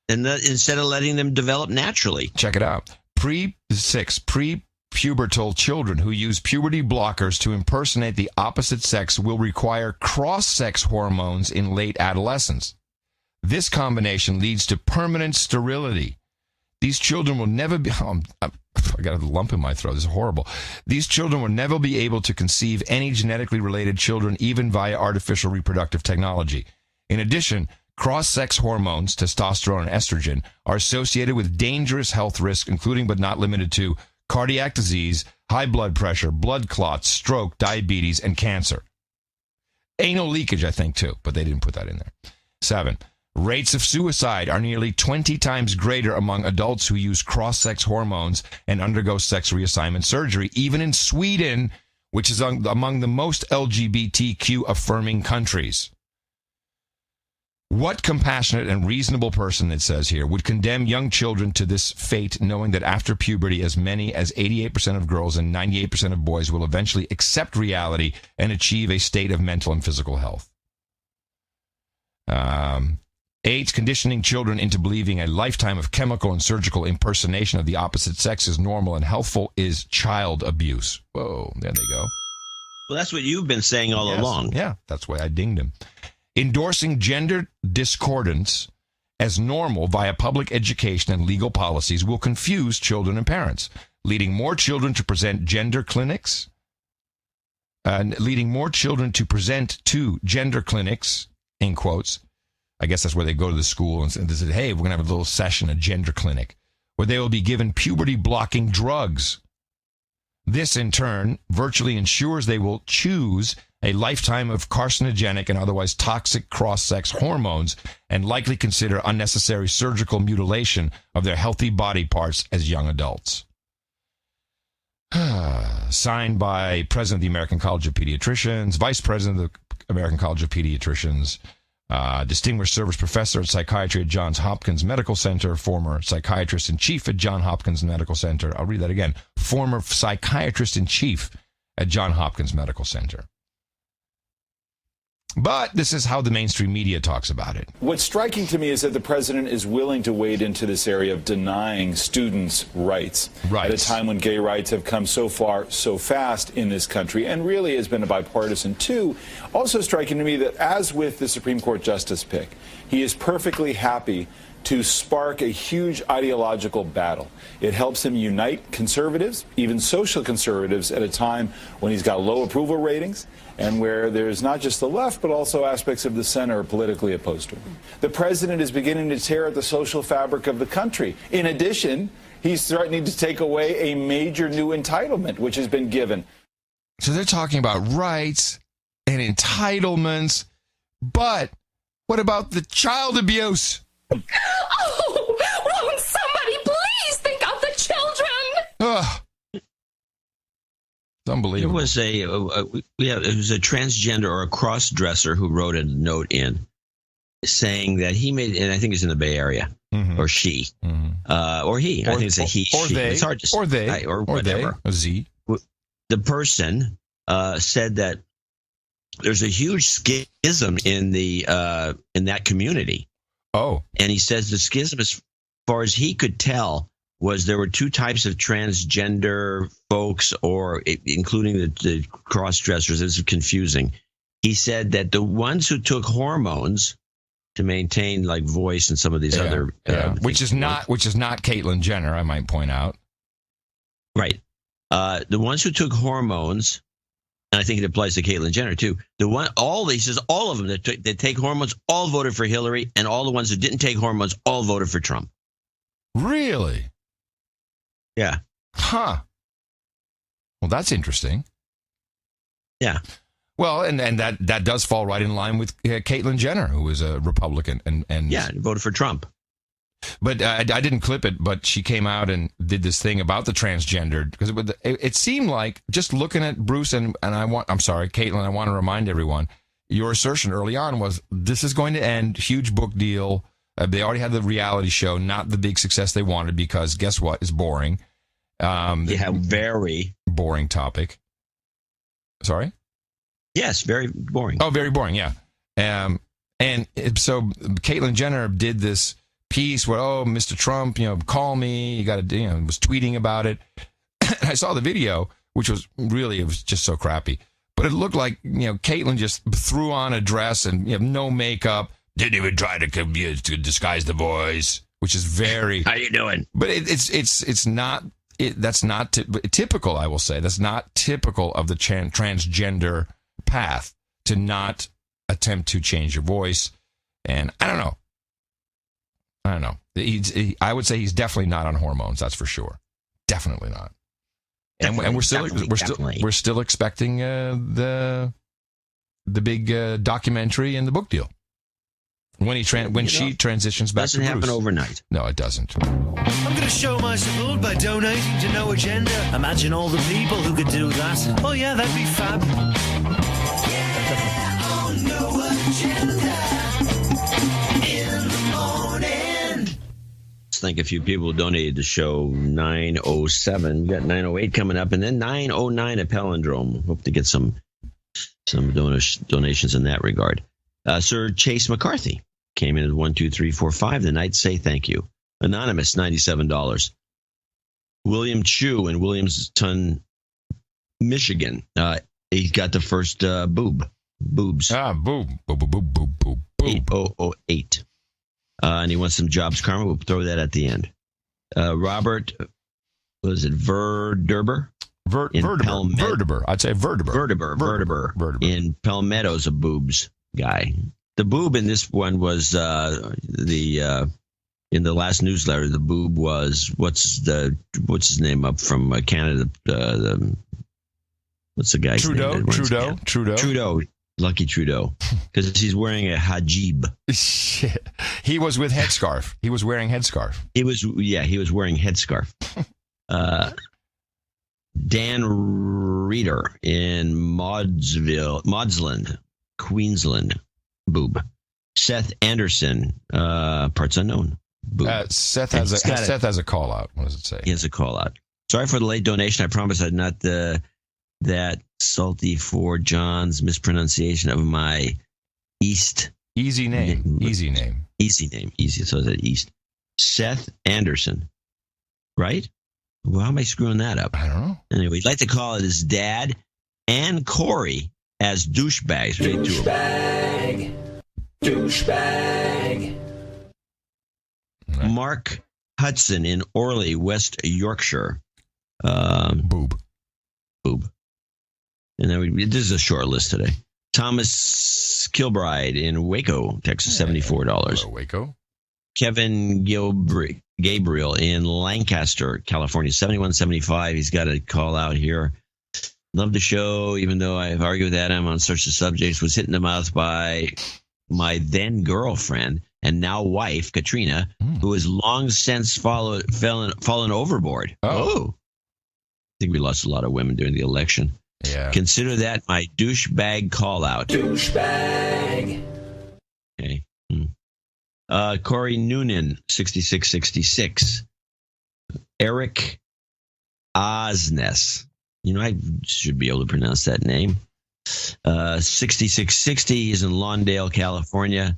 and instead of letting them develop naturally. Check it out. Pre-pubertal children who use puberty blockers to impersonate the opposite sex will require cross-sex hormones in late adolescence. This combination leads to permanent sterility. These children will never be... I got a lump in my throat. This is horrible. These children will never be able to conceive any genetically related children, even via artificial reproductive technology. In addition, cross-sex hormones, testosterone and estrogen, are associated with dangerous health risks, including but not limited to cardiac disease, high blood pressure, blood clots, stroke, diabetes, and cancer. Anal leakage, I think, too, but they didn't put that in there. 7. Rates of suicide are nearly 20 times greater among adults who use cross-sex hormones and undergo sex reassignment surgery, even in Sweden, which is among the most LGBTQ-affirming countries. What compassionate and reasonable person, it says here, would condemn young children to this fate, knowing that after puberty, as many as 88% of girls and 98% of boys will eventually accept reality and achieve a state of mental and physical health? 8, conditioning children into believing a lifetime of chemical and surgical impersonation of the opposite sex is normal and healthful is child abuse. Whoa, there they go. Well, that's what you've been saying all along. Yeah, that's why I dinged him. Endorsing gender discordance as normal via public education and legal policies will confuse children and parents, leading more children to present gender clinics, in quotes. I guess that's where they go to the school and they say, hey, we're going to have a little session, a gender clinic, where they will be given puberty-blocking drugs. This, in turn, virtually ensures they will choose a lifetime of carcinogenic and otherwise toxic cross-sex hormones and likely consider unnecessary surgical mutilation of their healthy body parts as young adults. Signed by President of the American College of Pediatricians, Vice President of the American College of Pediatricians, Distinguished Service Professor at Psychiatry at Johns Hopkins Medical Center, former Psychiatrist-in-Chief at Johns Hopkins Medical Center. I'll read that again. Former Psychiatrist-in-Chief at Johns Hopkins Medical Center. But this is how the mainstream media talks about it. What's striking to me is that the president is willing to wade into this area of denying students' rights at a time when gay rights have come so far, so fast in this country, and really has been a bipartisan too. Also striking to me that, as with the Supreme Court justice pick, he is perfectly happy to spark a huge ideological battle. It helps him unite conservatives, even social conservatives, at a time when he's got low approval ratings and where there's not just the left, but also aspects of the center politically opposed to him. The president is beginning to tear at the social fabric of the country. In addition, he's threatening to take away a major new entitlement, which has been given. So they're talking about rights and entitlements, but what about the child abuse? Oh, won't somebody please think of the children? Ugh. It's unbelievable. There was it was a transgender or a cross-dresser who wrote a note in saying that he made, and I think it's in the Bay Area, or she, or he. I think it's a he, or she. they, it's hard to say, or they, or whatever. They, a Z. The person said that there's a huge schism in that community. Oh. And he says the schism, as far as he could tell, was there were two types of transgender folks, or including the cross-dressers. This is confusing. He said that the ones who took hormones to maintain like voice and some of these other which is not Caitlyn Jenner, I might point out. Right. The ones who took hormones, and I think it applies to Caitlyn Jenner too. He says all of them that take hormones all voted for Hillary, and all the ones who didn't take hormones all voted for Trump. Really? Yeah. Huh. Well, that's interesting. Yeah. Well, and that does fall right in line with Caitlyn Jenner, who is a Republican and voted for Trump. But I didn't clip it, but she came out and did this thing about the transgendered, because it seemed like, just looking at Bruce I'm sorry, Caitlyn, I want to remind everyone, your assertion early on was this is going to end, huge book deal. They already had the reality show, not the big success they wanted, because guess what? It's boring. Very boring topic. Sorry? Yes, very boring. Oh, very boring, yeah. So Caitlyn Jenner did this piece where, oh, Mr. Trump, call me, you got to, was tweeting about it. I saw the video, which was really, it was just so crappy. But it looked like, Caitlyn just threw on a dress and no makeup, didn't even try to disguise the voice, which is very... How you doing? But it's not... that's not typical, I will say. That's not typical of the transgender path, to not attempt to change your voice. And I don't know. I would say he's definitely not on hormones. That's for sure. Definitely not. And we're still expecting the big documentary and the book deal when she transitions back to Bruce. Doesn't happen overnight. No, it doesn't. I'm going to show my support by donating to No Agenda. Imagine all the people who could do that. Oh yeah, that'd be fab. Yeah, on No Agenda. In the morning. Let's thank a few people who donated to show 907. We got 908 coming up, and then 909 at Palindrome. Hope to get some donations in that regard. Sir Chase McCarthy came in at 1, 2, 3, 4, 5 tonight. Say thank you. Anonymous, $97. William Chu in Williamston, Michigan. He got the first boobs. Boob. 8008. And he wants some Jobs Karma. We'll throw that at the end. Robert, was it Verderber? Verdeber. I'd say Verdeber. Verdeber. In Palmetto's a boobs guy. The boob in this one was in the last newsletter. The boob was what's his name up from Canada? What's the guy's name? Trudeau. Lucky Trudeau, because he's wearing a hijab. He was with headscarf. He was wearing headscarf. He was wearing headscarf. Dan Reeder in Maudsley, Queensland, boob. Seth Anderson, parts unknown, boob. Seth has a call out. What does it say? He has a call out. Sorry for the late donation. I promise I'm not that salty for John's mispronunciation of my East. Easy name. Easy name. Easy name. Easy. So that East. Seth Anderson. Right? Well, how am I screwing that up? I don't know. Anyway, we'd like to call it his dad and Corey as douchebags. Douchebag. Douchebag. Right. Mark Hudson in Orley, West Yorkshire. Boob. And then this is a short list today. Thomas Kilbride in Waco, Texas, $74. Hello, Waco. Kevin Gabriel in Lancaster, California, $71.75. He's got a call out here. Love the show, even though I've argued with Adam on such subjects. Was hit in the mouth by my then girlfriend and now wife, Katrina, who has long since fallen overboard. Oh. I think we lost a lot of women during the election. Yeah. Consider that my douchebag call out. Douchebag. Okay. Corey Noonan, 6666. Eric Osnes. I should be able to pronounce that name. 6660. He's in Lawndale, California.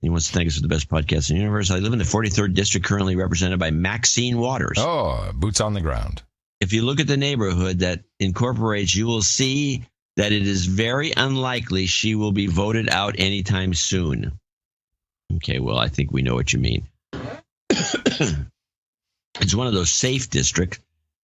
He wants to thank us for the best podcast in the universe. I live in the 43rd district, currently represented by Maxine Waters. Oh, boots on the ground. If you look at the neighborhood that incorporates, you will see that it is very unlikely she will be voted out anytime soon. Okay, well, I think we know what you mean. It's one of those safe districts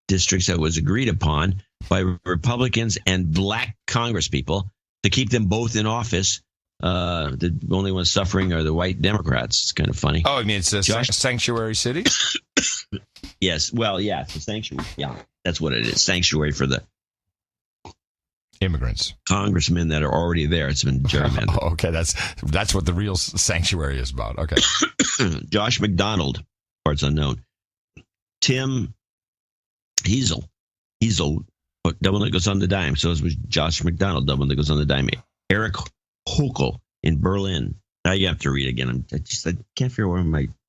that was agreed upon by Republicans and black congresspeople to keep them both in office. The only ones suffering are the white Democrats. It's kind of funny. Oh, I mean, it's a sanctuary city? Yes. Well, yeah, it's a sanctuary. Yeah, that's what it is. Sanctuary for the immigrants. Congressmen that are already there. It's been gerrymandered. Oh, okay, that's what the real sanctuary is about. Okay. Josh McDonald, parts unknown. Tim Heasel, double nickels on the dime. So it was Josh McDonald, double nickels on the dime. Eric Hokel in Berlin. Now you have to read again. I can't figure where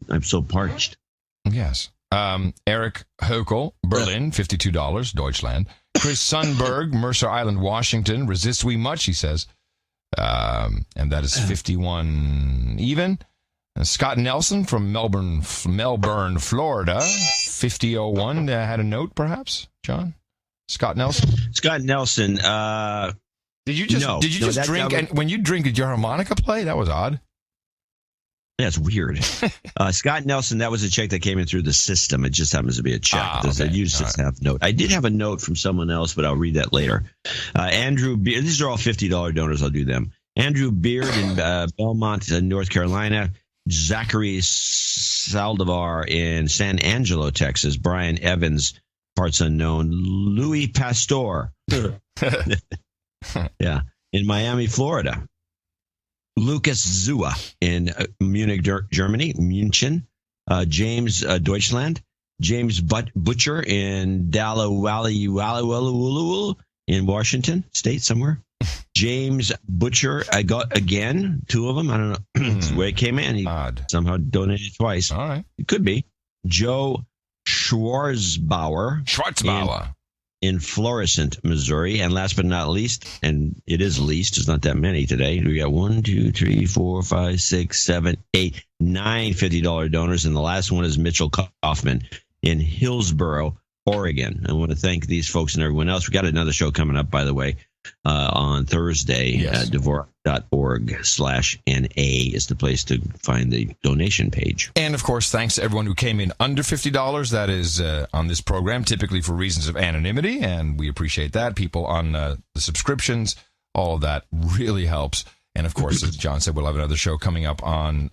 I'm so parched. Yes. Eric Hokel, Berlin, $52, Deutschland. Chris Sundberg, Mercer Island, Washington. Resist we much, he says. And that is 51 even. Scott Nelson from Melbourne, Florida, 5001. Had a note, perhaps, John? Scott Nelson? Scott Nelson. Did you just drink? And when you drink, did your harmonica play? That was odd. That's weird. Scott Nelson, that was a check that came in through the system. It just happens to be a check. Okay. You just have note. I did have a note from someone else, but I'll read that later. Andrew Beard, these are all $50 donors. I'll do them. Andrew Beard in Belmont, North Carolina. Zachary Saldivar in San Angelo, Texas. Brian Evans, parts unknown. Louis Pastor. Yeah. In Miami, Florida. Lucas Zua in Munich, Germany, München. James Deutschland. James Butcher in Dallawalla in Washington State somewhere. James Butcher, I got again, two of them. I don't know. That's the way it came in. He somehow donated twice. All right. It could be. Joe Schwarzbauer. In Florissant, Missouri. And last but not least, and it is least, it's not that many today. We got 1, 2, 3, 4, 5, 6, 7, 8, 9 $50 donors. And the last one is Mitchell Kaufman in Hillsboro, Oregon. I want to thank these folks and everyone else. We got another show coming up, by the way, on Thursday. Yes. Dvorak.org/NA is the place to find the donation page. And, of course, thanks to everyone who came in under $50. That is on this program, typically for reasons of anonymity, and we appreciate that. People on the subscriptions, all of that really helps. And, of course, as John said, we'll have another show coming up on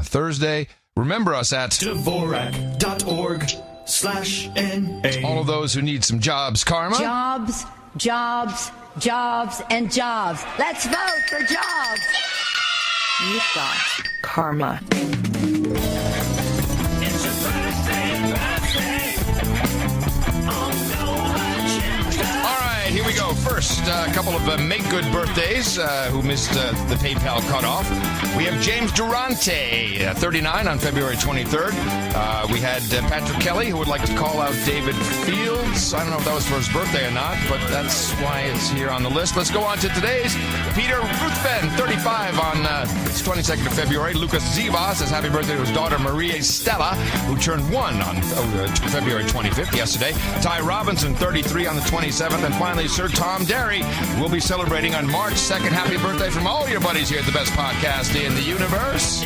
Thursday. Remember us at Dvorak.org/NA. All of those who need some jobs, Karma. Jobs, jobs, jobs, and jobs. Let's vote for jobs. You've got karma. It's your birthday. All right, here we go. First, a couple of make good birthdays who missed the PayPal cutoff. We have James Durante, 39 on February 23rd. We had Patrick Kelly, who would like to call out David Fields. I don't know if that was for his birthday or not, but that's why it's here on the list. Let's go on to today's. Peter Ruthven, 35 on the 22nd of February. Lucas Zivas says happy birthday to his daughter Maria Stella, who turned 1 on February 25th, yesterday. Ty Robinson, 33 on the 27th. And finally, Sir Tom Derry will be celebrating on March 2nd. Happy birthday from all your buddies here at the best podcast in the universe.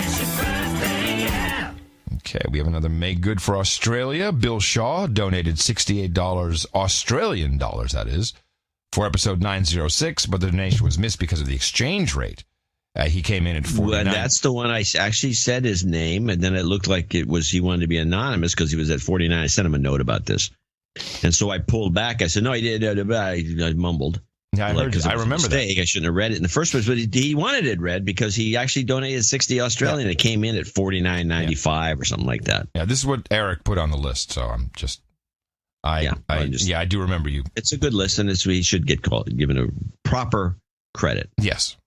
Okay, we have another Make Good for Australia. Bill Shaw donated $68, Australian dollars, that is, for episode 906, but the donation was missed because of the exchange rate. He came in at 49. Well, that's the one I actually said his name, and then it looked like it was he wanted to be anonymous because he was at 49. I sent him a note about this. And so I pulled back. I said, no, he did. I mumbled. Yeah, I remember that. I shouldn't have read it in the first place, but he wanted it read because he actually donated 60 Australian. Yeah. It came in at 49.95 or something like that. Yeah, this is what Eric put on the list, so I'm just... I do remember you. It's a good list, and he should get given a proper credit. Yes.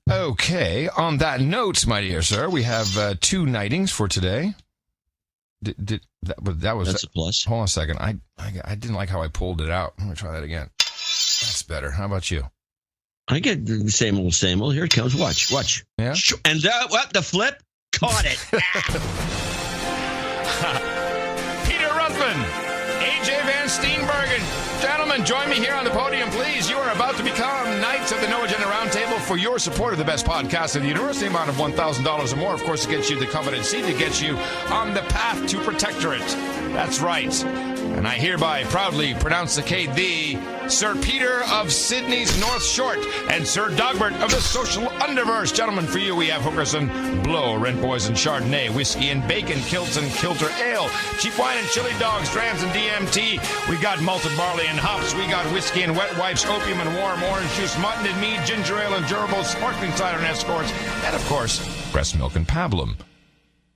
Okay, on that note, my dear sir, we have 2 knightings for today. That's a plus. Hold on a second. I didn't like how I pulled it out. Let me try that again. That's better. How about you? I get the same old. Here it comes. Watch. Yeah. And what? The flip? Caught it. Peter Ruthven, AJ Van Steenbergen. Gentlemen, join me here on the podium, please. You are about to become Knights of the No Agenda Roundtable for your support of the best podcast in the universe. The amount of $1,000 or more, of course, to get you the coveted seat, to get you on the path to protectorate. That's right. And I hereby proudly pronounce the Sir Peter of Sydney's North Short and Sir Dogbert of the Social Underverse. Gentlemen, for you we have Hookers and Blow, Rent Boys and Chardonnay, Whiskey and Bacon, Kilts and Kilter Ale, Cheap Wine and Chili Dogs, Drams and DMT. We got Malted Barley and Hops. We got Whiskey and Wet Wipes, Opium and Warm Orange Juice, Mutton and Mead, Ginger Ale and Durables, Sparkling Cider and Escorts, and of course, Breast Milk and Pablum.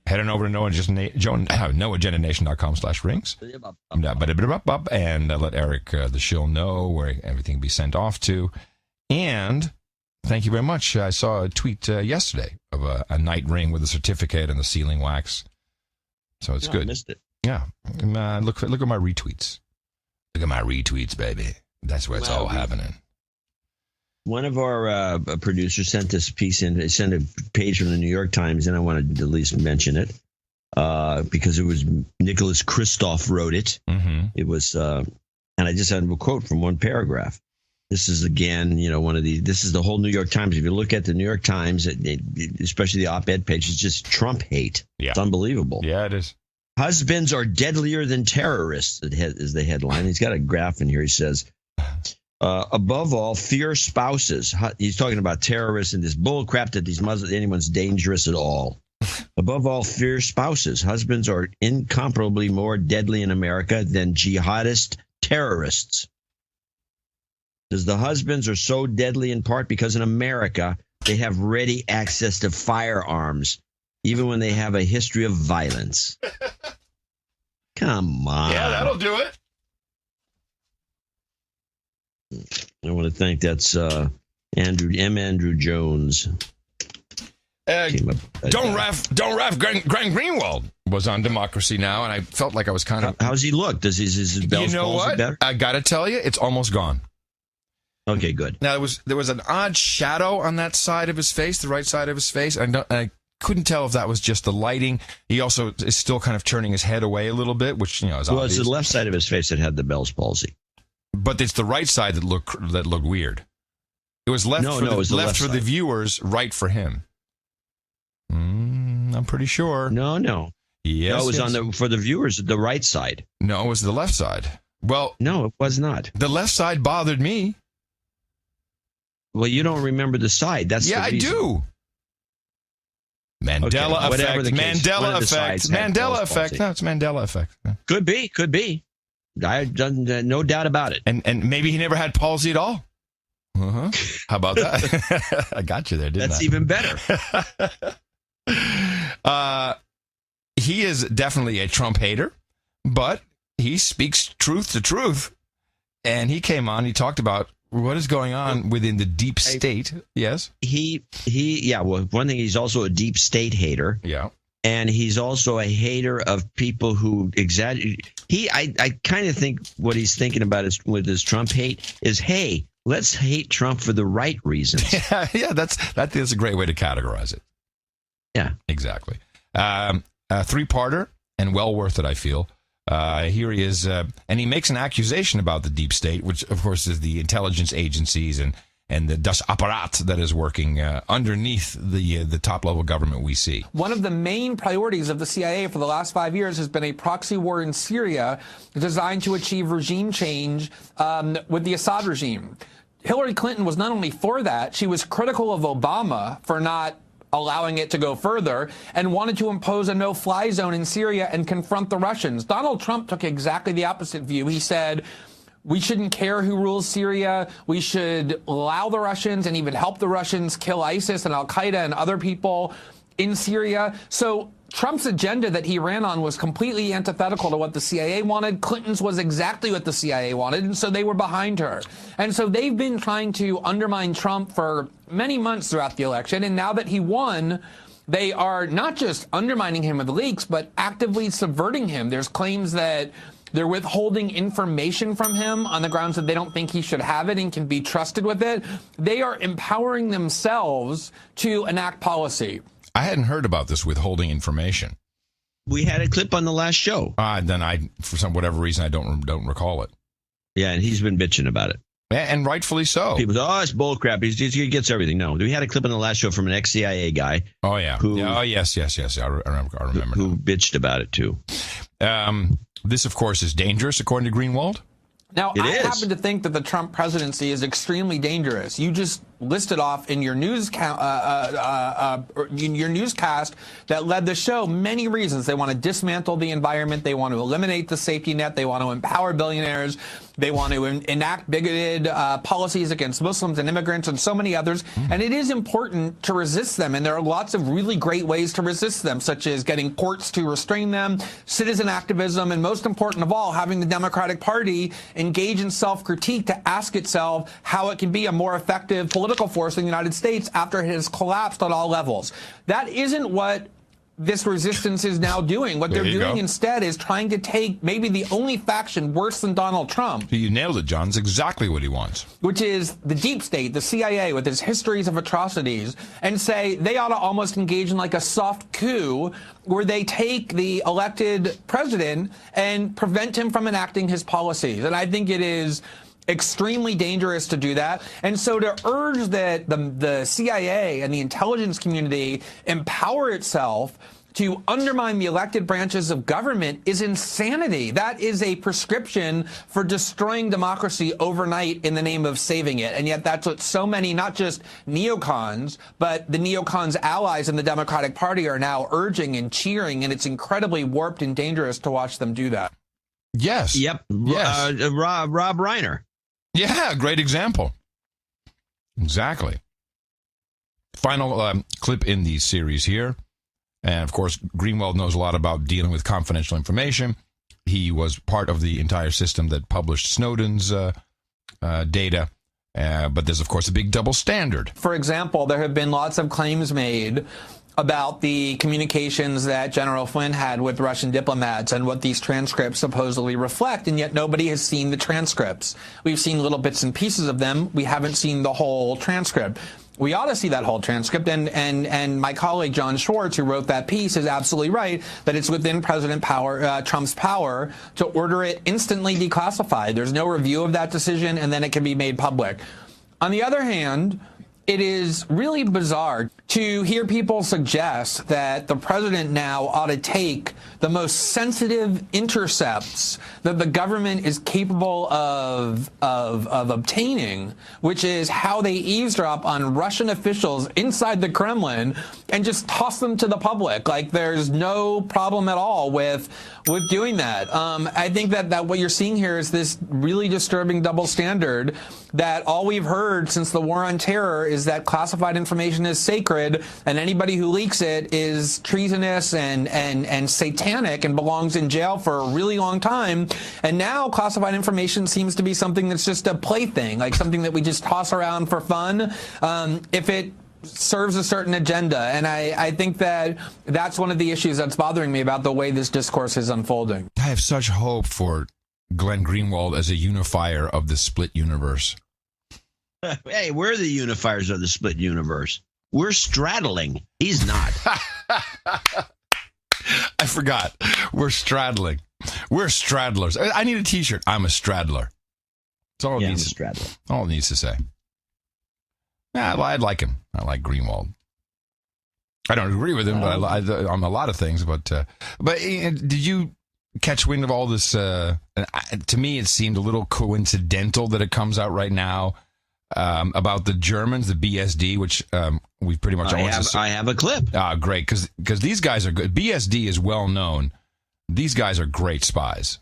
Head on over to noagendanation.com/rings and let Eric, the shill, know where everything be sent off to. And thank you very much. I saw a tweet yesterday of a night ring with a certificate and the sealing wax. So it's good. I missed it. Yeah. Look at my retweets. Look at my retweets, baby. That's where it's all happening. One of our producers sent this piece in. They sent a page from the New York Times, and I wanted to at least mention it because it was Nicholas Kristof wrote it. Mm-hmm. It was, and I just had a quote from one paragraph. This is again, one of the. This is the whole New York Times. If you look at the New York Times, especially the op-ed page, it's just Trump hate. Yeah. It's unbelievable. Yeah, it is. Husbands are deadlier than terrorists. Is the headline. He's got a graph in here. He says. Above all, fear spouses. He's talking about terrorists and this bull crap that these Muslims, anyone's dangerous at all. Above all, fear spouses. Husbands are incomparably more deadly in America than jihadist terrorists. Because the husbands are so deadly in part because in America, they have ready access to firearms, even when they have a history of violence. Come on. Yeah, that'll do it. I want to thank Andrew Jones. Don't ref Grant Greenwald was on Democracy Now, and I felt like I was kind of. How's he look? Does his Bell's palsy better? I got to tell you, it's almost gone. Okay, good. Now there was an odd shadow on that side of his face, the right side of his face. I couldn't tell if that was just the lighting. He also is still kind of turning his head away a little bit, which is obvious. Well, it's the left side of his face that had the Bell's palsy. But it's the right side that looked weird. It was left for the viewers, right for him. I'm pretty sure. No. Yes, no, it was for the viewers, the right side. No, it was the left side. Well, no, it was not. The left side bothered me. Well, you don't remember the side. That's I do. Mandela effect. Mandela effect. Mandela effect. No, it's Mandela effect. Could be. I no doubt about it. And maybe he never had palsy at all. Uh-huh. How about that? I got you there, didn't I? That's even better. He is definitely a Trump hater, but he speaks truth to truth. And he came on, he talked about What is going on within the deep state? Yes. Well, one thing, he's also a deep state hater. Yeah. And he's also a hater of people who exaggerate. I kind of think what he's thinking about is with his Trump hate is, hey, let's hate Trump for the right reasons. Yeah, that is a great way to categorize it. Yeah, exactly. A three-parter and well worth it, I feel. Here he is, and he makes an accusation about the deep state, which, of course, is the intelligence agencies and the Das Apparat that is working underneath the top-level government we see. One of the main priorities of the CIA for the last 5 years has been a proxy war in Syria designed to achieve regime change with the Assad regime. Hillary Clinton was not only for that, she was critical of Obama for not allowing it to go further, and wanted to impose a no-fly zone in Syria and confront the Russians. Donald Trump took exactly the opposite view. He said, we shouldn't care who rules Syria. We should allow the Russians and even help the Russians kill ISIS and Al-Qaeda and other people in Syria. So Trump's agenda that he ran on was completely antithetical to what the CIA wanted. Clinton's was exactly what the CIA wanted, and so they were behind her. And so they've been trying to undermine Trump for many months throughout the election, and now that he won, they are not just undermining him with leaks, but actively subverting him. There's claims that they're withholding information from him on the grounds that they don't think he should have it and can be trusted with it. They are empowering themselves to enact policy. I hadn't heard about this withholding information. We had a clip on the last show. Then for whatever reason, I don't recall it. Yeah, and he's been bitching about it. And rightfully so. People say, it's bullcrap. He gets everything. No, we had a clip on the last show from an ex-CIA guy. Oh, yeah. Yes. I remember. Who bitched about it, too. This, of course, is dangerous, according to Greenwald. Now, I happen to think that the Trump presidency is extremely dangerous. You just listed off in your newscast that led the show many reasons. They want to dismantle the environment. They want to eliminate the safety net. They want to empower billionaires. They want to enact bigoted policies against Muslims and immigrants and so many others. And it is important to resist them. And there are lots of really great ways to resist them, such as getting courts to restrain them, citizen activism, and most important of all, having the Democratic Party engage in self-critique to ask itself how it can be a more effective political force in the United States after it has collapsed on all levels. That isn't what this resistance is now doing. What they're doing instead is trying to take maybe the only faction worse than Donald Trump. You nailed it, John. It's exactly what he wants. Which is the deep state, the CIA, with its histories of atrocities, and say they ought to almost engage in like a soft coup where they take the elected president and prevent him from enacting his policies. And I think it is extremely dangerous to do that. And so to urge that the CIA and the intelligence community empower itself to undermine the elected branches of government is insanity. That is a prescription for destroying democracy overnight in the name of saving it. And yet that's what so many, not just neocons, but the neocons' allies in the Democratic Party are now urging and cheering, and it's incredibly warped and dangerous to watch them do that. Yes. Yep. Yes. Rob Reiner. Yeah, great example. Exactly. Final clip in the series here. And, of course, Greenwald knows a lot about dealing with confidential information. He was part of the entire system that published Snowden's data. But there's, of course, a big double standard. For example, there have been lots of claims made about the communications that General Flynn had with Russian diplomats and what these transcripts supposedly reflect, and yet nobody has seen the transcripts. We've seen little bits and pieces of them. We haven't seen the whole transcript. We ought to see that whole transcript, and my colleague John Schwartz, who wrote that piece, is absolutely right that it's within President Trump's power to order it instantly declassified. There's no review of that decision, and then it can be made public. On the other hand, it is really bizarre to hear people suggest that the president now ought to take the most sensitive intercepts that the government is capable of obtaining, which is how they eavesdrop on Russian officials inside the Kremlin and just toss them to the public. Like there's no problem at all with doing that. I think that what you're seeing here is this really disturbing double standard that all we've heard since the war on terror is that classified information is sacred, and anybody who leaks it is treasonous and satanic and belongs in jail for a really long time. And now classified information seems to be something that's just a plaything, like something that we just toss around for fun. If it serves a certain agenda. And I think that that's one of the issues that's bothering me about the way this discourse is unfolding. I have such hope for Glenn Greenwald as a unifier of the split universe. Hey, we're the unifiers of the split universe. We're straddling. He's not. I forgot. We're straddling. We're straddlers. I need a T-shirt. I'm a straddler. That's all it needs. I'm a straddler. All it needs to say. Yeah, I like him. I like Greenwald. I don't agree with him, but on a lot of things. But did you catch wind of all this? To me, it seemed a little coincidental that it comes out right now about the Germans, the BSD, which we pretty much I have a clip. Great, because these guys are good. BSD is well known. These guys are great spies.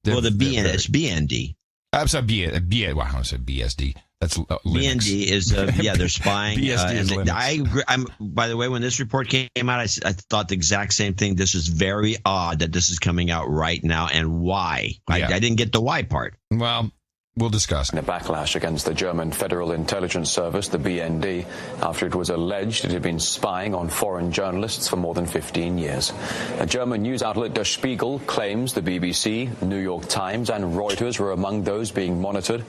It's BND. I'm sorry, wow, I said BSD. That's Linux. BND is they're spying. BSD is Linux. I agree. By the way, when this report came out, I thought the exact same thing. This is very odd that this is coming out right now, and why? Yeah. I didn't get the why part. Well, we'll discuss. In a backlash against the German Federal Intelligence Service, the BND, after it was alleged it had been spying on foreign journalists for more than 15 years. A German news outlet, Der Spiegel, claims the BBC, New York Times, and Reuters were among those being monitored.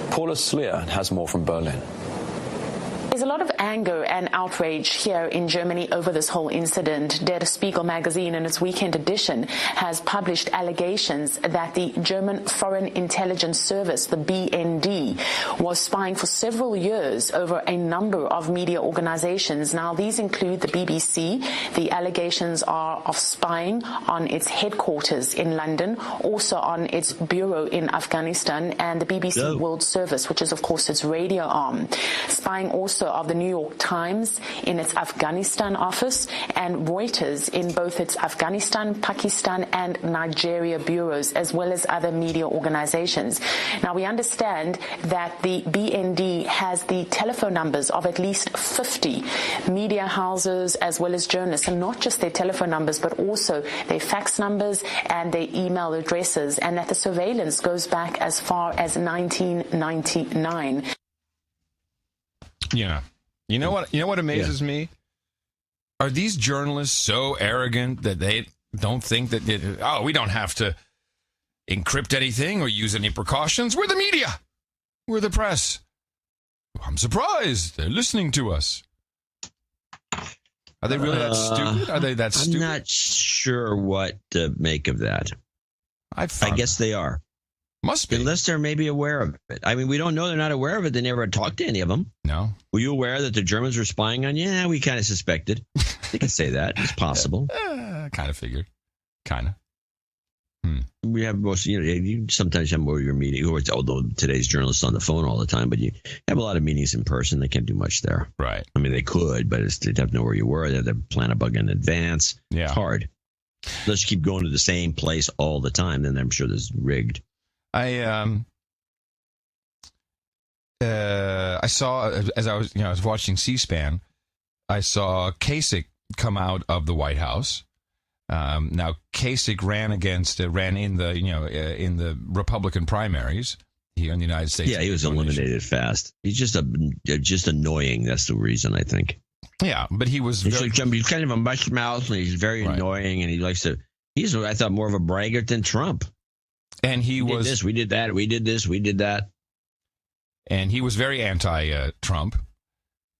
Paula Sleer has more from Berlin. There's a lot of anger and outrage here in Germany over this whole incident. Der Spiegel magazine, in its weekend edition, has published allegations that the German Foreign Intelligence Service, the BND, was spying for several years over a number of media organizations. Now, these include the BBC. The allegations are of spying on its headquarters in London, also on its bureau in Afghanistan, and the BBC World Service, which is, of course, its radio arm. Spying also of the New York Times in its Afghanistan office, and Reuters in both its Afghanistan, Pakistan, and Nigeria bureaus, as well as other media organizations. Now, we understand that the BND has the telephone numbers of at least 50 media houses as well as journalists, and not just their telephone numbers, but also their fax numbers and their email addresses, and that the surveillance goes back as far as 1999. Yeah. You know what amazes me? Are these journalists so arrogant that they don't think that we don't have to encrypt anything or use any precautions? We're the media. We're the press. I'm surprised. They're listening to us. Are they really that stupid? Are they that stupid? I'm not sure what to make of that. I guess they are. Must be. Unless they're maybe aware of it. I mean, we don't know they're not aware of it. They never talked to any of them. No. Were you aware that the Germans were spying on you? Yeah, we kind of suspected. They can say that. It's possible. Kind of figured. Kind of. We have most, you sometimes have more of your meeting, although today's journalists on the phone all the time, but you have a lot of meetings in person. They can't do much there. Right. I mean, they could, but they'd have to know where you were. They have to plan a bug in advance. Yeah. It's hard. Let's keep going to the same place all the time. Then I'm sure this is rigged. I saw, as I was watching C-SPAN, I saw Kasich come out of the White House. Now Kasich ran in the Republican primaries here in the United States. Yeah, he was eliminated fast. He's just annoying. That's the reason, I think. Yeah, but he's kind of a mush mouth, and he's very annoying, and he likes to. He's, I thought, more of a braggart than Trump. And we did this, we did that, we did this, we did that. And he was very anti-Trump.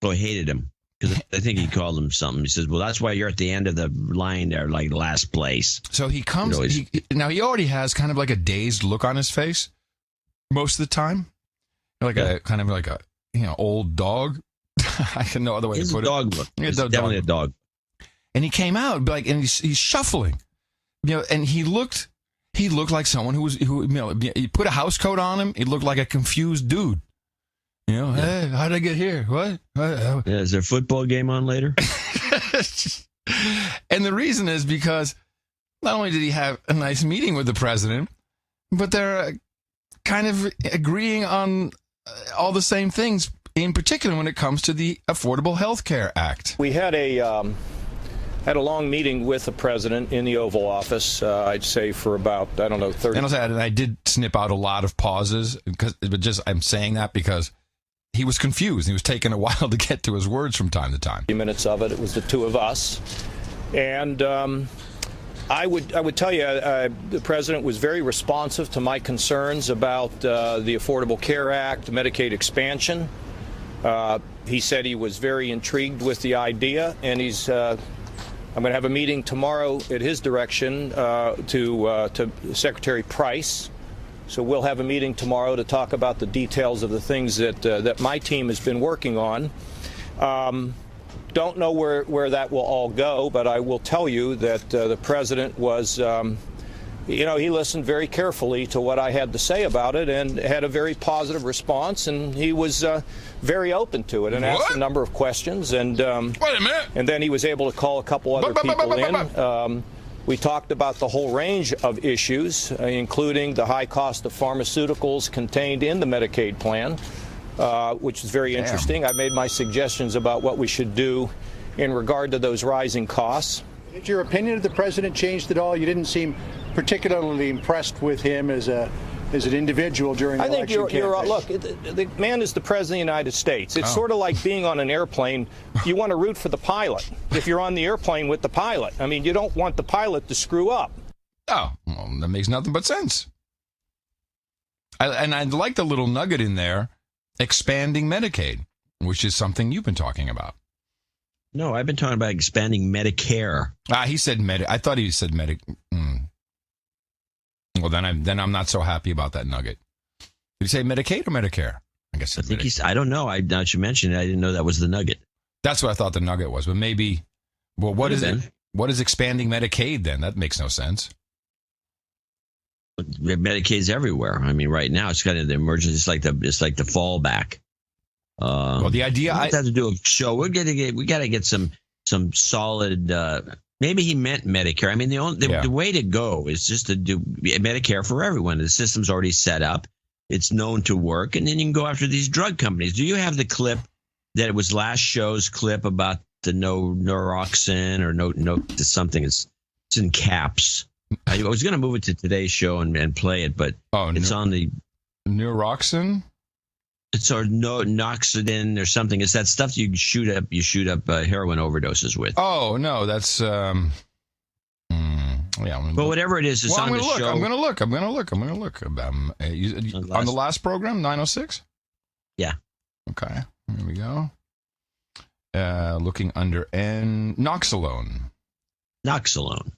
I hated him because I think he called him something. He says, "Well, that's why you're at the end of the line there, like last place." So he comes. Now he already has kind of like a dazed look on his face most of the time, like a kind of like a old dog. I can no other way to put it. Dog look. It's definitely a dog. And he came out and he's shuffling, and he looked like someone who you put a house coat on him. He looked like a confused dude. Hey, how did I get here? What? Is there a football game on later? And the reason is because not only did he have a nice meeting with the president, but they're kind of agreeing on all the same things in particular when it comes to the Affordable Health Care Act. We had a long meeting with the president in the Oval Office, I'd say for about, 30 minutes. And I did snip out a lot of pauses, I'm saying that because he was confused. He was taking a while to get to his words from time to time. 30 minutes of it, it was the two of us. And I would tell you, the president was very responsive to my concerns about the Affordable Care Act, Medicaid expansion. He said he was very intrigued with the idea, and I'm going to have a meeting tomorrow at his direction to Secretary Price. So we'll have a meeting tomorrow to talk about the details of the things that my team has been working on. Don't know where that will all go, but I will tell you that the president was, he listened very carefully to what I had to say about it and had a very positive response, and he was very open to it and asked a number of questions. And wait a minute. And then he was able to call a couple other people in. We talked about the whole range of issues, including the high cost of pharmaceuticals contained in the Medicaid plan, which is very interesting. I made my suggestions about what we should do in regard to those rising costs. Did your opinion of the president changed at all? You didn't seem particularly impressed with him as an individual during the election campaign. Look, the man is the president of the United States. It's sort of like being on an airplane. You want to root for the pilot if you're on the airplane with the pilot. I mean, you don't want the pilot to screw up. Oh, well, that makes nothing but sense. I like the little nugget in there, expanding Medicaid, which is something you've been talking about. No, I've been talking about expanding Medicare. He said I thought he said Well, then I'm not so happy about that nugget. Did he say Medicaid or Medicare? I guess I think I don't know. Now that you mentioned it, I didn't know that was the nugget. That's what I thought the nugget was. But maybe, well, what is it? What is expanding Medicaid then? That makes no sense. Medicaid's everywhere. I mean, right now it's kind of the emergency. It's like the fallback. Well, the idea I have to do a show. We got to get some solid. Maybe he meant Medicare. I mean, the way to go is just to do Medicare for everyone. The system's already set up. It's known to work, and then you can go after these drug companies. Do you have the clip that it was last show's clip about the no Neuroxin or no something? It's in caps. I was going to move it to today's show and play it, but it's on the Neuroxin. It's or Noxidin or something. It's that stuff you shoot up heroin overdoses with. Oh no, that's but whatever it is, it's on the show. I'm gonna look. On the last program, 906. Yeah. Okay. Here we go. Looking under Noxolone. Noxolone.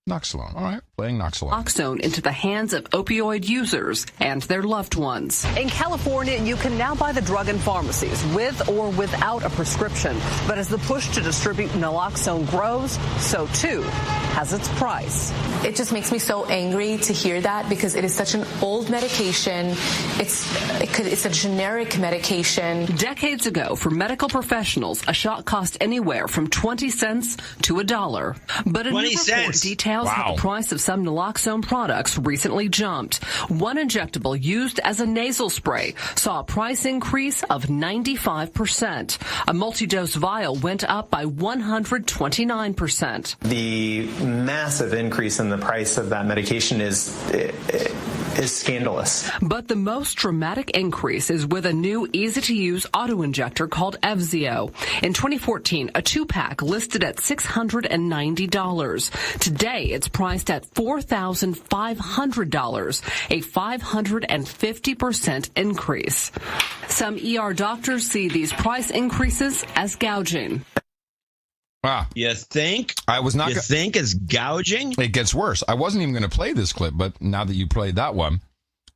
All right, playing Noxolone. Naloxone into the hands of opioid users and their loved ones. In California, you can now buy the drug in pharmacies with or without a prescription. But as the push to distribute naloxone grows, so too has its price. It just makes me so angry to hear that because it is such an old medication. It's a generic medication. Decades ago, for medical professionals, a shot cost anywhere from 20 cents to $1. But a new report details how the price of some naloxone products recently jumped. One injectable used as a nasal spray saw a price increase of 95%. A multi-dose vial went up by 129%. The massive increase in the price of that medication is scandalous. But the most dramatic increase is with a new easy-to-use auto-injector called Evzio. In 2014, a 2-pack listed at $690. Today, it's priced at $4,500, a 550% increase. Some ER doctors see these price increases as gouging. Wow. You think? You think it's gouging? It gets worse. I wasn't even going to play this clip, but now that you played that one,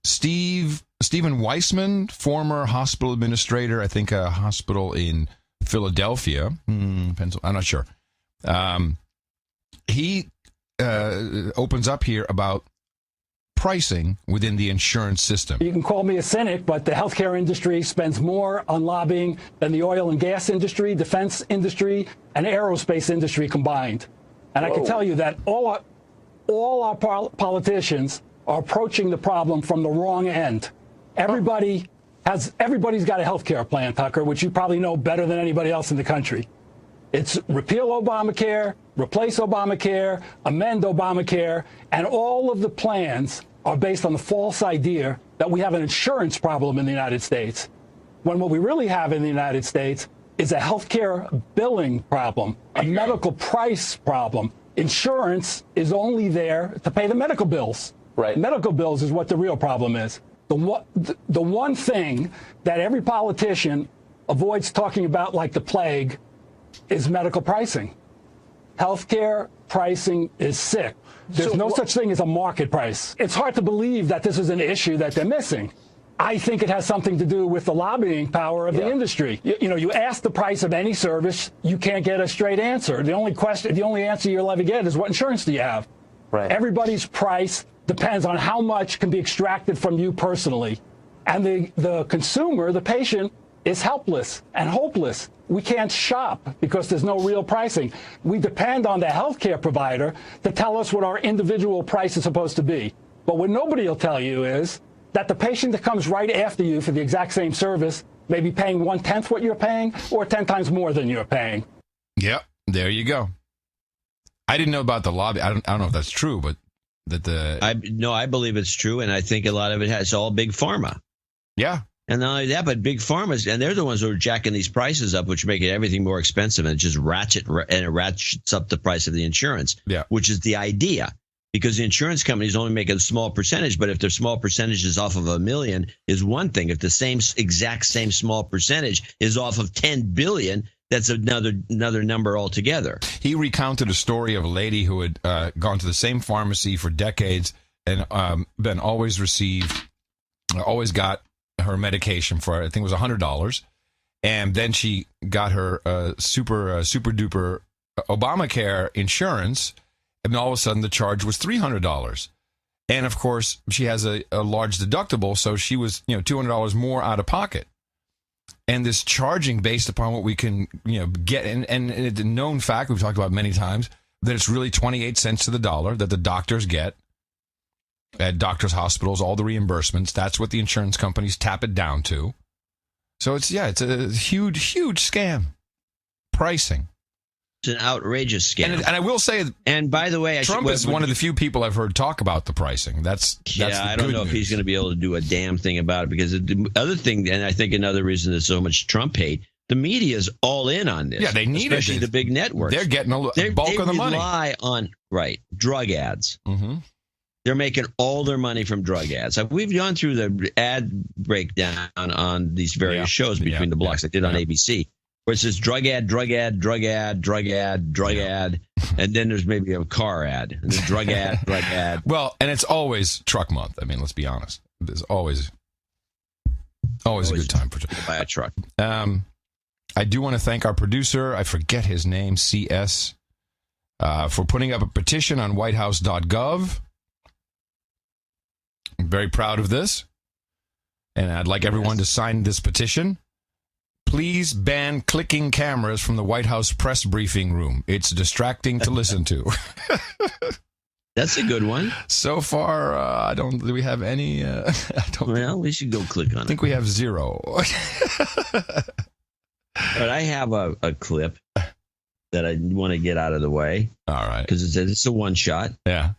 Stephen Weissman, former hospital administrator, I think a hospital in Philadelphia, Pennsylvania, I'm not sure. He opens up here about pricing within the insurance system. You can call me a cynic, but the healthcare industry spends more on lobbying than the oil and gas industry, defense industry, and aerospace industry combined. And I can tell you that all our politicians are approaching the problem from the wrong end. Everybody everybody's got a health care plan, Tucker, which you probably know better than anybody else in the country. It's repeal Obamacare, replace Obamacare, amend Obamacare, and all of the plans are based on the false idea that we have an insurance problem in the United States, when what we really have in the United States is a health care billing problem, a medical price problem. Insurance is only there to pay the medical bills. Right. Medical bills is what the real problem is. The one thing that every politician avoids talking about like the plague is medical pricing. Healthcare pricing is sick. There's no such thing as a market price. It's hard to believe that this is an issue that they're missing. I think it has something to do with the lobbying power of the industry. You ask the price of any service, you can't get a straight answer. The only answer you'll ever get is what insurance do you have? Right. Everybody's price depends on how much can be extracted from you personally. And the consumer, the patient, is helpless and hopeless. We can't shop because there's no real pricing. We depend on the healthcare provider to tell us what our individual price is supposed to be. But what nobody will tell you is that the patient that comes right after you for the exact same service may be paying 1/10 what you're paying or 10 times more than you're paying. Yep, there you go. I didn't know about the lobby. I don't know if that's true, but I believe it's true, and I think a lot of it all big pharma. Yeah. And not only that, but big pharmas, and they're the ones who are jacking these prices up, which make everything more expensive, and it just ratchets up the price of the insurance, which is the idea. Because the insurance companies only make a small percentage, but if their small percentage is off of $1 million is one thing. If the exact same small percentage is off of $10 billion, that's another number altogether. He recounted a story of a lady who had gone to the same pharmacy for decades and then always got her medication for, I think it was $100. And then she got her super duper Obamacare insurance. And all of a sudden, the charge was $300. And, of course, she has a large deductible, so she was, $200 more out of pocket. And this charging based upon what we can, get, and it's a known fact, we've talked about many times, that it's really 28 cents to the dollar that the doctors get at doctors' hospitals, all the reimbursements. That's what the insurance companies tap it down to. So it's a huge, huge scam. Pricing. It's an outrageous scam. And I will say, and by the way, Trump is one of the few people I've heard talk about the pricing. That's I don't know if he's going to be able to do a damn thing about it, because the other thing, and I think another reason there's so much Trump hate, the media is all in on this. Yeah, they need it. Especially the big networks. They're getting a bulk of the money. They rely on, drug ads. Mm-hmm. They're making all their money from drug ads. We've gone through the ad breakdown on these various shows between the blocks. I did on ABC. Where it says drug ad, drug ad, drug ad, drug ad, drug ad, and then there's maybe a car ad, and then drug ad, drug ad. Well, and it's always truck month. I mean, let's be honest. There's always a good time for to buy a truck. I do want to thank our producer. I forget his name, CS, for putting up a petition on whitehouse.gov. I'm very proud of this, and I'd like everyone to sign this petition. Please ban clicking cameras from the White House press briefing room. It's distracting to listen to. That's a good one. So far, do we have any? Well, we should go click on it. I think we have 0. But I have a clip that I want to get out of the way. All right. Because it's a one shot. Yeah.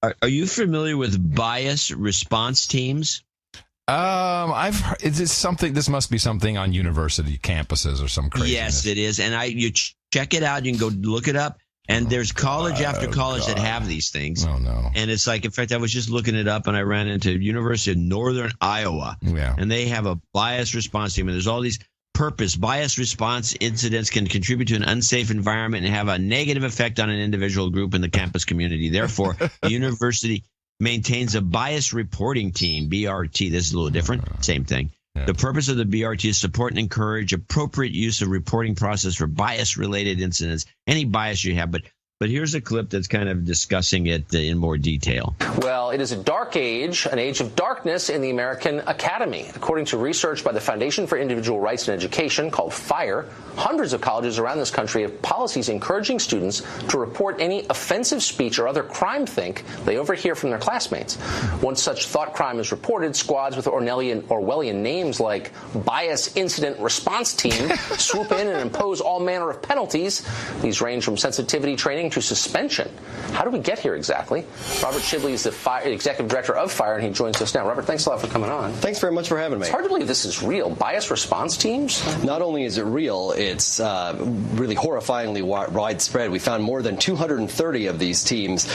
Are you familiar with bias response teams? I've heard, this must be something on university campuses or some craziness. Yes, it is. And you check it out. You can go look it up. And there's college after college that have these things. Oh, no. And it's like, in fact, I was just looking it up and I ran into University of Northern Iowa. Yeah. And they have a bias response team. And there's all these bias response incidents can contribute to an unsafe environment and have a negative effect on an individual group in the campus community. Therefore, the university maintains a bias reporting team, BRT. This is a little different. Same thing. Yeah. The purpose of the BRT is support and encourage appropriate use of reporting process for bias-related incidents, any bias you have. But But here's a clip that's kind of discussing it in more detail. Well, it is a dark age, an age of darkness in the American academy. According to research by the Foundation for Individual Rights in Education, called FIRE, hundreds of colleges around this country have policies encouraging students to report any offensive speech or other crime think they overhear from their classmates. Once such thought crime is reported, squads with Orwellian names like Bias Incident Response Team swoop in and impose all manner of penalties. These range from sensitivity training to suspension. How do we get here exactly? Robert Shibley is the executive director of FIRE, and he joins us now. Robert, thanks a lot for coming on. Thanks very much for having me. It's hard to believe this is real. Bias response teams? Not only is it real, it's really horrifyingly widespread. We found more than 230 of these teams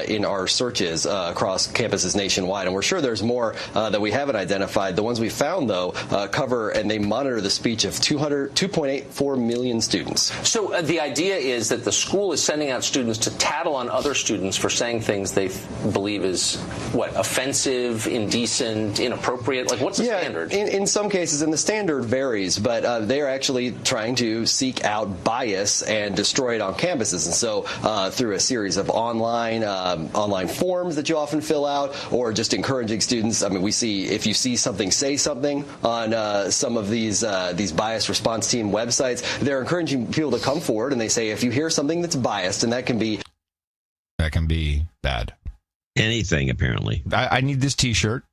in our searches across campuses nationwide, and we're sure there's more that we haven't identified. The ones we found, though, cover and they monitor the speech of 2.84 million students. So the idea is that the school is sending out students to tattle on other students for saying things they believe is, offensive, indecent, inappropriate? Like, what's the standard? In some cases, and the standard varies, but they're actually trying to seek out bias and destroy it on campuses. And so through a series of online forms that you often fill out, or just encouraging students. I mean, we see, if you see something, say something on some of these bias response team websites, they're encouraging people to come forward, and they say, if you hear something that's biased, and that can be bad. Anything, apparently. I need this T-shirt.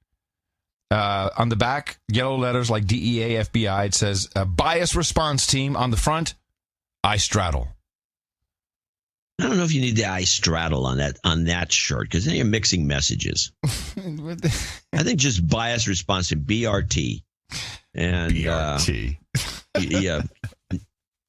On the back, yellow letters like DEA, FBI. It says, bias response team. On the front, I straddle. I don't know if you need the I straddle on that shirt, because then you're mixing messages. I think just bias response team, BRT. And BRT.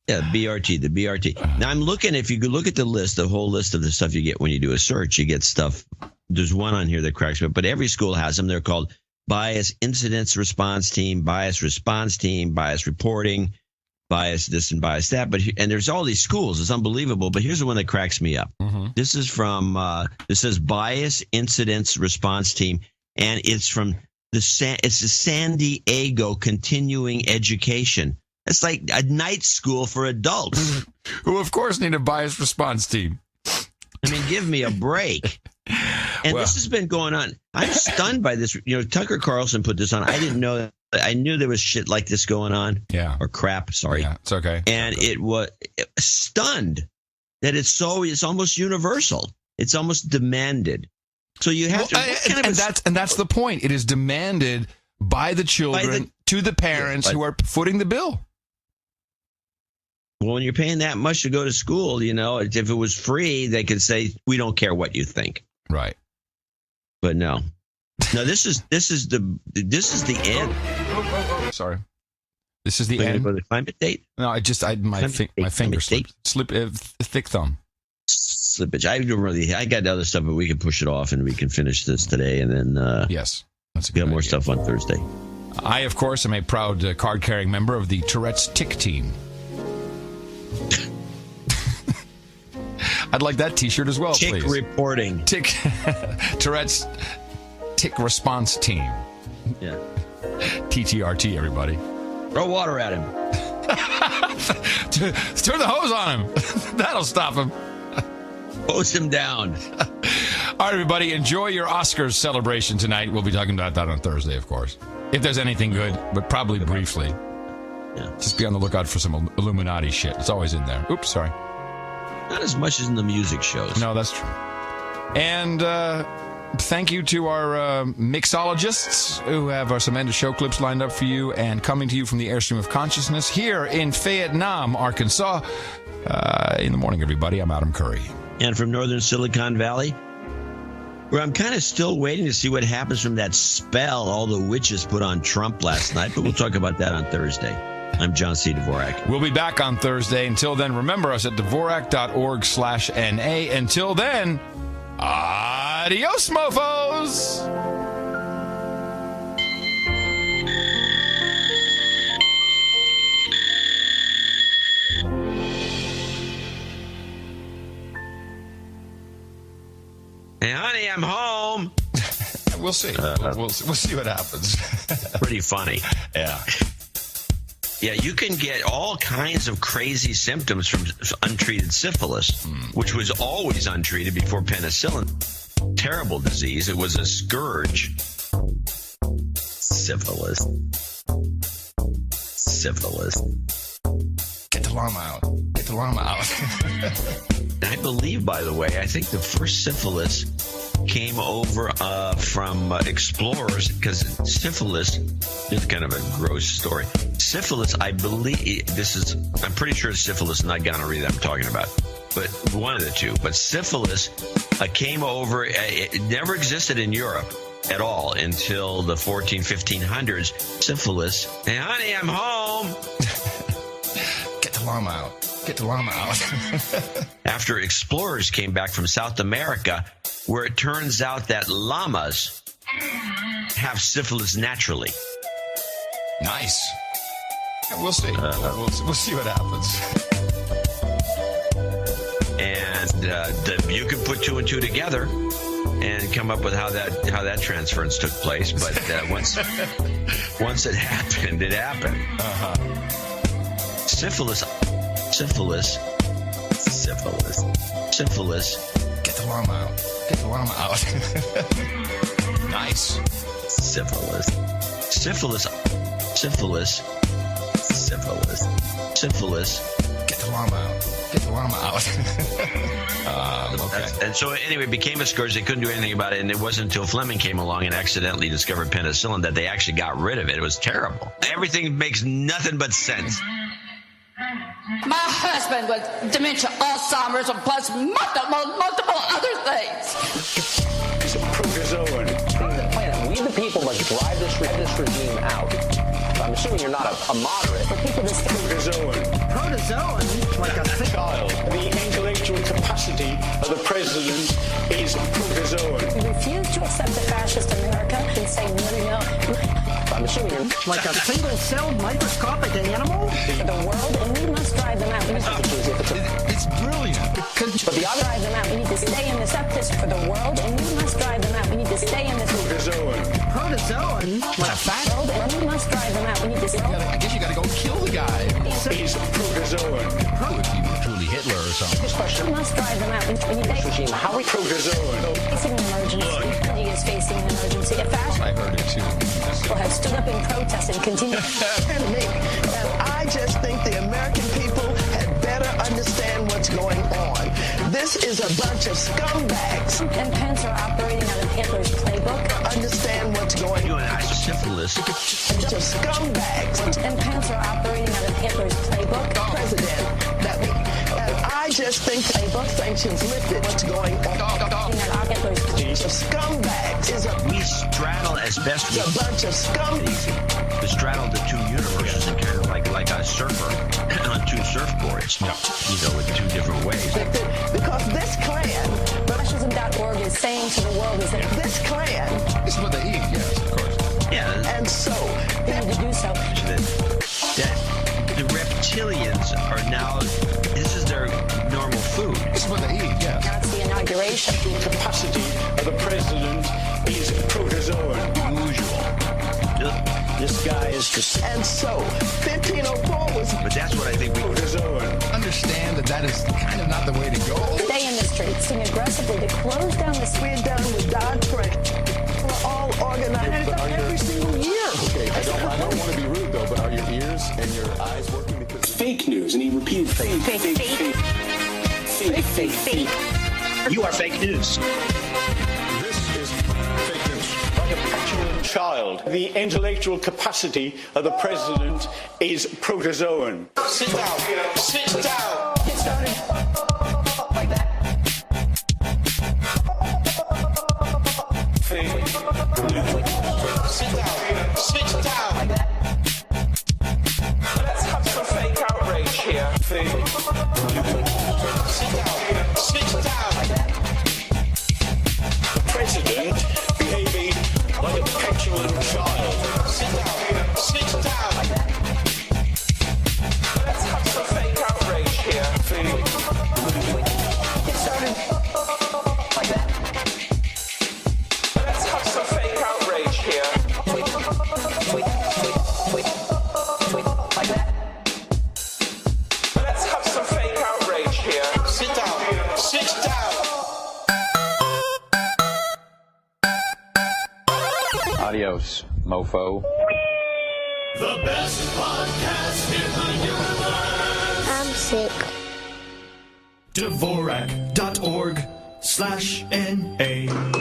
Yeah, BRT, the BRT. Now, I'm looking, if you could look at the list, the whole list of the stuff you get when you do a search, you get stuff. There's one on here that cracks me up, but every school has them. They're called Bias Incidents Response Team, Bias Response Team, Bias Reporting, Bias this and Bias that. And there's all these schools. It's unbelievable, but here's the one that cracks me up. Mm-hmm. This is from, this says Bias Incidents Response Team, and it's from it's the San Diego Continuing Education. It's like a night school for adults. Who, of course, need a bias response team. I mean, give me a break. And this has been going on. I'm stunned by this. Tucker Carlson put this on. I didn't know. I knew there was shit like this going on. Yeah. Or crap, sorry. Yeah, it's okay. And it was stunned that it's almost universal. It's almost demanded. So you have to. And that's the point. It is demanded by the children to the parents who are footing the bill. Well, when you're paying that much to go to school, if it was free, they could say, we don't care what you think. Right. But no. No, this is the end. Sorry. This is the end. For the climate date? No, my finger slipped. Thick thumb. Slippage. I got other stuff, but we can push it off and we can finish this today. And then yes, that's a good more stuff on Thursday. I, of course, am a proud card-carrying member of the Tourette's Tick Team. I'd like that T-shirt as well, please. Tick reporting. Tourette's Tick Response Team. Yeah. TTRT, everybody. Throw water at him. Turn the hose on him. That'll stop him. Hose him down. All right, everybody, enjoy your Oscars celebration tonight. We'll be talking about that on Thursday, of course. If there's anything good, but probably briefly. Yeah. Just be on the lookout for some Illuminati shit. It's always in there. Oops, sorry. Not as much as in the music shows. No, that's true. And thank you to our mixologists who have some end of show clips lined up for you and coming to you from the Airstream of Consciousness here in Fayetteville, Arkansas. In the morning, everybody. I'm Adam Curry. And from northern Silicon Valley, where I'm kind of still waiting to see what happens from that spell all the witches put on Trump last night, but we'll talk about that on Thursday. I'm John C. Dvorak. We'll be back on Thursday. Until then, remember us at Dvorak.org/NA. Until then, adios, mofos! Hey, honey, I'm home. We'll see. We'll see what happens. Pretty funny. Yeah. Yeah, you can get all kinds of crazy symptoms from untreated syphilis, which was always untreated before penicillin. Terrible disease. It was a scourge. Syphilis. Get the llama out. Get the llama out. I believe, by the way, I think the first syphilis came over from explorers, because syphilis is kind of a gross story. Syphilis, I believe, I'm pretty sure it's syphilis, not gonorrhea that I'm talking about, but one of the two. But syphilis came over, it never existed in Europe at all until the 1500s. Syphilis, hey honey, I'm home. Get the llama out. Get the llama out. After explorers came back from South America, where it turns out that llamas have syphilis naturally. Nice. We'll see. We'll see what happens. And you can put two and two together and come up with how that transference took place. But once it happened, it happened. Syphilis. Get the llama out. Get the llama out. Nice. Syphilis. Get the llama out. Get the llama out. Okay. And so anyway, it became a scourge. They couldn't do anything about it, and it wasn't until Fleming came along and accidentally discovered penicillin that they actually got rid of it. It was terrible. Everything makes nothing but sense. My husband with dementia, Alzheimer's, and plus multiple other things. It's a protozoan. We the people must drive this regime out. I'm assuming you're not a moderate. For people to protozoan, like a child. The intellectual capacity of the president is protozoan. You refuse to accept a fascist America and say no. I'm assuming you're like a single-celled microscopic animal for the world, and we must drive them out. It's brilliant. But the other drive them out. We need to stay in the septus for the world, and we must drive them out. We need to stay in this protozoan, like a fat world, and we must drive them out. We need to. I guess you got to go kill the guy. He's a protozoan. If you were truly Hitler or something. This question. We must drive them out. We need this regime. How are protozoan? Facing an emergency. He is facing an emergency. A fascist. I heard it too. People have stood up in protest and continue. I just think the American people had better understand what's going on. This is a bunch of scumbags. And Pence are operating out of Hitler's playbook. Understand what's going on. Syphilis. A bunch of scumbags. And Pence are operating out of Hitler's playbook. President, I just think playbook sanctions lifted. What's going on? Hitler's scumbags. We straddle as best we can. A bunch of scumbags. To straddle the two universes and kind of like a surfer on two surfboards, with two different ways. Because this Klan, fascism.org is saying to the world is that this Klan, this is what they eat, yes, of course. Yeah. And so, they need to do so. That the reptilians are now, this is their normal food. This is what they eat, yes. That's the inauguration. The capacity of the president is protozoan. Unusual. This guy is just... And so, 1504 was... But that's what I think we... Protozoan. Understand that is kind of not the way to go. Stay in the streets and aggressively to close down the street. We're done with Dodd-Frank. We're all organized. And it's up every single year. Okay, I don't want to be rude, though, but are your ears and your eyes working? Because fake news, and he repeated fake. You are fake news. This is fake news. Like a petulant child. The intellectual capacity of the president is protozoan. Sit down. Sit down. Get started. Like that. Fake. Sit down. Sit down. Like that. Let's have some fake outrage here. Fake. Sit down. Sit down. Like that. President behaving like a petulant child. Sit down. Sit down. Like that. Let's have some fake outrage here. Fake. Adios, mofo. The best podcast in the universe. I'm sick. Dvorak.org/NA